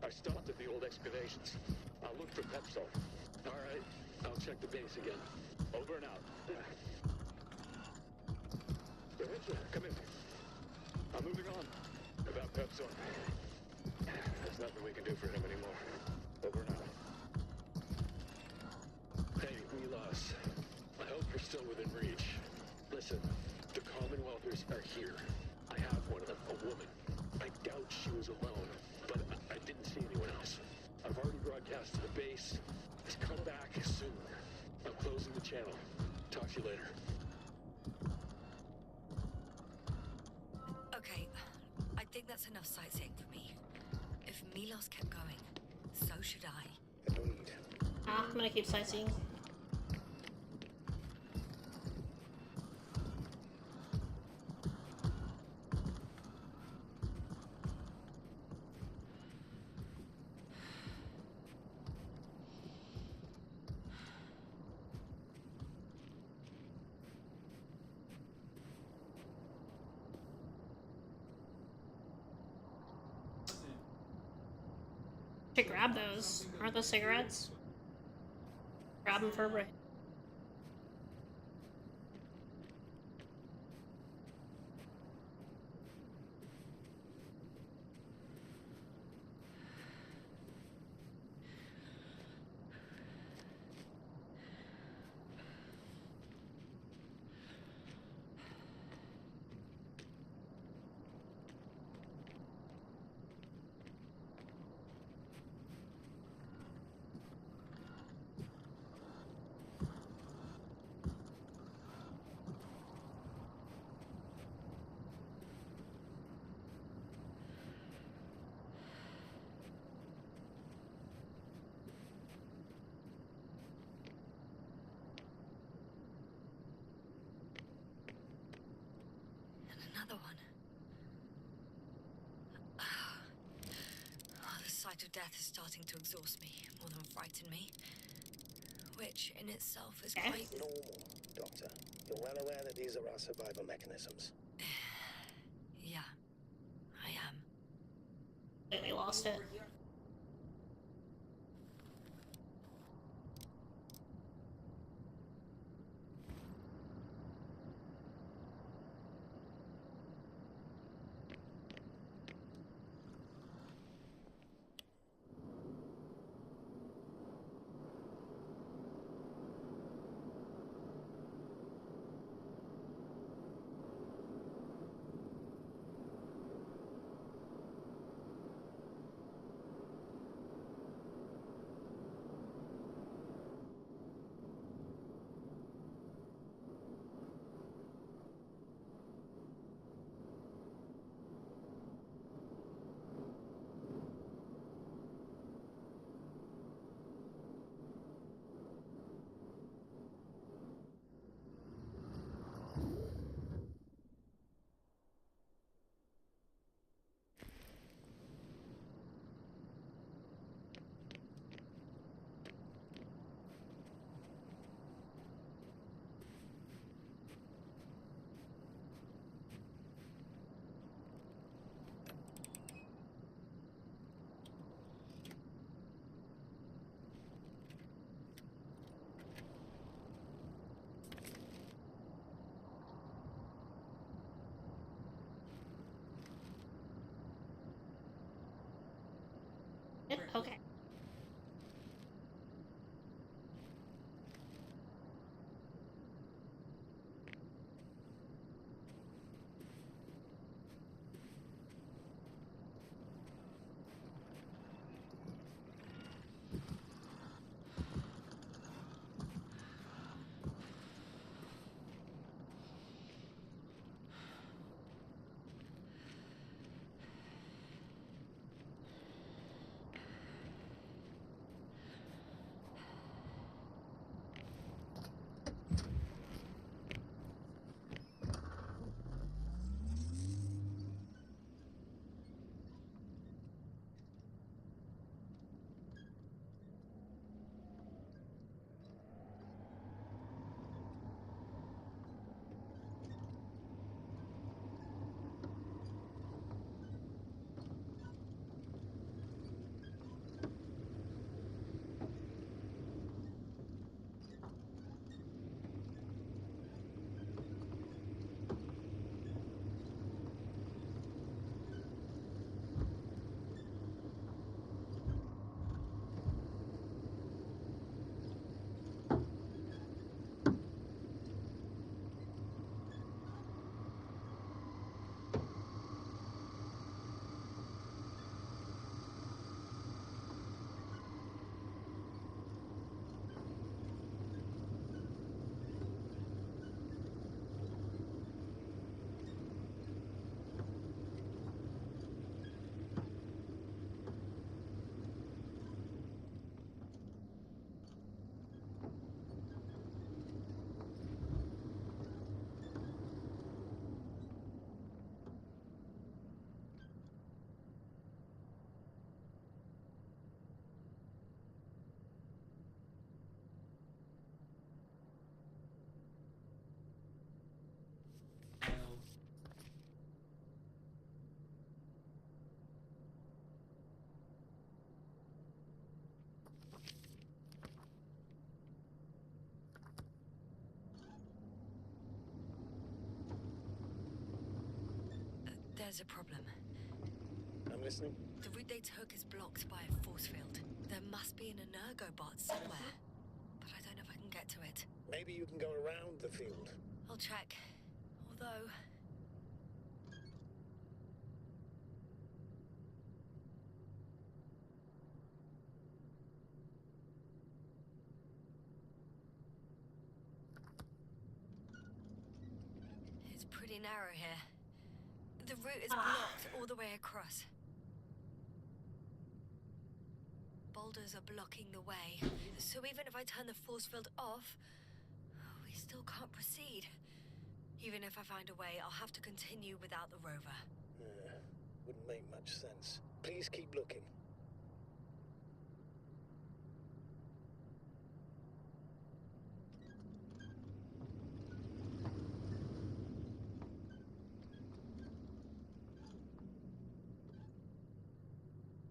I stopped at the old excavations. I'll look for Pepsol. All right. I'll check the base again. Over and out. Rehitra, come in. I'm moving on. About Pepsol. There's nothing we can do for him anymore. Over and out. Hey, Milos. I hope you're still within reach. Listen, the Commonwealthers are here. I have one of them, a woman. I doubt she was alone, but I didn't see anyone else. I've already broadcast to the base. Just come back soon. I'm closing the channel. Talk to you later. Okay, I think that's enough sightseeing for me. If Milos kept going, so should I. Agreed. I'm gonna keep sightseeing. grab those. Aren't those cigarettes? Grab them for a break. Another one. The sight of death is starting to exhaust me more than frighten me. Which in itself is quite normal, Doctor. You're well aware that these are our survival mechanisms. Yeah, I am. They lost it. There's a problem. I'm listening. The route they took is blocked by a force field. There must be an Energobot somewhere, but I don't know if I can get to it. Maybe you can go around the field. I'll check. Although... it's pretty narrow here. The route is blocked all the way across. Boulders are blocking the way, so even if I turn the force field off, we still can't proceed. Even if I find a way, I'll have to continue without the rover. Wouldn't make much sense. Please keep looking.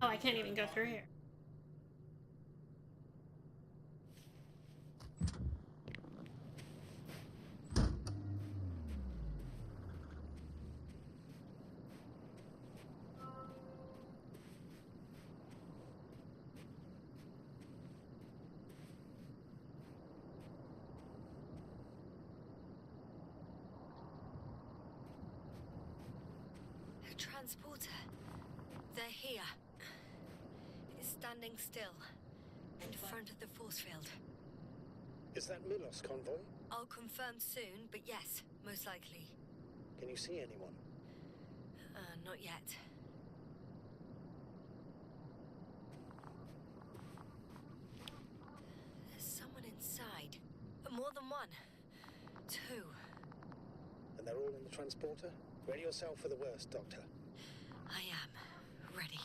Oh, I can't even go through here. A transporter. They're here. It's standing still, in front of the force field. Is that Milos convoy? I'll confirm soon, but yes, most likely. Can you see anyone? Not yet. There's someone inside. More than one. Two. And they're all in the transporter? Ready yourself for the worst, Doctor. I am. Ready.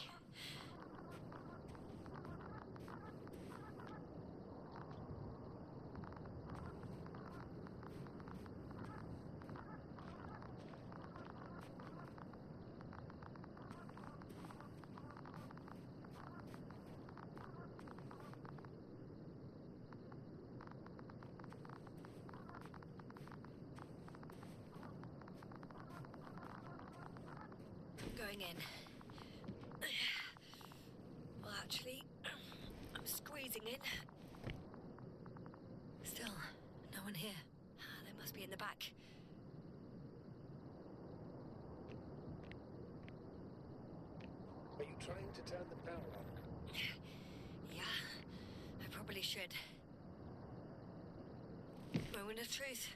Going in. Well, actually, I'm squeezing in. Still, no one here. They must be in the back. Are you trying to turn the power on? Yeah, I probably should. Moment of truth.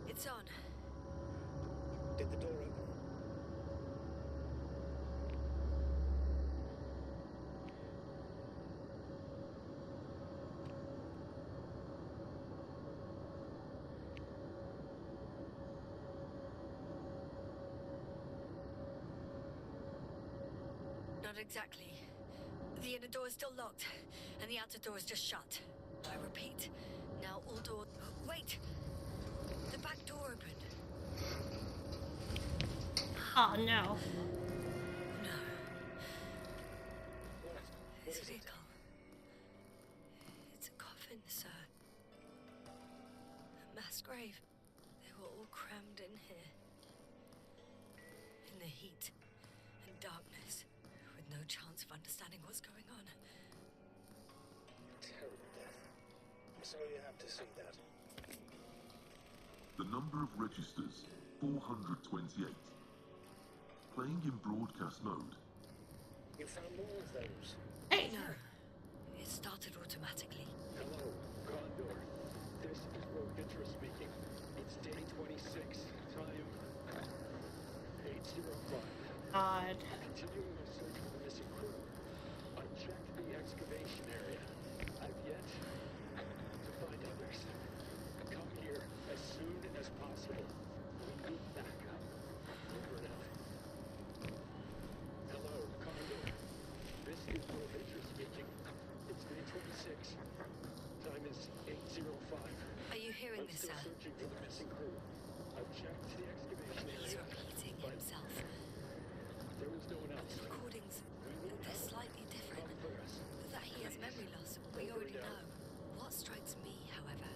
It's on. Did the door open? Not exactly. The inner door is still locked, and the outer door is just shut. I repeat, now all doors... Wait! The back door opened. Oh, no. No. It's a vehicle. It's a coffin, sir. A mass grave. They were all crammed in here. In the heat and darkness, with no chance of understanding what's going on. Terrible death. I'm sorry you have to see that. The number of registers, 428. Playing in broadcast mode. You found more of those? Hey! No. It started automatically. Hello, Condor. This is Rogue Intra speaking. It's day 26. Time 8:05. God. Continuing my search for the missing crew. I've checked the excavation area. I've yet to find others. Come here as soon as possible. We need backup. Over and out. Hello, Condor. This is Rogue Intra speaking. It's day 26. Time is 8:05. Are you hearing this, still sir? searching for the missing crew. I've checked the excavation He's area. repeating himself. There was no one else. The recordings, they're slightly different. That he has memory loss, we already know. What strikes me, however,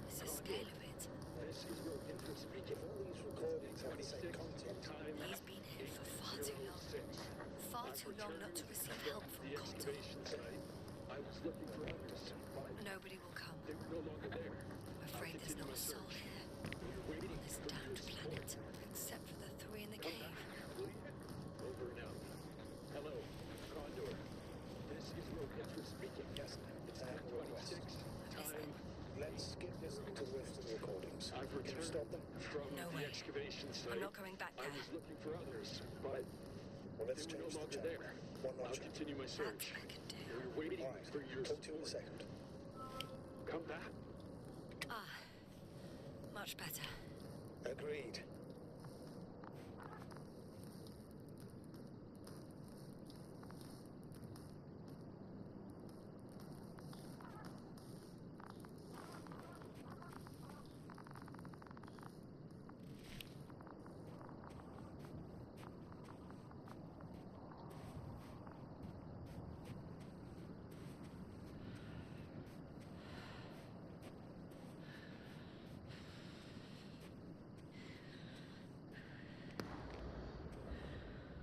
is this hell of it. This is your interest speaking. All these recordings have the same content. He's been here for far too long. Far too long not to receive help from Condor. I was looking for others, but Nobody will come. they were no longer there. I'm afraid there's not a soul here. On this damned planet, except for the three in the cave. Over and out. Hello, Condor. This is your interest speaking. Yes, it's our request. 26. Time. Let's get listening to the rest of the recordings. I've Can you returned stop them? from No the way. excavation site. I'm not going back I there. was looking for others, but Well, let's they were change no the longer channel. there. One more I'll channel. continue my search. We're waiting All right. for your Talk to you in a second. come back. Ah, much better. Agreed.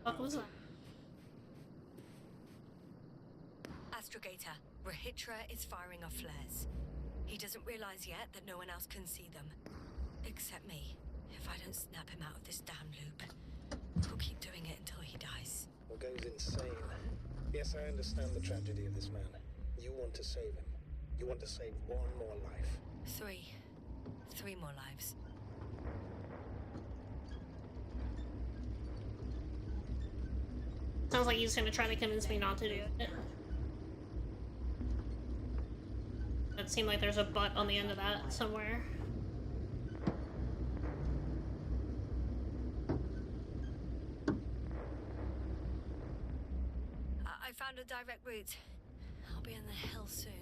What was that? Astrogator, Rahitra is firing off flares. He doesn't realize yet that no one else can see them. Except me. If I don't snap him out of this damn loop, he'll keep doing it until he dies. Or goes insane. Yes, I understand the tragedy of this man. You want to save him. You want to save one more life. Three more lives. Sounds like he's gonna try to convince me not to do it. It seemed like there's a but on the end of that somewhere. I found a direct route. I'll be in the hill soon.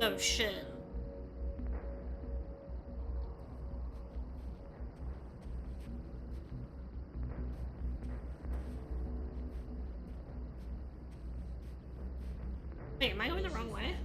Oh shit. Wait, am I going the wrong way?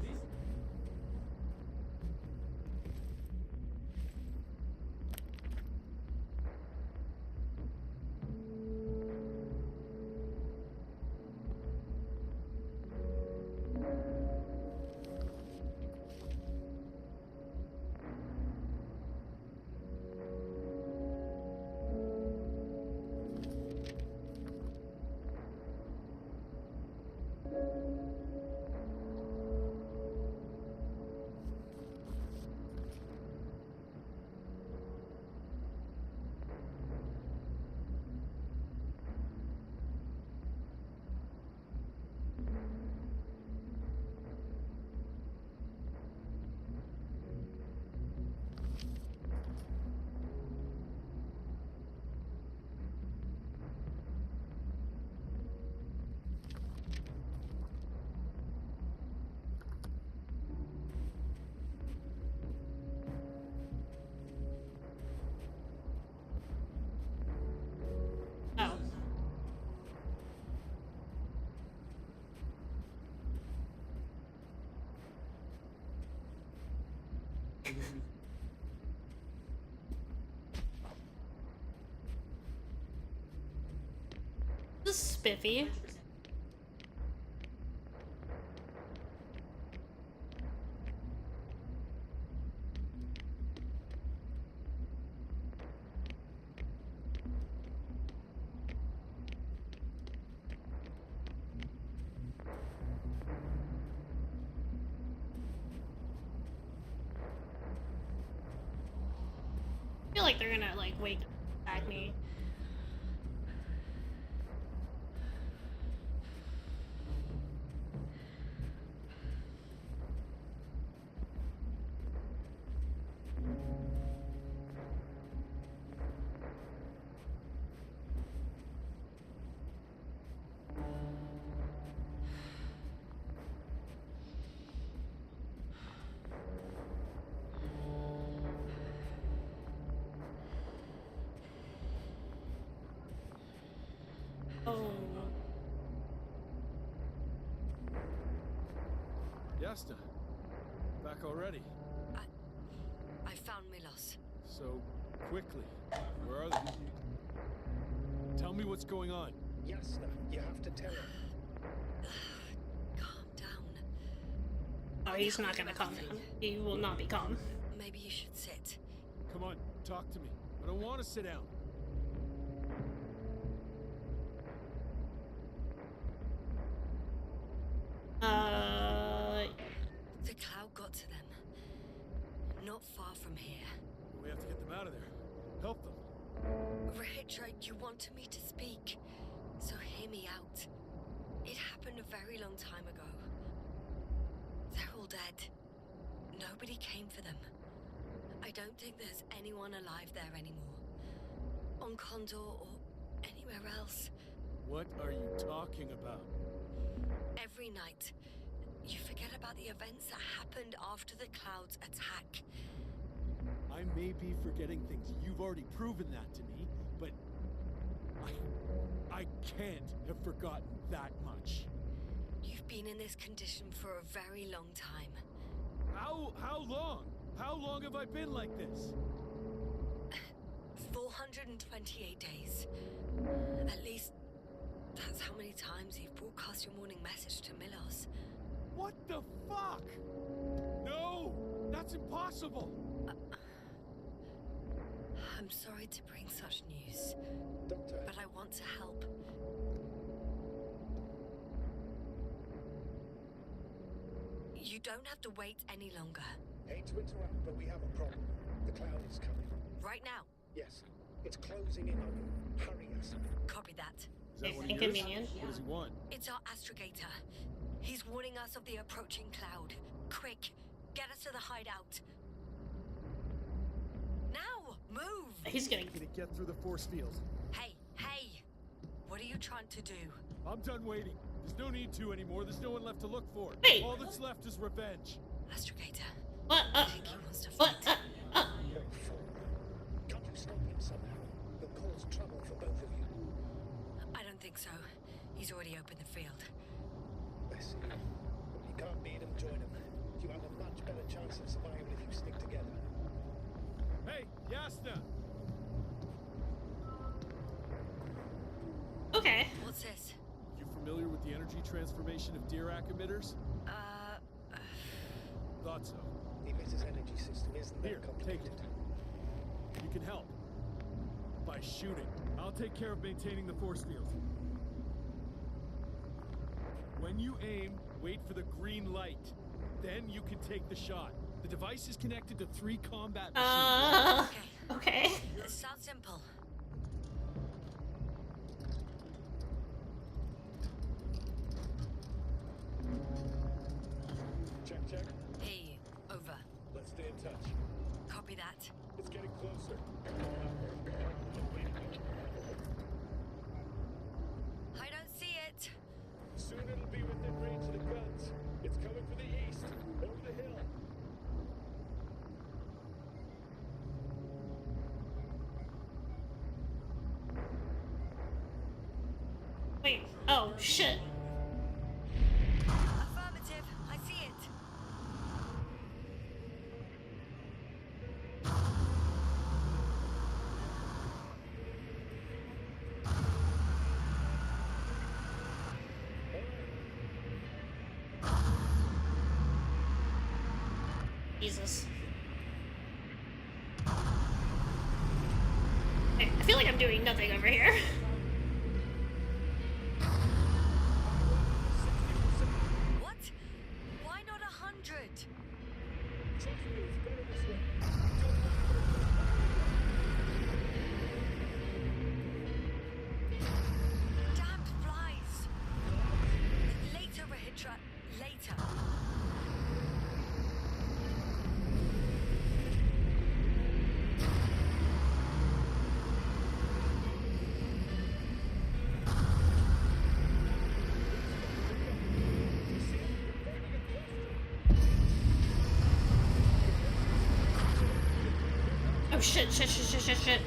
This is spiffy. I feel like they're gonna like wake back me. Yasta, back already. I found Milos. So quickly. Where are they? Tell me what's going on. Yasta, you have to tell her. Calm down. Oh, he's not gonna calm down. He will not be calm. Maybe you should sit. Come on, talk to me. I don't want to sit down. The cloud got to them. Not far from here. We have to get them out of there. Help them. Rahitra, you wanted me to speak, so hear me out. It happened a very long time ago. They're all dead. Nobody came for them. I don't think there's anyone alive there anymore. On Condor or anywhere else. What are you talking about? Every night, you forget about the events that happened after the Cloud's attack. I may be forgetting things. You've already proven that to me, but I can't have forgotten that much. You've been in this condition for a very long time. How long? How long have I been like this? 428 days. At least that's how many times you've broadcast your morning message to Milos. What the fuck? No! That's impossible! I'm sorry to bring such news, but I want to help. You don't have to wait any longer. Hate to interrupt, but we have a problem. The cloud is coming. Right now? Yes. It's closing in on you. Hurry us. Copy that. Is that what he Inconvenient. is? What does he want? It's our astrogator. He's warning us of the approaching cloud. Quick, get us to the hideout. Now, move! He's gonna get through the force field. Hey! What are you trying to do? I'm done waiting. There's no need to anymore. There's no one left to look for. Wait. All that's left is revenge. Astrogator. What? I think he wants to fight. Can't you stop him somehow? He'll cause trouble for both of you. I don't think so. He's already opened the field. I see. If you can't beat him, join him. You have a much better chance of survival if you stick together. Hey, Yasna! Okay. What's this? You familiar with the energy transformation of Dirac emitters? Thought so. The emitter's energy system isn't Here, that complicated. take it. You can help. By shooting. I'll take care of maintaining the force field. When you aim, wait for the green light. Then you can take the shot. The device is connected to 3 combat machines. Okay. This sounds simple. Check. Hey, over. Let's stay in touch. Copy that. It's getting closer. I don't see it. Soon it'll be within range of the guns. It's coming from the east, over the hill. Wait. Oh shit. Affirmative. I see it. Jesus. Okay, I feel like I'm doing nothing over here. What? Why not 100? Damned flies. Later, Rahitra. Later. Oh shit, shit, shit, shit, shit, shit.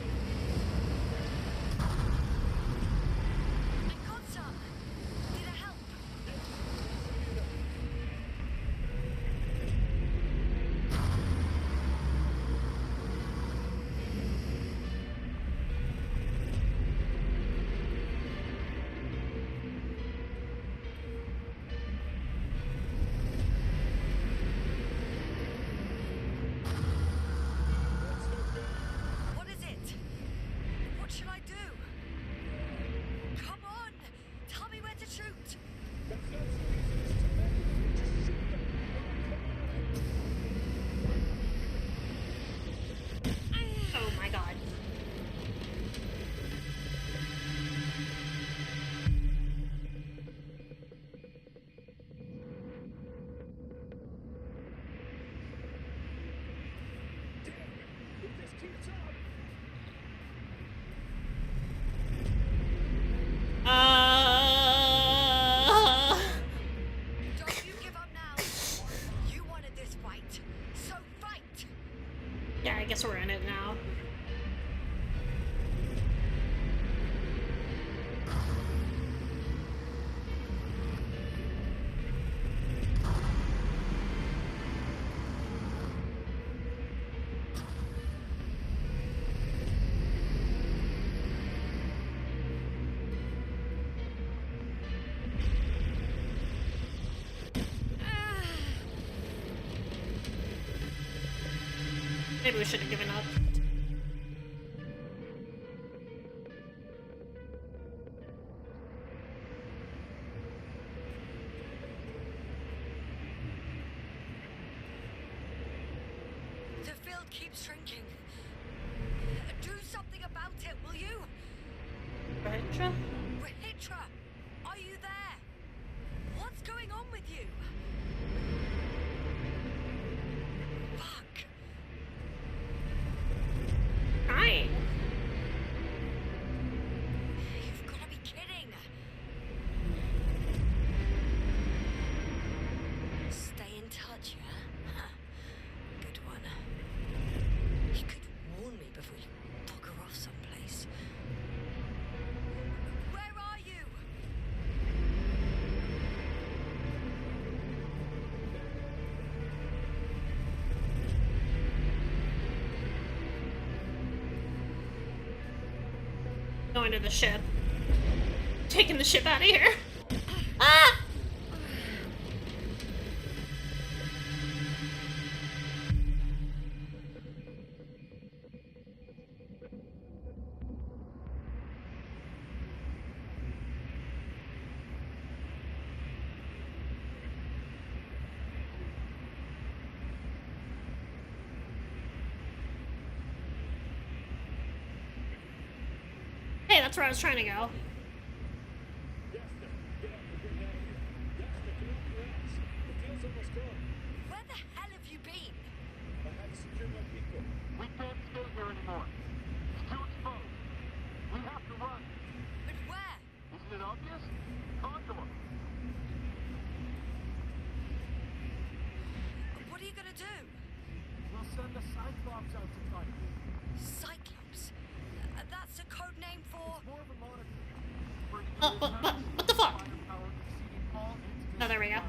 What is it? What should I do? Come on! Tell me where to shoot! Oh my god. Don't you give up now! You wanted this fight, so fight! Yeah, I guess we're in it now. Maybe we should have given up. The field keeps shrinking. Do something about it, will you? Rahitra? Rahitra, are you there? What's going on with you? Fuck. Hi. You've got to be kidding. Stay in touch, yeah? Huh. Good one. You could warn me before you bugger off someplace. Where are you? Going to the ship. Taking the ship out of here. Ah! Hey, that's where I was trying to go. Where the hell have you been? I had to secure my people. We can't stay here anymore. It's too exposed. We have to run. But where? Isn't it obvious? Condor. What are you gonna do? We'll send the Cyclops out to fight. Cyclops? That's a code name for... More of a moniker. What the fuck? Oh, there we go.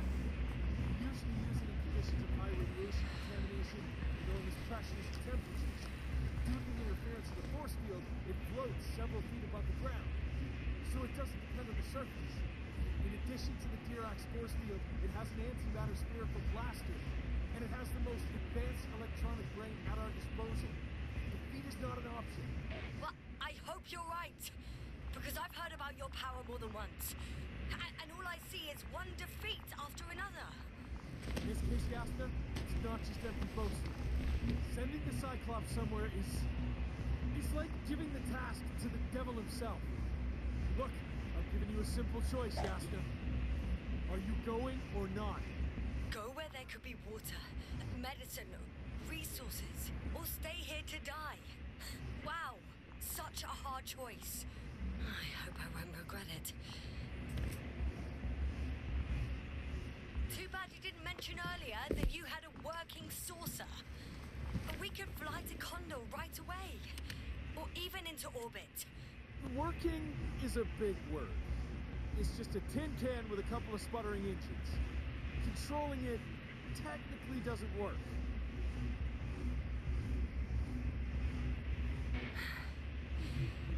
Usually use it in conditions of high radiation contamination, enormous pressures, temperatures. Due to the interference of the force field, it floats several feet above the ground, so it doesn't depend on the surface. In addition to the Dirac force field, it has an antimatter spherical blaster, and it has the most advanced electronic brain at our disposal. Defeat is not an option. Well, I hope you're right, because I've heard about your power more than once, and all I see is one defeat after another. In this case, Yasna, it's not just empty boasting. Sending the Cyclops somewhere is like giving the task to the devil himself. Look, I'm giving you a simple choice, Yasna. Are you going or not? Go where there could be water, medicine, resources, or stay here to die. Wow, such a hard choice. I hope I won't regret it. Too bad you didn't mention earlier that you had a working saucer. We could fly to Condor right away, or even into orbit. Working is a big word. It's just a tin can with a couple of sputtering engines. Controlling it technically doesn't work.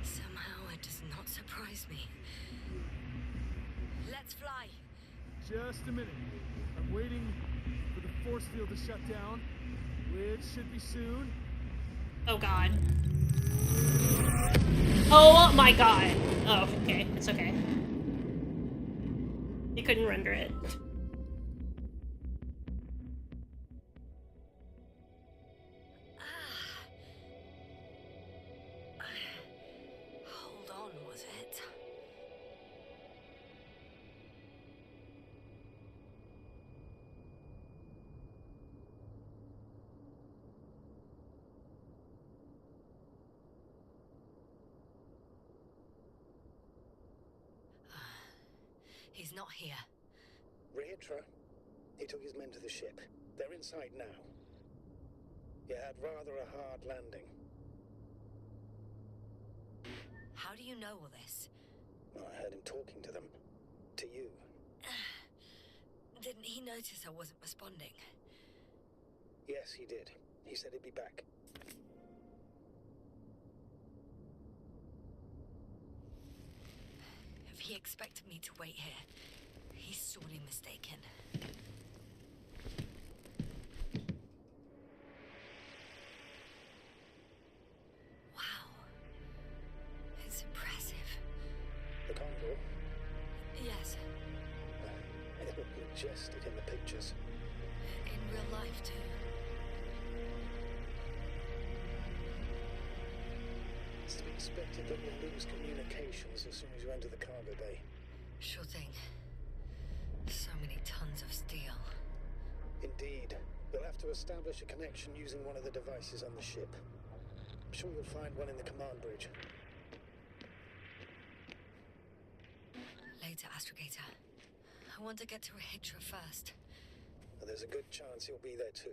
Somehow it does not surprise me. Let's fly. Just a minute. I'm waiting for the force field to shut down, which should be soon. Oh god. Oh my god. Oh, okay. It's okay. You couldn't render it. Hold on, was it? He's not here. Rehitra, he took his men to the ship. They're inside now. You had rather a hard landing. How do you know all this? Well, I heard him talking to them. To you. Didn't he notice I wasn't responding? Yes, he did. He said he'd be back. If he expected me to wait here, he's sorely mistaken. Wow. It's impressive. The Condor? Yes. It looked majestic in the pictures. In real life, too. It's to be expected that we'll lose communications as soon as you enter the cargo bay. Sure thing. So many tons of steel. Indeed. You'll have to establish a connection using one of the devices on the ship. I'm sure you'll find one in the command bridge. Later, Astrogator. I want to get to Rehitra first. But there's a good chance he'll be there too.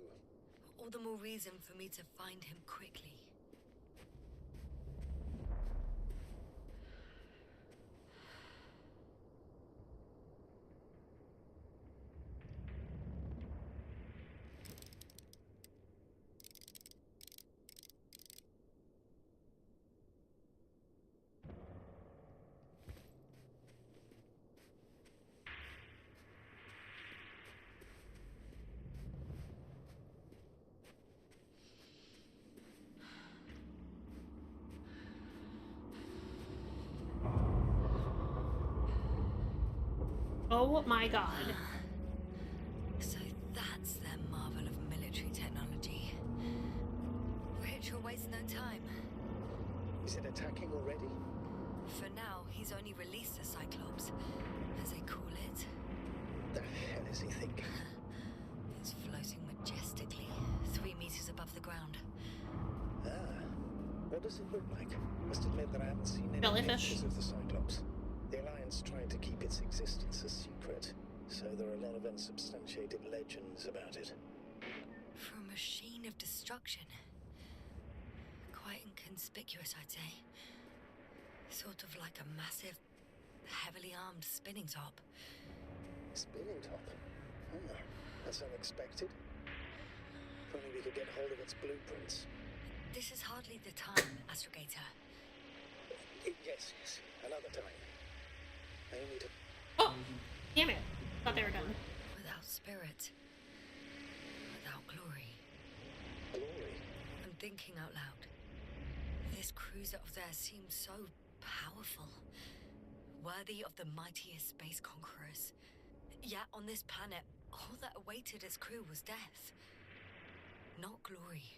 All the more reason for me to find him quickly. Oh my god. So that's their marvel of military technology. Rehitra wastes no time. Is it attacking already? For now, he's only released the Cyclops, as they call it. The hell is he thinking? It's floating majestically, 3 meters above the ground. Ah, what does it look like? Must admit that I haven't seen any Jellyfish. pictures of the Cyclops. The Alliance tried to keep its existence a secret, so there are a lot of unsubstantiated legends about it. For a machine of destruction. Quite inconspicuous, I'd say. Sort of like a massive, heavily armed spinning top. Spinning top? Ah, that's unexpected. If only we could get hold of its blueprints. This is hardly the time, Astrogator. Yes, another time. I only to... Oh, damn it. Thought they were done. Without spirit, without glory. Glory? I'm thinking out loud. This cruiser of theirs seems so powerful. Worthy of the mightiest space conquerors. Yet on this planet, all that awaited its crew was death. Not glory.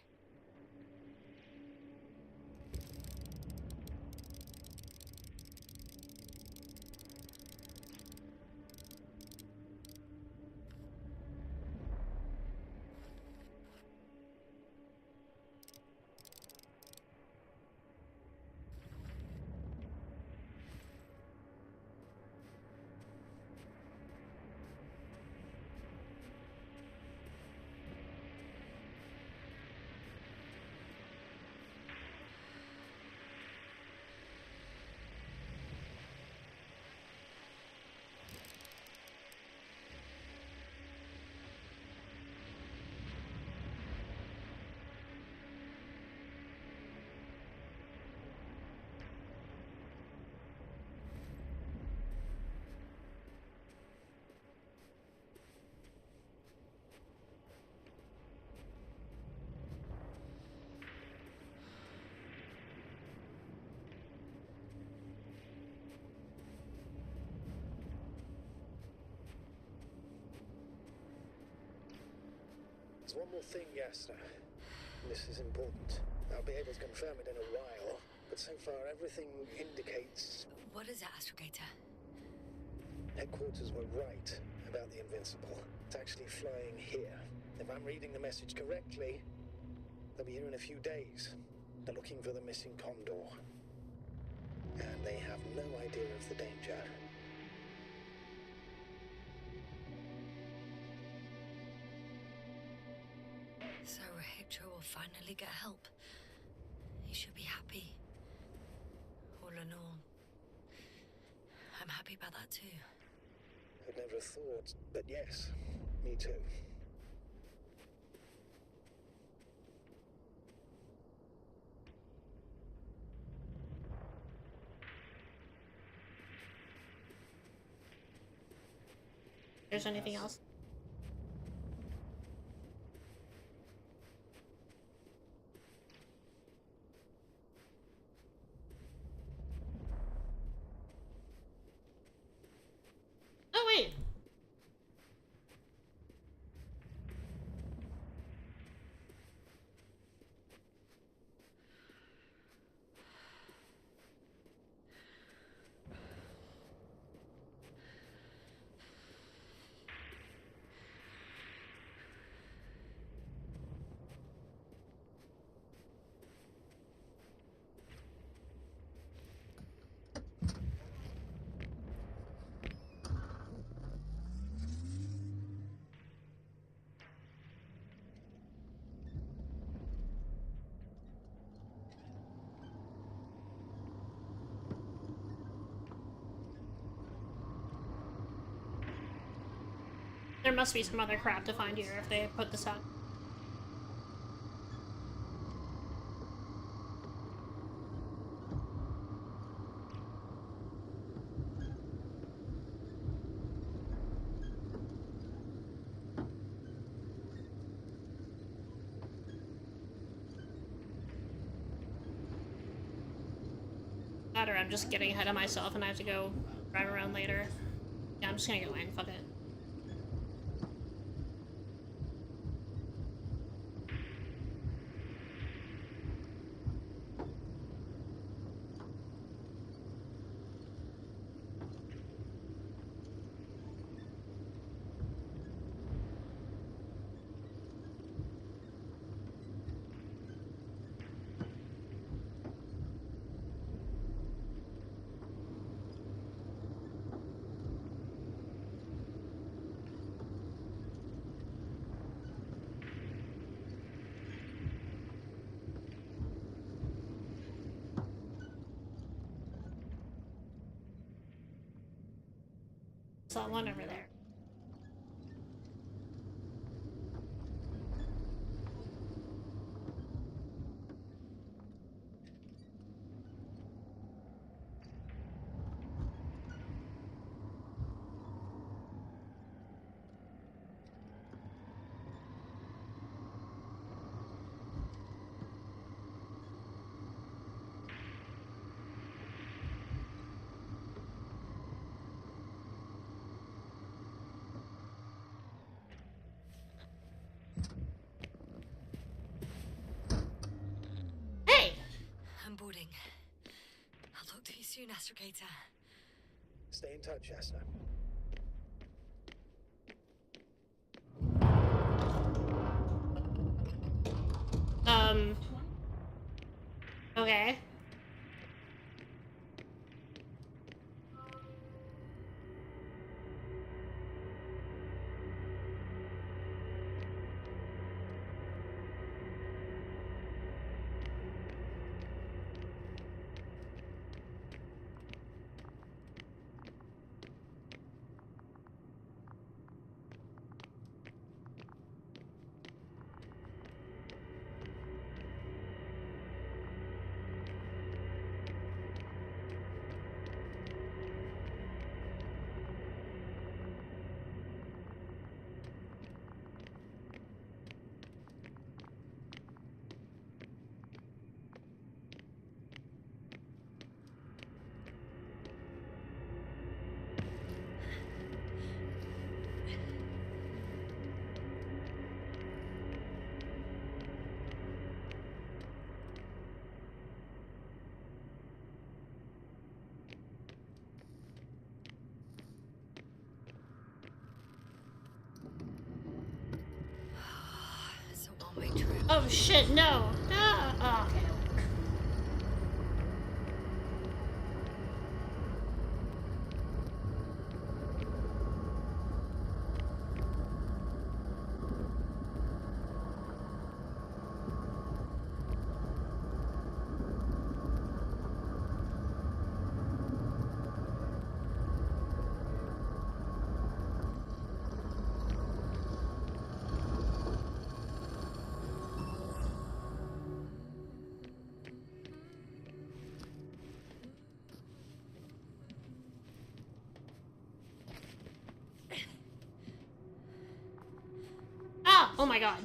There's one more thing, Yasna. This is important. I'll be able to confirm it in a while, but so far everything indicates... What is it, Astrogator? Headquarters were right about the Invincible. It's actually flying here. If I'm reading the message correctly, they'll be here in a few days. They're looking for the missing Condor. And they have no idea of the danger. So Rahitra will finally get help. He should be happy. All in all, I'm happy about that too. I'd never thought, but yes, me too. There's anything else? Oh wait. There must be some other crap to find here if they put this out. That or I'm just getting ahead of myself and I have to go drive around later. Yeah, I'm just gonna go in, fuck it. Saw one over there. moving. I'll talk to you soon, Astrogator. Stay in touch, Yasna. Okay. It's a one-way trip. Oh shit, no. Ah, oh, okay. Ah, oh my god.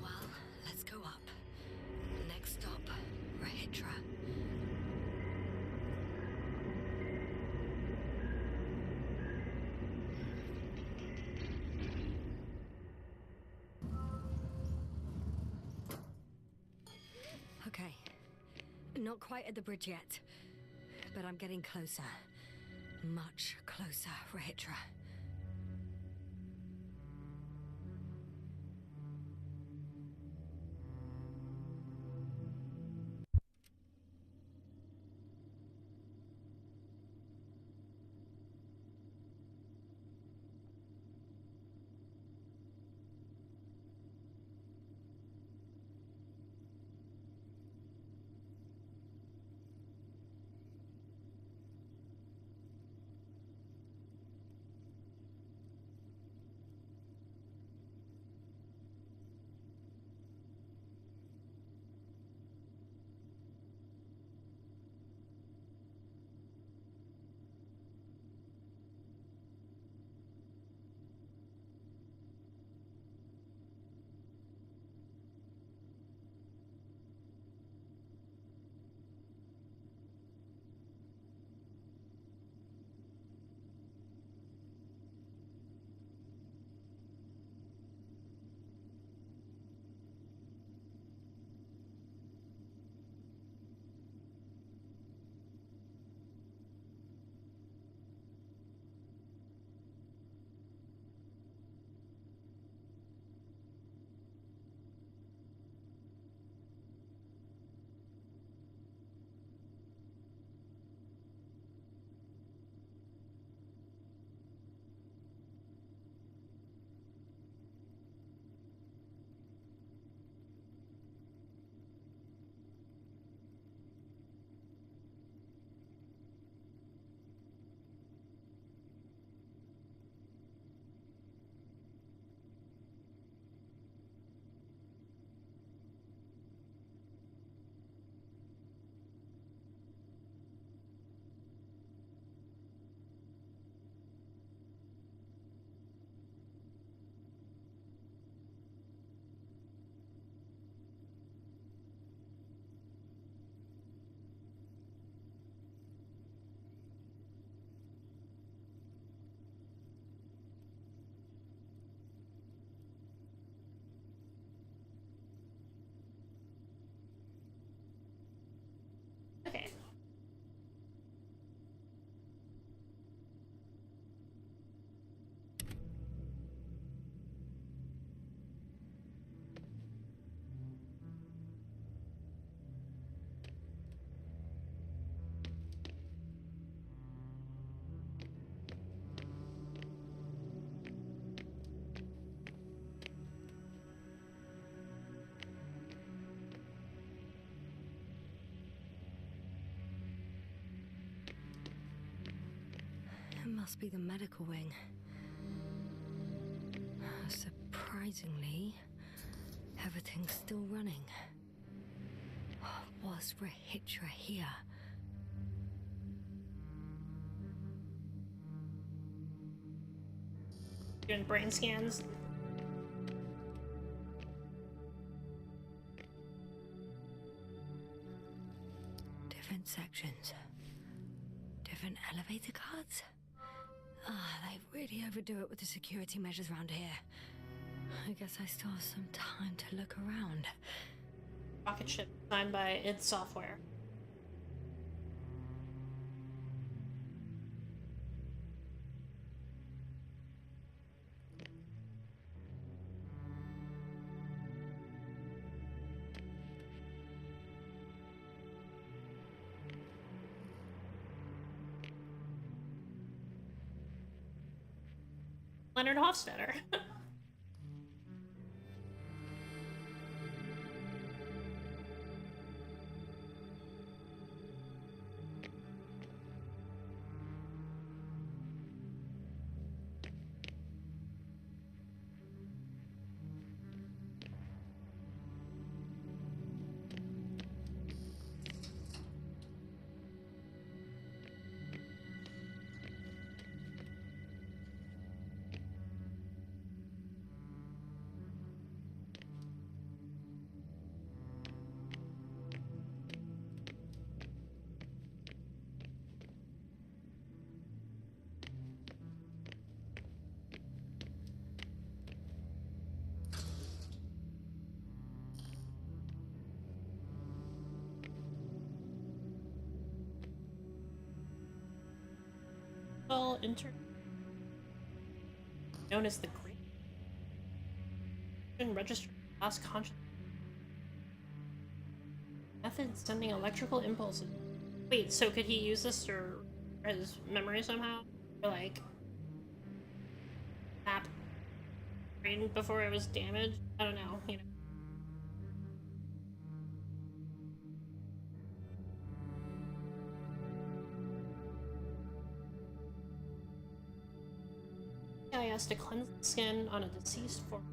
Well, let's go up. Next stop, Rahitra. Okay. Not quite at the bridge yet, but I'm getting closer. Much closer, Rahitra. must be the medical wing. Surprisingly, everything's still running. Was Rahitra here? Doing brain scans. Different sections. Different elevator cards? They really overdo it with the security measures around here. I guess I still have some time to look around. Rocket ship designed by id Software. Leonard Hofstadter. Known as the Great Registered Class Conscious method sending electrical impulses. Wait, so could he use this to his memory somehow? Or like map brain before it was damaged? I don't know, you know. He has to cleanse the skin on a deceased form.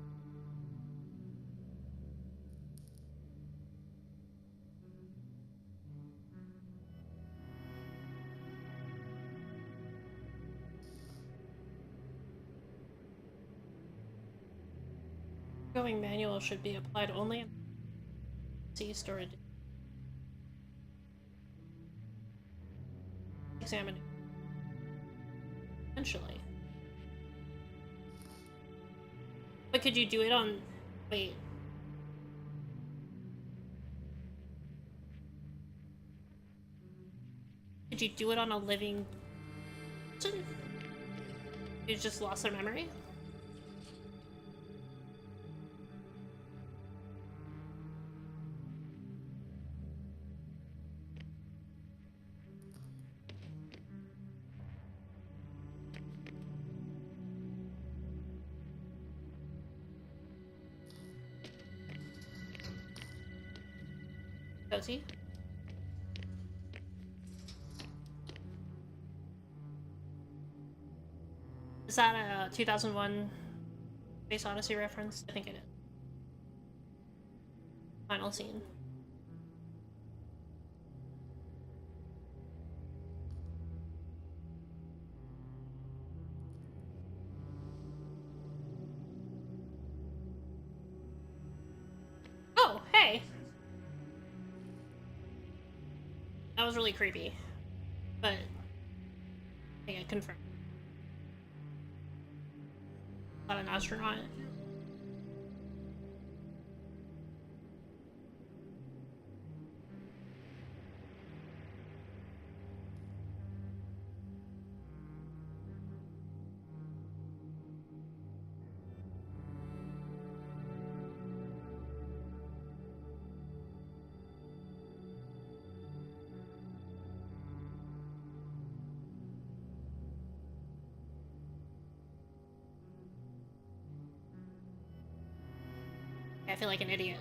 Going manual should be applied only in deceased or a examine eventually. But could you do it on... Wait. Could you do it on a living person? You just lost their memory? Cozy? Is that a 2001 Space Odyssey reference? I think it is. Final scene. Oh, hey! That was really creepy. But I think I confirmed. Not an astronaut. I feel like an idiot.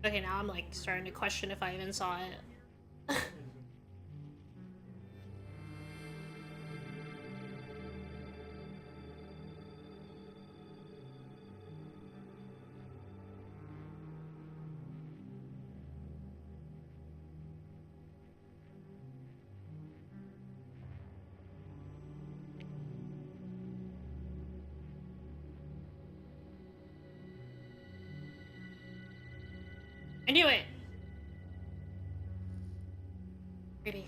Okay, now I'm like starting to question if I even saw it. I knew it! Maybe.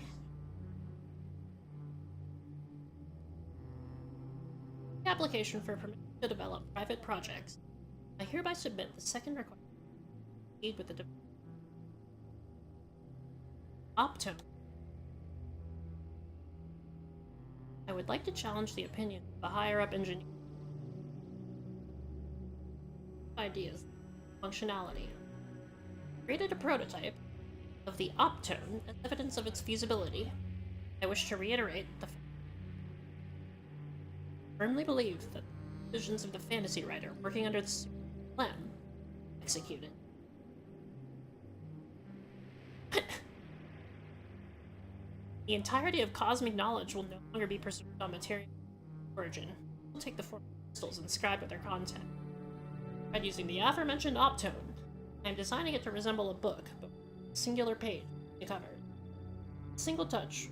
Application for permission to develop private projects. I hereby submit the second request to proceed with the Optone. I would like to challenge the opinion of a higher-up engineer. Ideas, functionality. Created a prototype of the Optone as evidence of its feasibility. I wish to reiterate the firmly believe that the decisions of the fantasy writer working under the LEM executed. The entirety of cosmic knowledge will no longer be preserved on material origin. We'll take the form of crystals inscribed with their content. By using the aforementioned Optone, I am designing it to resemble a book, but with a singular page covered. A single touch.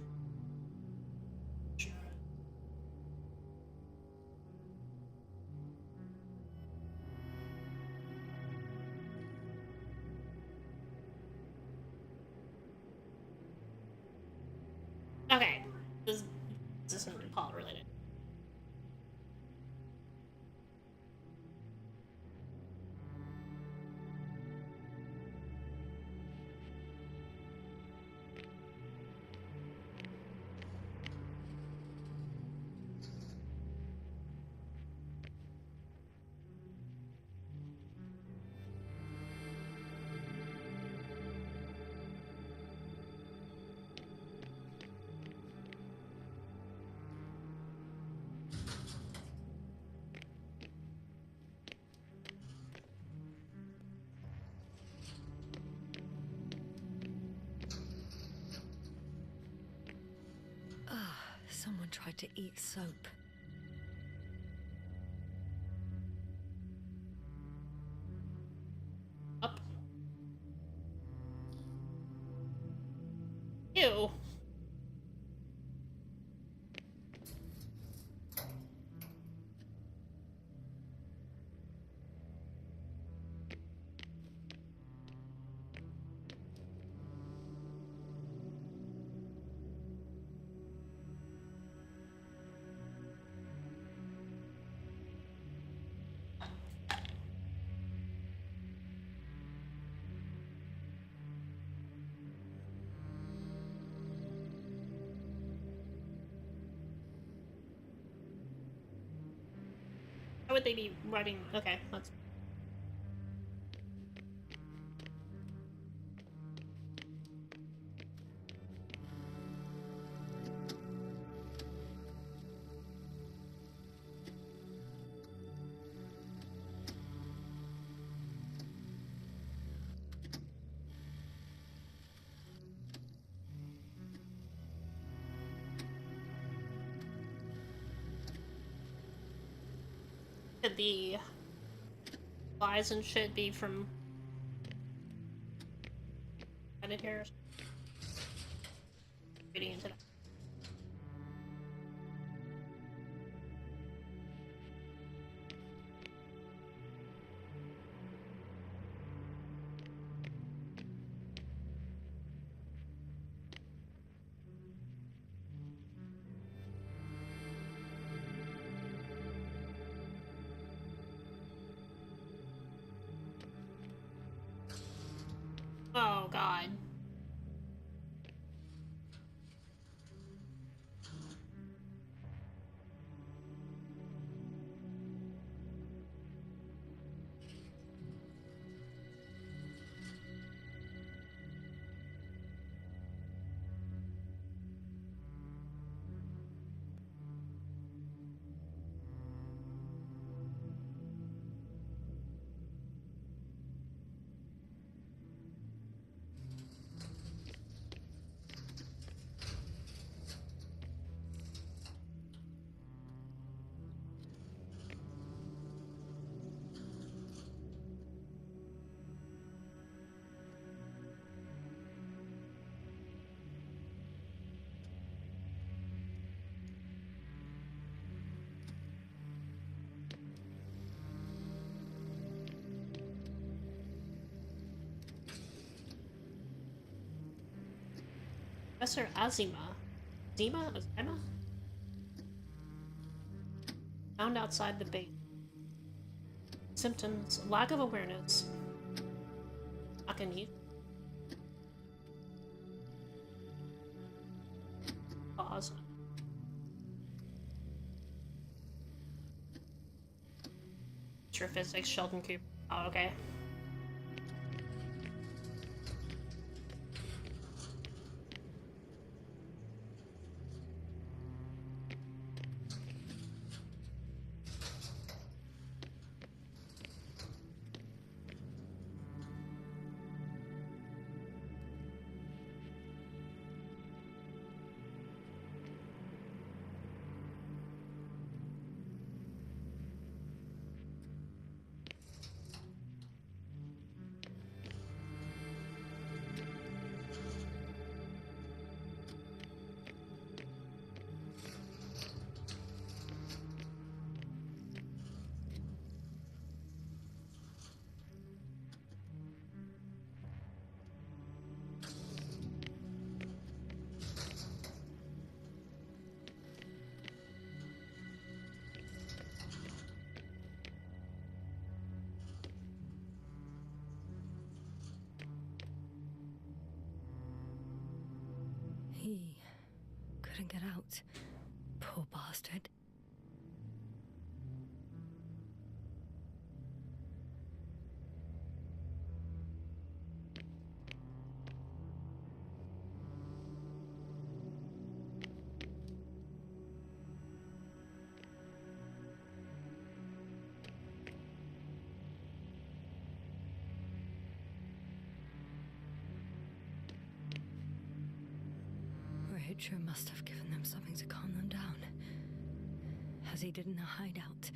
Okay, this isn't Paul related. Someone tried to eat soap. Up. Ew. How would they be writing? Okay, let's. Could the flies and shit be from Reddit here? Reading into that. Oh god. Professor Azima. Azima? Found outside the base. Symptoms: lack of awareness. I can eat. Pause. Physics, Sheldon Cooper. Oh, okay. He couldn't get out. Poor bastard. Rachel must have given them something to calm them down, as he did in the hideout.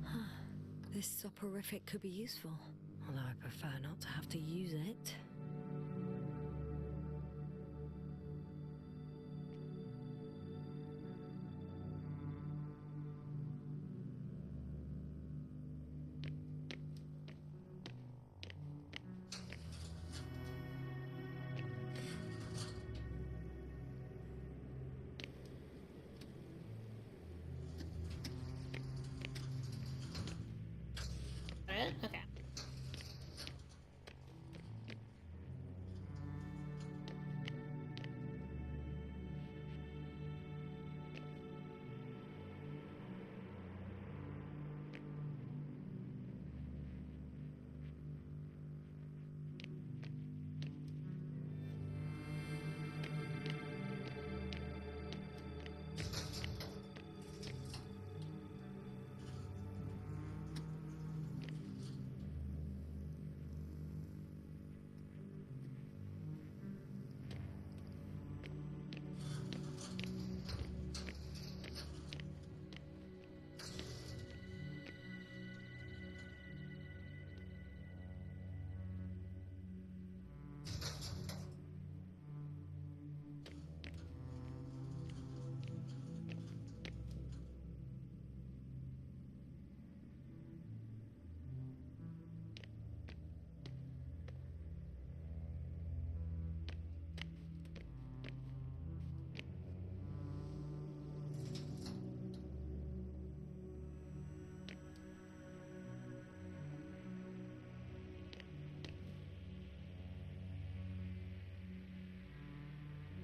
Huh. This soporific could be useful, although I prefer not to have to use it. Okay.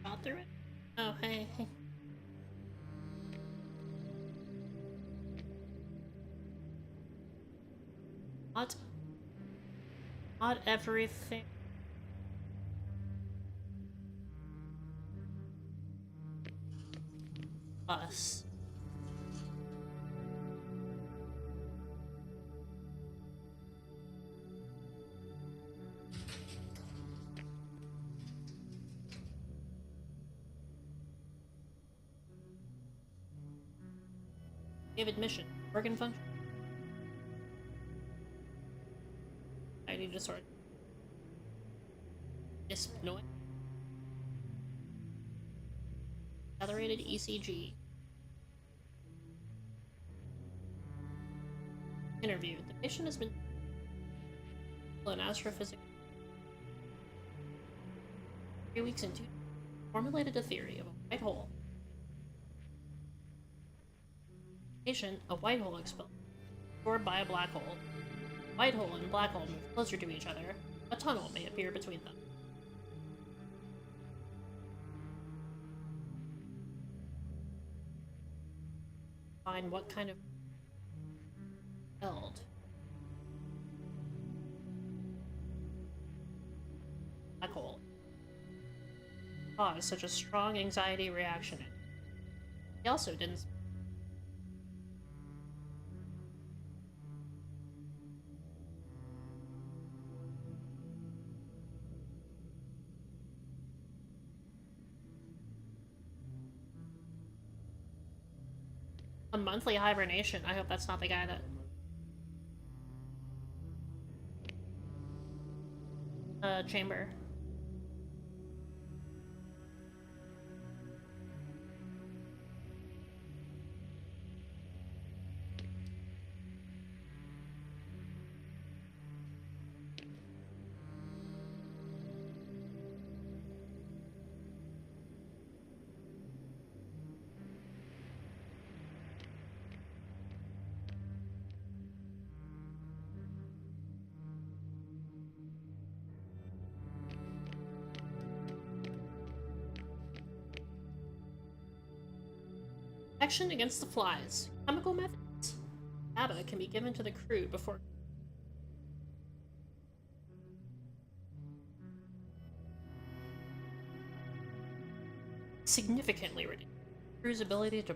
Got through it? Oh, hey. What? Not everything. Us. Give admission. Organ function. I need to sort. Dyspnoid. Accelerated ECG. Interview. The patient has been and astrophysics. 3 weeks into, formulated a theory of a white hole. A white hole expelled, absorbed by a black hole. White hole and black hole move closer to each other. A tunnel may appear between them. Find what kind of held. Black hole. Caused such a strong anxiety reaction. He also didn't. A monthly hibernation. I hope that's not the guy that... chamber. Action against the flies. Chemical methods. Data can be given to the crew before significantly reduce crew's ability to.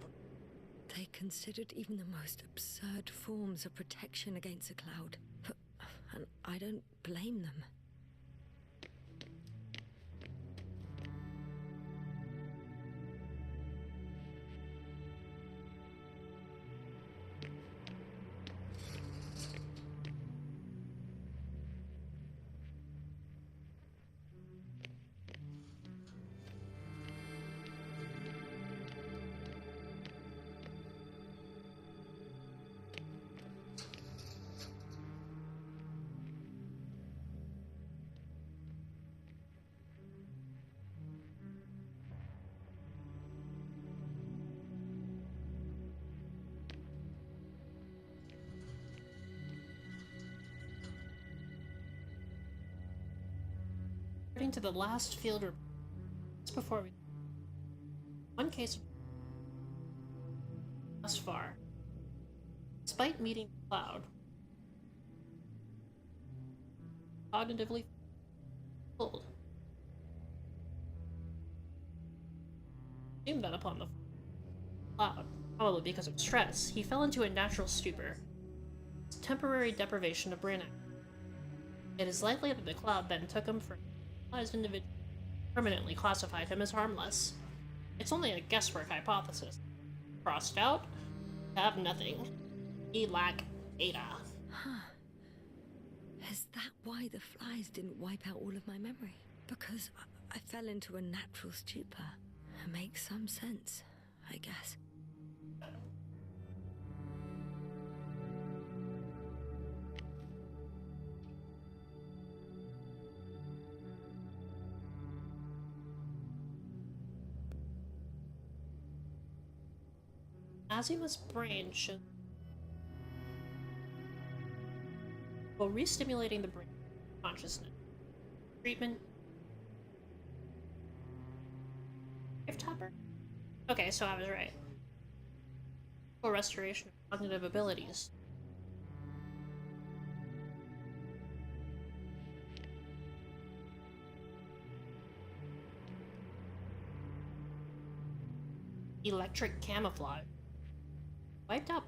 They considered even the most absurd forms of protection against a cloud, and I don't blame them. According to the last field report, just before we... One case thus far, despite meeting the cloud, cognitively full. Assumed that upon the cloud, probably because of stress, he fell into a natural stupor. Temporary deprivation of brain activity. It is likely that the cloud then took him for individual, permanently classified him as harmless. It's only a guesswork hypothesis. Crossed out, have nothing. He lack data. Huh. Is that why the flies didn't wipe out all of my memory? Because I fell into a natural stupor. It makes some sense, I guess. Azima's brain should... While re-stimulating the brain consciousness. Treatment... Gift topper? Okay, so I was right. For restoration of cognitive abilities. Electric camouflage. Wiped out.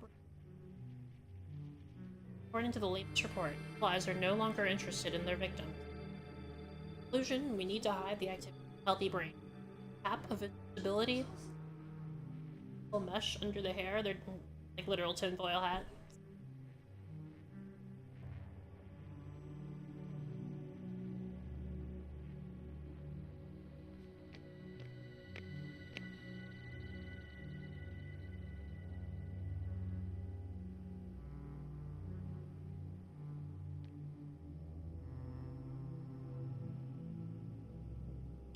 According to the latest report, flies are no longer interested in their victims. Conclusion, we need to hide the activity of a healthy brain. Cap of invisibility. Mesh under the hair, they're like literal tinfoil hat.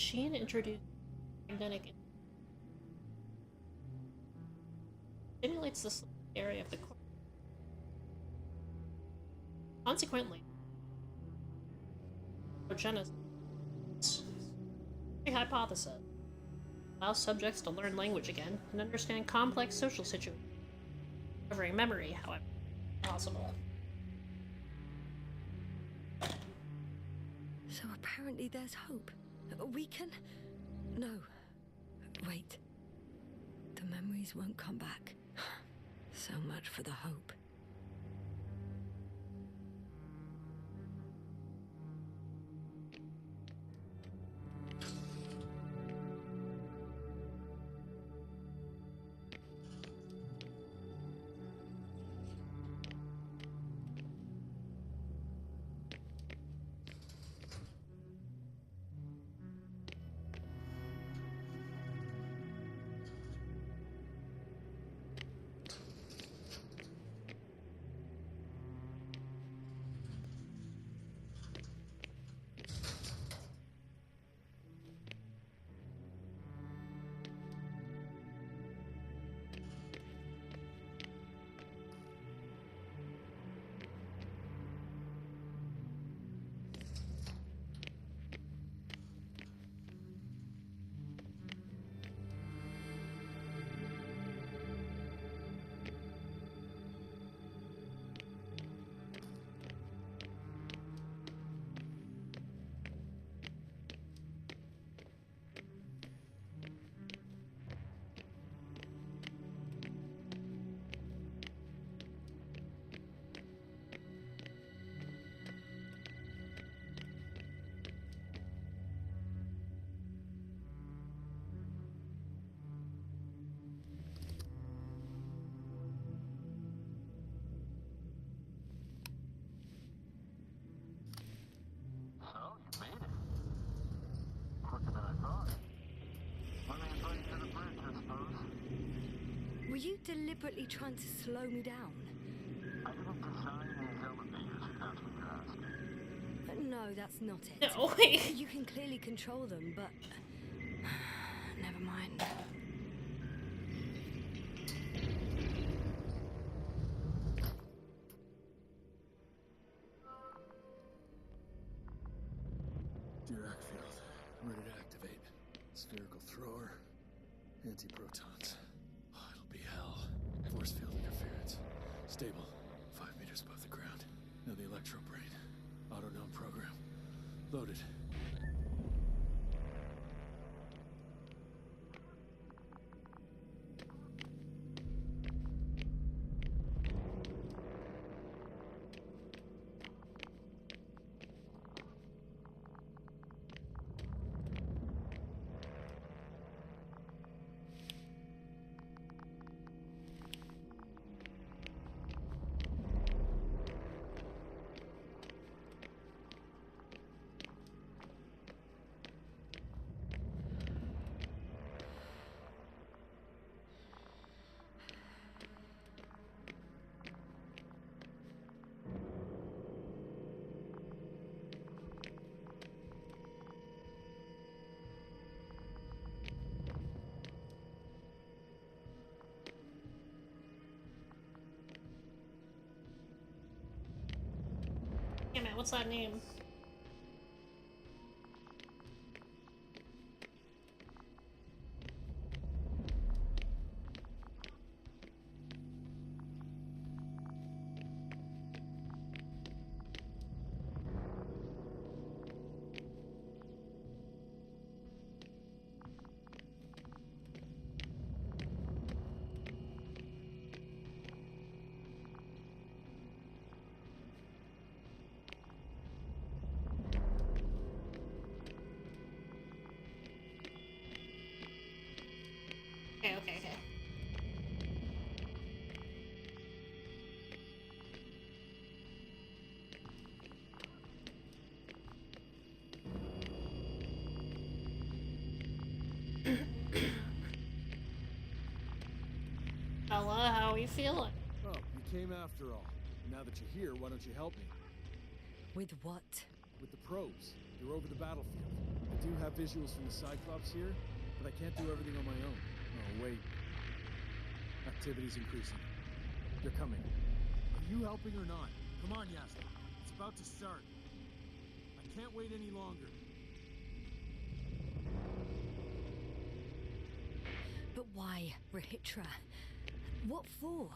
Machine introduced magnetic stimulates the area of the core. Consequently, Genesis, the hypothesis allows subjects to learn language again and understand complex social situations. Recovering memory, however, possible. So apparently there's hope. We can... No. Wait. The memories won't come back. So much for the hope. Were you deliberately trying to slow me down? I didn't design these elevators, if that's what you're asking. No, that's not it. No, wait. You can clearly control them, but... Never mind. Dirac field. Ready to activate. Spherical thrower. Anti-protons. Oh, it'll be hell. Force field interference. Stable. 5 meters above the ground. Now the electro brain. Autonome program. Loaded. Damn it, what's that name? Okay. Bella, how are you feeling? Oh, you came after all. Now that you're here, why don't you help me? With what? With the probes. They're over the battlefield. I do have visuals from the Cyclops here, but I can't do everything on my own. Oh, wait. Activity's increasing. They're coming. Are you helping or not? Come on, Yasta. It's about to start. I can't wait any longer. But why, Rahitra? What for?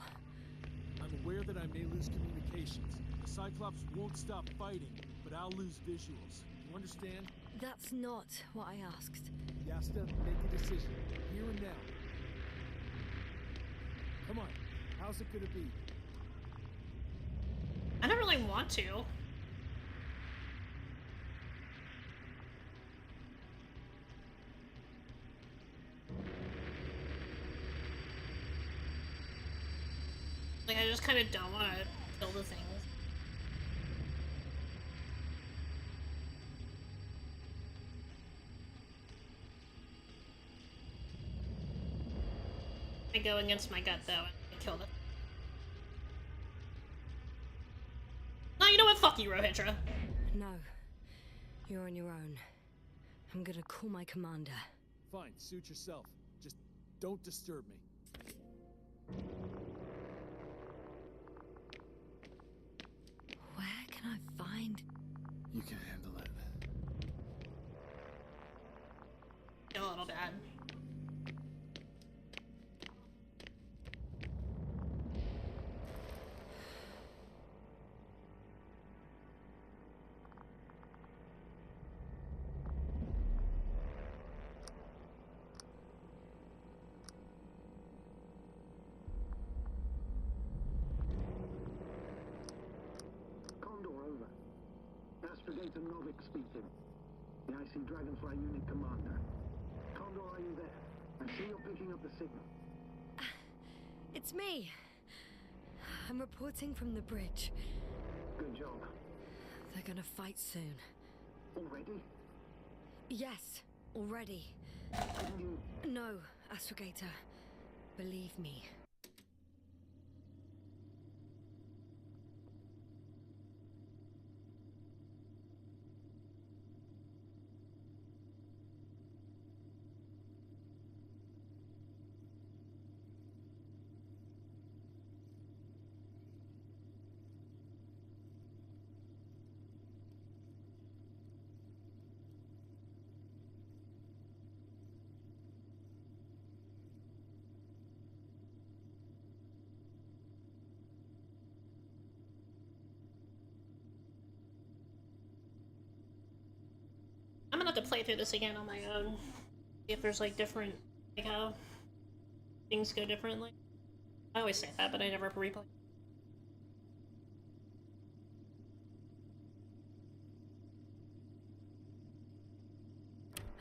I'm aware that I may lose communications. The Cyclops won't stop fighting, but I'll lose visuals. You understand? That's not what I asked. Yasta, make a decision. Here and now. Come on. How's it gonna be? I don't really want to. Like, I just kind of don't want to kill the things. I go against my gut, though, and kill them. No, you know what? Fuck you, Rohitra. No. You're on your own. I'm gonna call my commander. Fine, suit yourself. Just don't disturb me. Where can I find... You can handle it. Feel a little bad. Astrogator Novik speaking. The IC Dragonfly Unit Commander. Condor, are you there? I see you're picking up the signal. It's me. I'm reporting from the bridge. Good job. They're gonna fight soon. Already? Yes, already. Didn't you... No, Astrogator. Believe me. I'm gonna have to play through this again on my own. See if there's like different, like how things go differently. I always say that, but I never replay.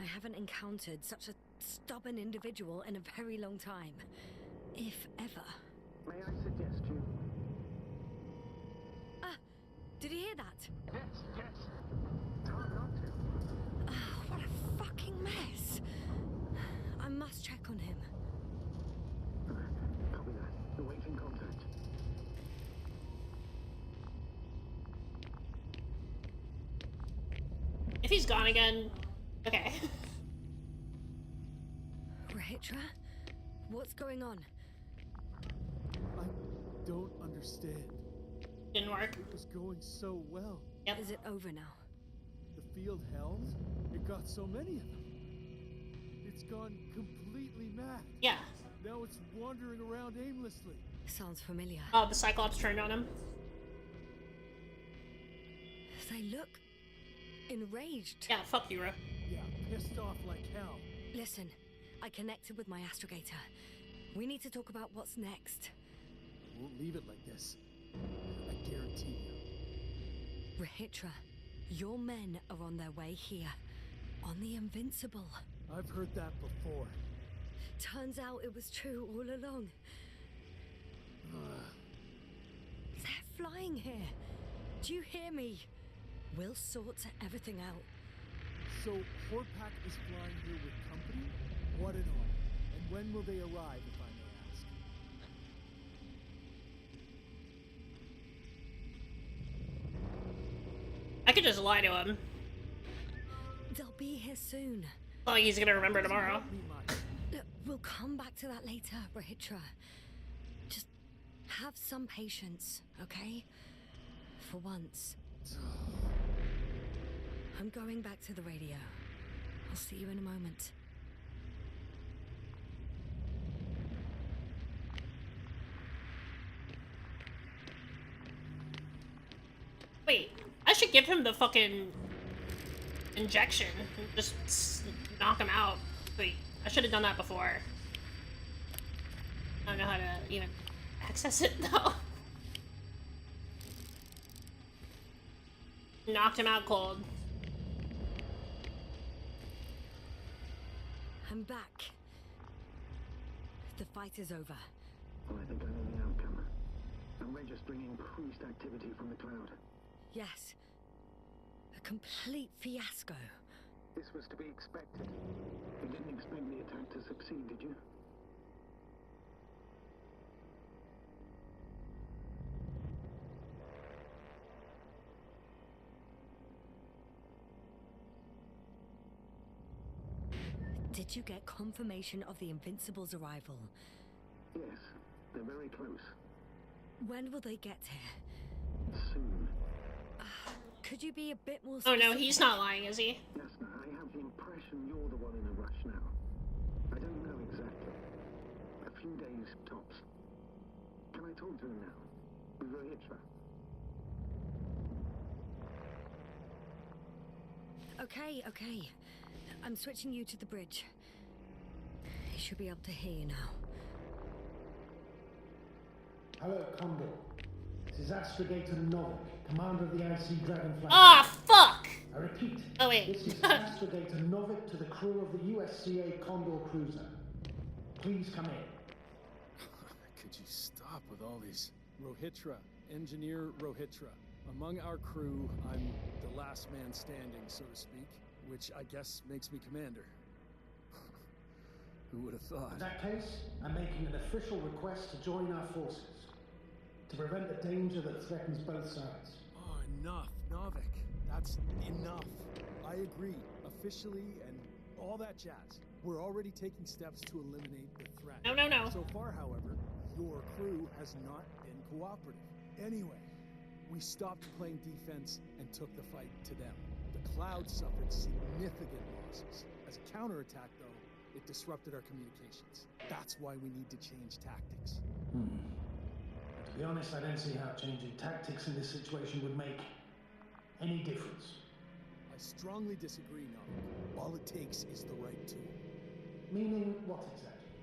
I haven't encountered such a stubborn individual in a very long time. If ever. May I suggest you... Ah! Did you hear that? Yes, yes. It's hard not to. What a fucking mess. I must check on him. Copy that. Awaiting contact. If he's gone again, okay. Rahitra? What's going on? I don't understand. Didn't work. It was going so well. Yep. Is it over now? The field held? It got so many of them. It's gone completely mad. Yeah. Now it's wandering around aimlessly. Sounds familiar. Oh, the Cyclops turned on him. They look enraged. Yeah, fuck you, Ro. Yeah, pissed off like hell. Listen, I connected with my astrogator. We need to talk about what's next. I won't leave it like this. I guarantee you. Rahitra, your men are on their way here. On the Invincible. I've heard that before. Turns out it was true all along. They're flying here. Do you hear me? We'll sort everything out. So, Horde-Pack is flying here with company? What and all? And when will they arrive, if I may ask? I could just lie to him. They'll be here soon. Well, he's gonna remember tomorrow. Look, we'll come back to that later, Rahitra. Just have some patience, okay? For once. I'm going back to the radio. I'll see you in a moment. Wait, I should give him the fucking injection. Just knock him out. Wait, I should have done that before. I don't know how to even access it though. Knocked him out cold. I'm back. The fight is over. Well, I think I know the outcome. I'm registering increased activity from the cloud. Yes. A complete fiasco. This was to be expected. You didn't expect the attack to succeed, did you? Did you get confirmation of the Invincible's arrival? Yes, they're very close. When will they get here? Soon. Could you be a bit more Oh specific? no, he's not lying, is he? Yasna, I have the impression you're the one in a rush now. I don't know exactly. A few days tops. Can I talk to him now? With Rahitra? Okay. I'm switching you to the bridge. He should be able to hear you now. Hello, Condor. This is Astrogator Novik, commander of the IC Dragonfly. Ah, fuck! I repeat. Oh, wait. This is Astrogator Novik to the crew of the USCA Condor cruiser. Please come in. Could you stop with all these? Rohitra, Engineer Rohitra. Among our crew, I'm the last man standing, so to speak, which I guess makes me commander. Who would have thought? In that case, I'm making an official request to join our forces. To prevent the danger that threatens both sides. Oh, enough, Novik. That's enough. I agree, officially, and all that jazz. We're already taking steps to eliminate the threat. No. So far, however, your crew has not been cooperative. Anyway, we stopped playing defense and took the fight to them. The Cloud suffered significant losses. As a counterattack, though, it disrupted our communications. That's why we need to change tactics. To be honest, I don't see how changing tactics in this situation would make any difference. I strongly disagree, Novik. All it takes is the right tool. Meaning what exactly?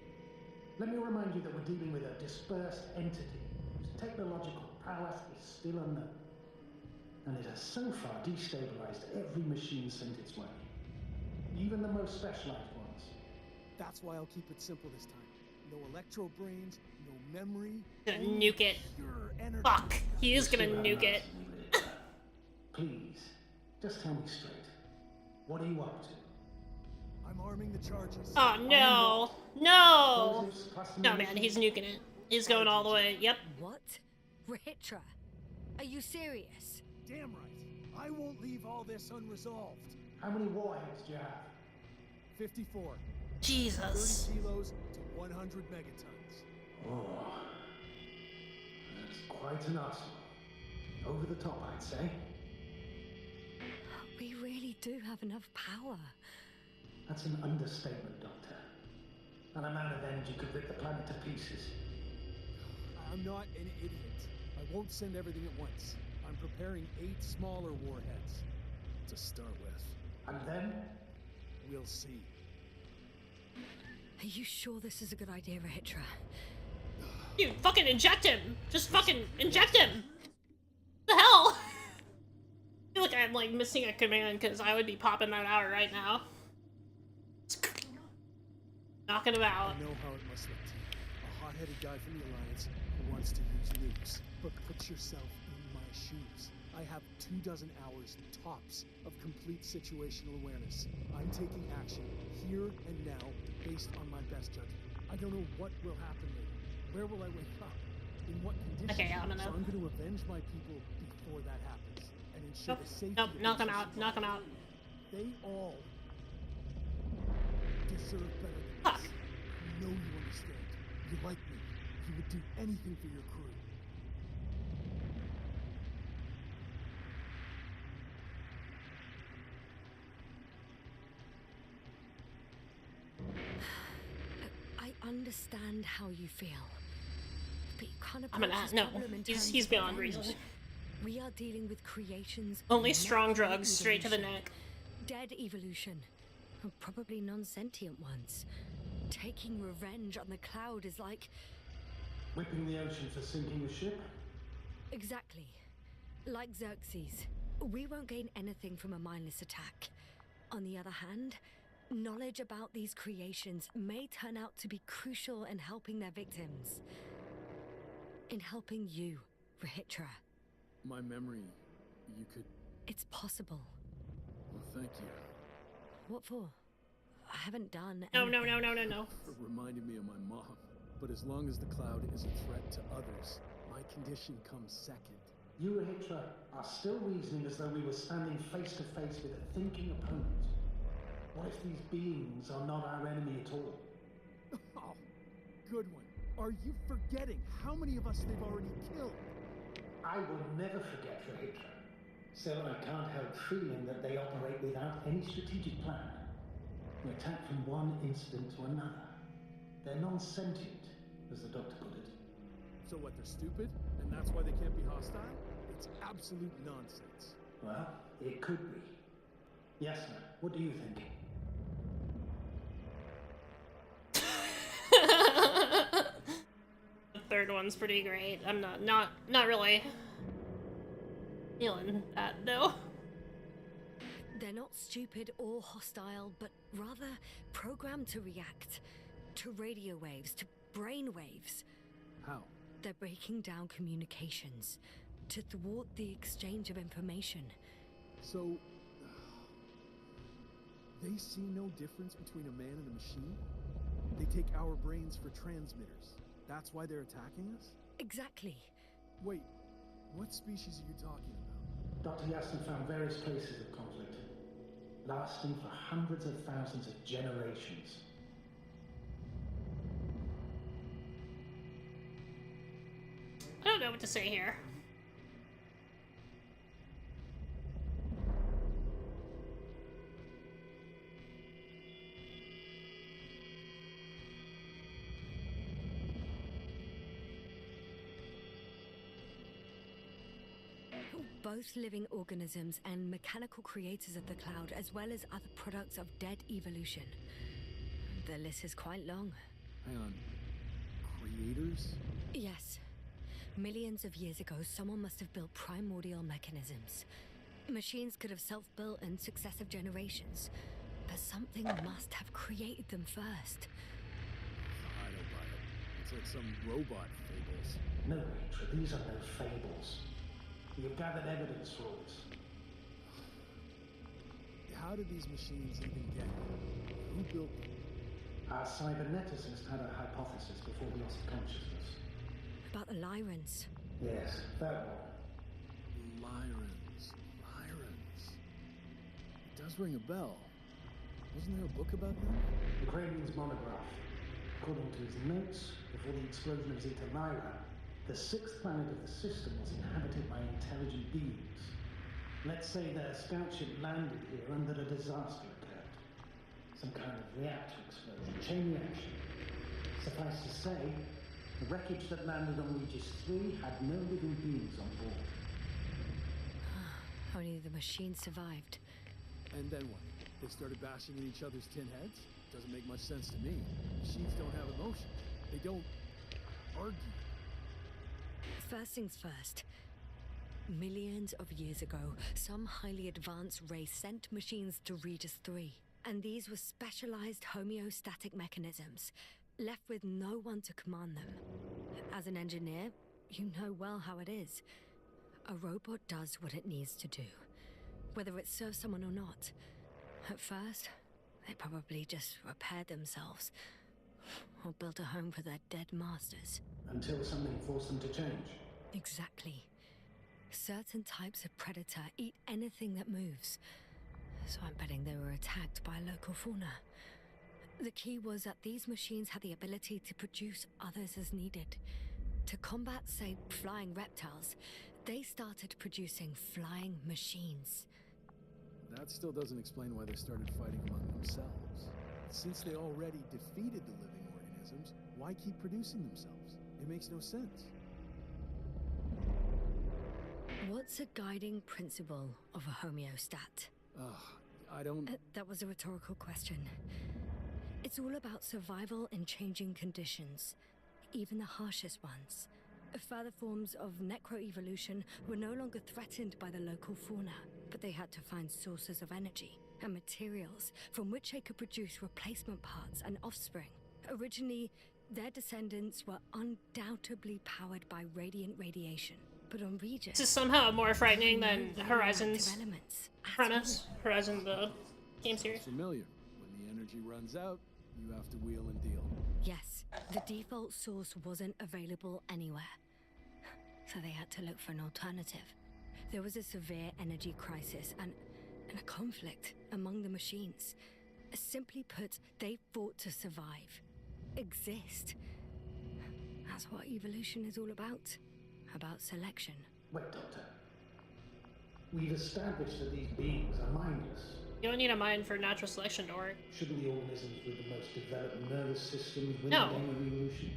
Let me remind you that we're dealing with a dispersed entity whose technological prowess is still unknown. And it has so far destabilized every machine sent its way. Even the most specialized ones. That's why I'll keep it simple this time. No electro brains, no memory. Gonna nuke it. Pure energy. Fuck. He is gonna nuke it. Please, just tell me straight. What are you up to? I'm arming the charges. Oh no. No! No, man, he's nuking it. He's going all the way. Yep. What? Rahitra? Are you serious? Damn right. I won't leave all this unresolved. How many warheads do you have? 54. Jesus. 30 kilos to 100 megatons. Oh. That's quite an arsenal. Over the top, I'd say. We really do have enough power. That's an understatement, Doctor. An amount of energy could rip the planet to pieces. I'm not an idiot. I won't send everything at once. I'm preparing 8 smaller warheads to start with. And then? We'll see. Are you sure this is a good idea, Rahitra? Dude, fucking inject him! Just fucking inject him! What the hell? I feel like I'm like missing a command because I would be popping that out right now. Knocking him out. I know how it must look to you. A hot-headed guy from the Alliance who wants to use nukes. But put yourself in my shoes. I have 24 hours tops of complete situational awareness. I'm taking action here and now based on my best judgment. I don't know what will happen later. Where will I wake up? In what conditions? Okay, I'm gonna... So I'm going to avenge my people before that happens. And ensure the safety Nope, knock him out, knock him out. They all deserve better than this. I know you understand. You like me. You would do anything for your crew. I understand how you feel. But you can't I'm an approach ass. this No, problem in he's terms of beyond revenge. reason. We are dealing with creations. Only not strong drugs, straight to the evolution. neck. Dead evolution. And probably non-sentient ones. Taking revenge on the cloud is like... Whipping the ocean for sinking a ship? Exactly. Like Xerxes. We won't gain anything from a mindless attack. On the other hand, knowledge about these creations may turn out to be crucial in helping their victims. In helping you, Rahitra. My memory, you could... It's possible. Well, thank you. What for? I haven't done No. It reminded me of my mom. But as long as the cloud is a threat to others, my condition comes second. You, Rahitra, are still reasoning as though we were standing face to face with a thinking opponent. What if these beings are not our enemy at all? Oh, good one. Are you forgetting how many of us they've already killed? I will never forget Rahitra. Still, I can't help feeling that they operate without any strategic plan. We attack from one incident to another. They're non-sentient, as the doctor put it. So what, they're stupid? And that's why they can't be hostile? It's absolute nonsense. Well, it could be. Yasna, what do you think? The third one's pretty great. I'm not really feeling that though. They're not stupid or hostile, but rather programmed to react to radio waves, to brain waves. How? They're breaking down communications to thwart the exchange of information. So, they see no difference between a man and a machine? They take our brains for transmitters. That's why they're attacking us? Exactly. Wait, what species are you talking about? Dr. Yassin found various cases of conflict, lasting for hundreds of thousands of generations. I don't know what to say here. Both living organisms and mechanical creators of the cloud, as well as other products of dead evolution. The list is quite long. Hang on. Creators? Yes. Millions of years ago, someone must have built primordial mechanisms. Machines could have self-built in successive generations, but something must have created them first. I don't buy it. It's like some robot fables. No, Rachel, these are no fables. You've gathered evidence for this. How did these machines even get here? Who built them? Our cyberneticist had a hypothesis before we lost consciousness. About the Lyrans. Yes, that one. Lyrans. It does ring a bell. Wasn't there a book about them? The Cranian's monograph. According to his notes, before the explosion of Zeta Lyra, the sixth planet of the system was inhabited by intelligent beings. Let's say their scout ship landed here and that a disaster occurred. Some kind of reactor explosion, chain reaction. Suffice to say, the wreckage that landed on Regis 3 had no living beings on board. Only the machine survived. And then what? They started bashing in each other's tin heads? Doesn't make much sense to me. Machines don't have emotions. They don't argue. First things first. Millions of years ago, some highly advanced race sent machines to Regis 3. And these were specialized homeostatic mechanisms, left with no one to command them. As an engineer, you know well how it is. A robot does what it needs to do, whether it serves someone or not. At first, they probably just repaired themselves, or built a home for their dead masters. Until something forced them to change. Exactly. Certain types of predator eat anything that moves. So I'm betting they were attacked by local fauna. The key was that these machines had the ability to produce others as needed. To combat, say, flying reptiles, they started producing flying machines. That still doesn't explain why they started fighting among themselves. Since they already defeated the living organisms, why keep producing themselves? It makes no sense. What's a guiding principle of a homeostat? I don't... That was a rhetorical question. It's all about survival in changing conditions, even the harshest ones. Further forms of necroevolution were no longer threatened by the local fauna, but they had to find sources of energy and materials from which they could produce replacement parts and offspring. Originally, their descendants were undoubtedly powered by radiant radiation, but on Regis... This is somehow more frightening than Horizon's premise. Horizon, the game series. Familiar. When the energy runs out, you have to wheel and deal. Yes, the default source wasn't available anywhere, so they had to look for an alternative. There was a severe energy crisis and a conflict among the machines. Simply put, they fought to survive, exist. That's what evolution is all about selection. Wait, Doctor. We've established that these beings are mindless. You don't need a mind for natural selection to work. Shouldn't the organisms with the most developed nervous systems win No. the game of evolution?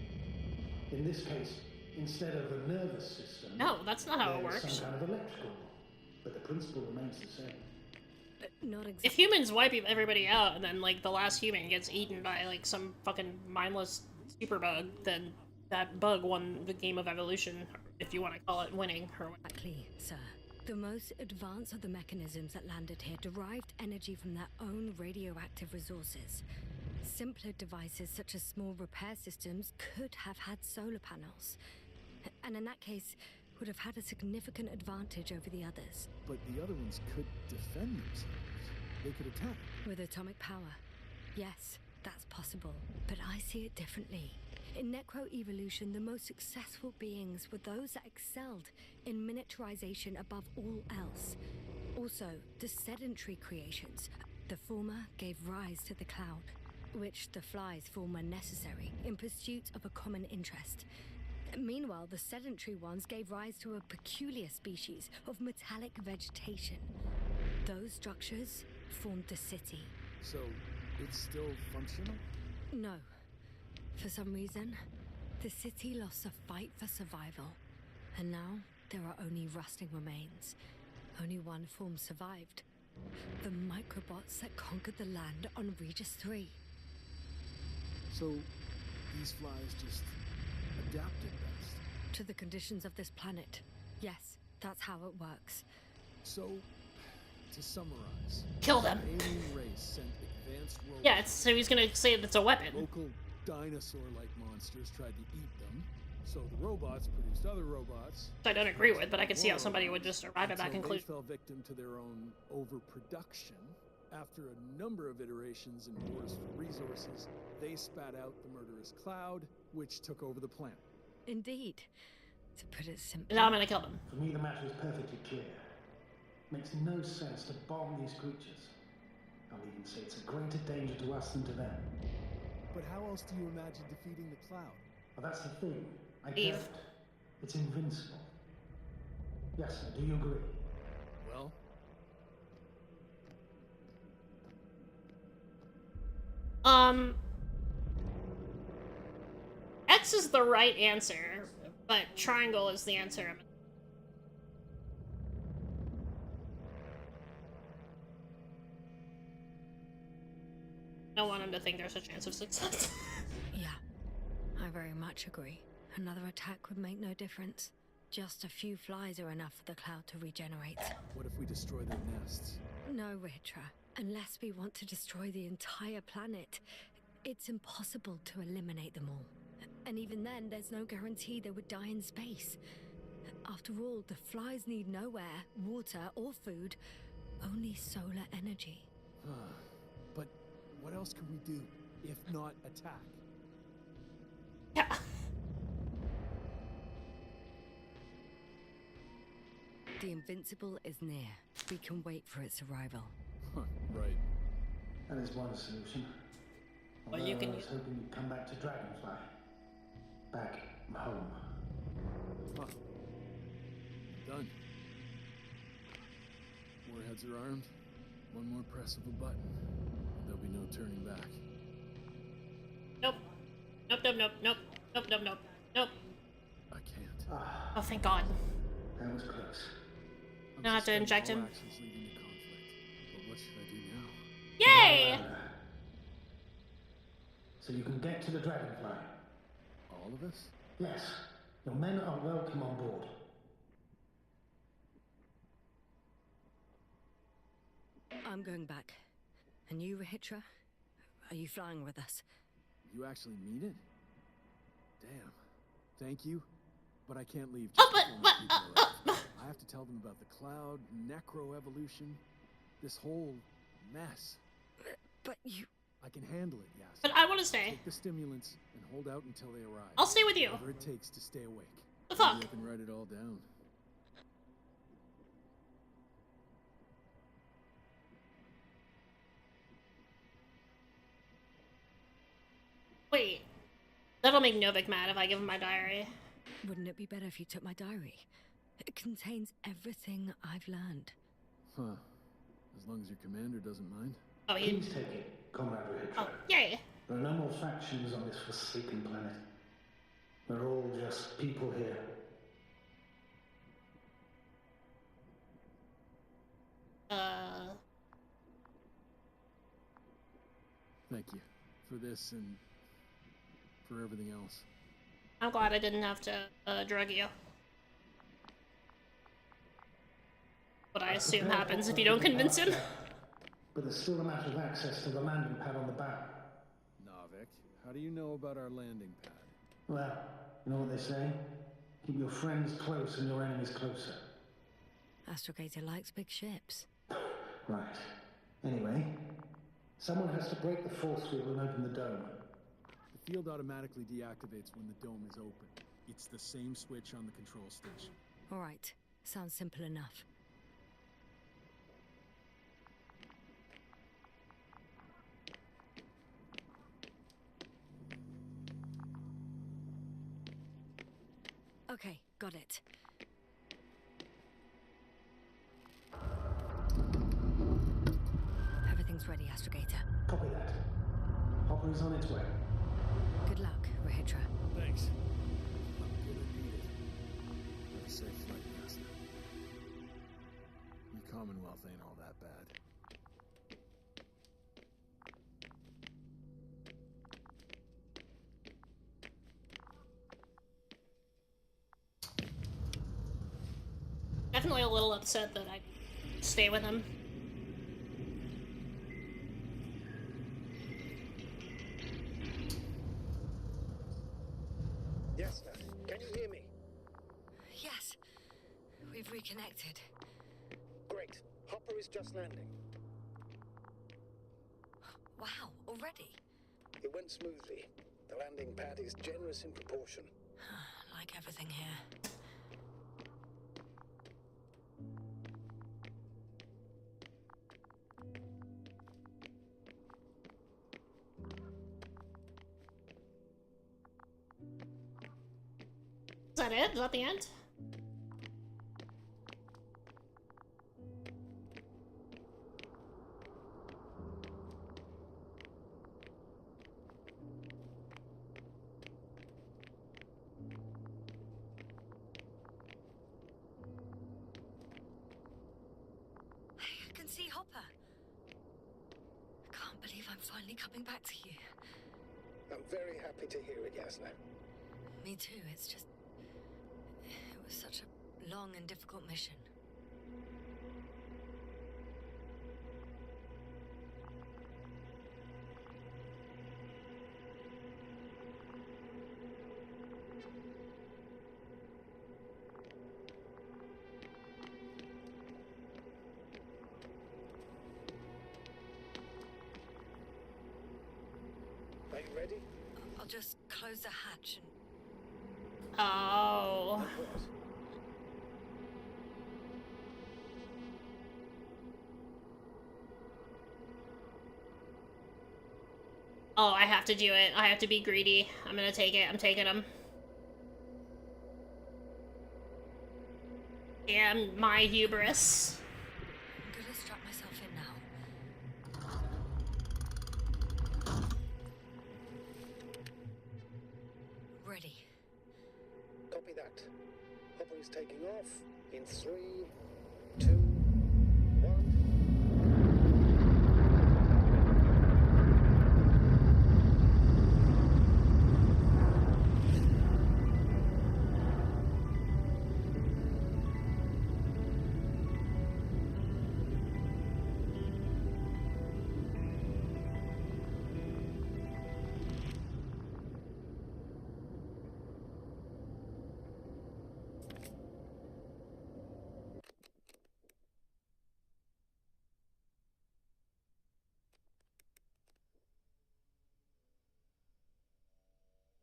In this case, instead of a nervous system... No, that's not how it there's works. some kind of electrical one, but the principle remains the same. Not exactly. If humans wipe everybody out and then, like, the last human gets eaten by, like, some fucking mindless super bug, then that bug won the game of evolution, if you want to call it winning. Exactly, sir. The most advanced of the mechanisms that landed here derived energy from their own radioactive resources. Simpler devices such as small repair systems could have had solar panels, and in that case would have had a significant advantage over the others. But the other ones could defend themselves. They could attack. With atomic power, yes, that's possible. But I see it differently. In necroevolution, the most successful beings were those that excelled in miniaturization above all else. Also, the sedentary creations. The former gave rise to the cloud, which the flies form when necessary, in pursuit of a common interest. Meanwhile, the sedentary ones gave rise to a peculiar species of metallic vegetation. Those structures formed the city. So, it's still functional? No. For some reason, the city lost the fight for survival. And now, there are only rusting remains. Only one form survived. The microbots that conquered the land on Regis 3. So, these flies just adapted best? To the conditions of this planet. Yes, that's how it works. So, to summarize... Kill them. The alien race sent advanced robots... Yeah, so he's gonna say it's a weapon. Local dinosaur-like monsters tried to eat them, so the robots produced other robots. I don't agree with, but I can see how somebody would just arrive at that conclusion. They fell victim to their own overproduction. After a number of iterations and wars for resources, they spat out the murderous cloud, which took over the planet. Indeed. To put it simply... Now I'm gonna kill them. For me, the matter is perfectly clear. Makes no sense to bomb these creatures. I'll even say it's a greater danger to us than to them. But how else do you imagine defeating the cloud? Well, that's the thing. I Eve. don't. It's invincible. Yes, sir, do you agree? Well... X is the right answer, but triangle is the answer. I don't want him to think there's a chance of success. Yeah, I very much agree. Another attack would make no difference. Just a few flies are enough for the cloud to regenerate. What if we destroy their nests? No, Ritra. Unless we want to destroy the entire planet, it's impossible to eliminate them all. And even then, there's no guarantee they would die in space. After all, the flies need no air, water, or food, only solar energy. But what else could we do, if not attack? Yeah. The invincible is near. We can wait for its arrival. Right. That is one solution. Well, you can I was hoping you'd come back to Dragonfly. Back home. Huh. Done. Warheads are armed. One more press of a button. There'll be no turning back. Nope. Nope, nope, nope, nope. Nope, nope, nope. Nope. I can't. Oh, thank God. That was close. Now I have to inject him. Actions leading to conflict. But what should I do now? Yay! So you can get to the Dragonfly. All of us? Yes. Your men are welcome on board. I'm going back. And you, Rahitra? Are you flying with us? You actually mean it? Damn. Thank you. But I can't leave. I have to tell them about the cloud, necroevolution, this whole mess. But you... I can handle it, yes. But I want to stay. Take the stimulants and hold out until they arrive. I'll stay with you. Whatever it takes to stay awake. The fuck? Maybe I can write it all down. Wait. That'll make Novik mad if I give him my diary. Wouldn't it be better if you took my diary? It contains everything I've learned. Huh. As long as your commander doesn't mind. Oh, he... Please take it, Comrade Rahitra. Oh, yay. There are no more factions on this forsaken planet. We're all just people here. Thank you for this and for everything else. I'm glad I didn't have to drug you. What I assume happens if you don't convince him. But there's still a matter of access to the landing pad on the bow. Novik, how do you know about our landing pad? Well, you know what they say? Keep your friends close and your enemies closer. Astrogator likes big ships. Right. Anyway, someone has to break the force field and open the dome. The field automatically deactivates when the dome is open. It's the same switch on the control station. All right. Sounds simple enough. Okay, got it. Everything's ready, Astrogator. Copy that. Hopper is on its way. Good luck, Rahitra. Thanks. I'm gonna need it. Have a safe flight, Master. The Commonwealth ain't all that bad. Definitely a little upset that I stay with him. Yes, sir. Can you hear me? Yes. We've reconnected. Great. Hopper is just landing. Wow, already? It went smoothly. The landing pad is generous in proportion. Like everything here. Is that it? Is that the end? I can see Hopper. I can't believe I'm finally coming back to you. I'm very happy to hear it, Yasna. Me too, it's just... It was such a long and difficult mission. Are you ready? I'll just close the hatch and... Oh. Oh, I have to do it. I have to be greedy. I'm gonna take it. I'm taking them. Damn, my hubris. I'm gonna strap myself in now. Ready. Copy that. Hopper is taking off in 3, 2, 1.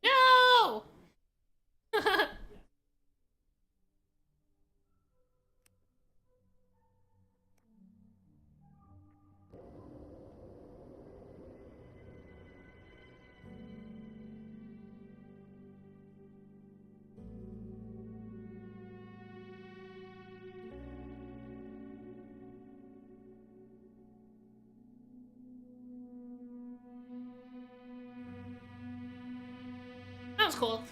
No! That was cool.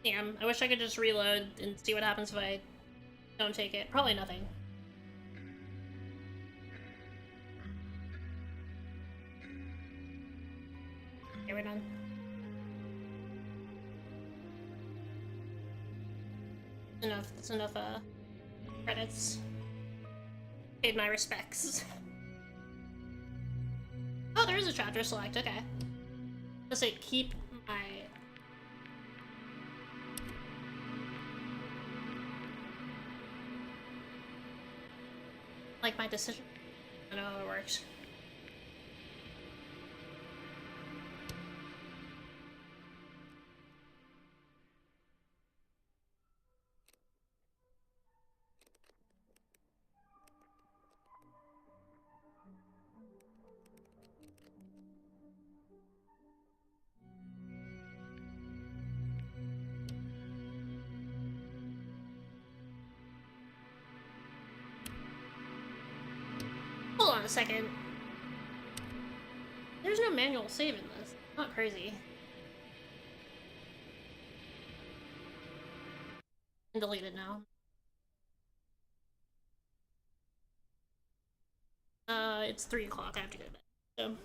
Damn, I wish I could just reload and see what happens if I don't take it. Probably nothing. Okay, we're done. That's enough, credits. Paid my respects. Oh, there is a chapter select, okay. Let's say keep my... Like my decision? I don't know how it works. Hold on a second. There's no manual save in this. Not crazy. And delete it now. It's 3 o'clock. I have to go to bed. So.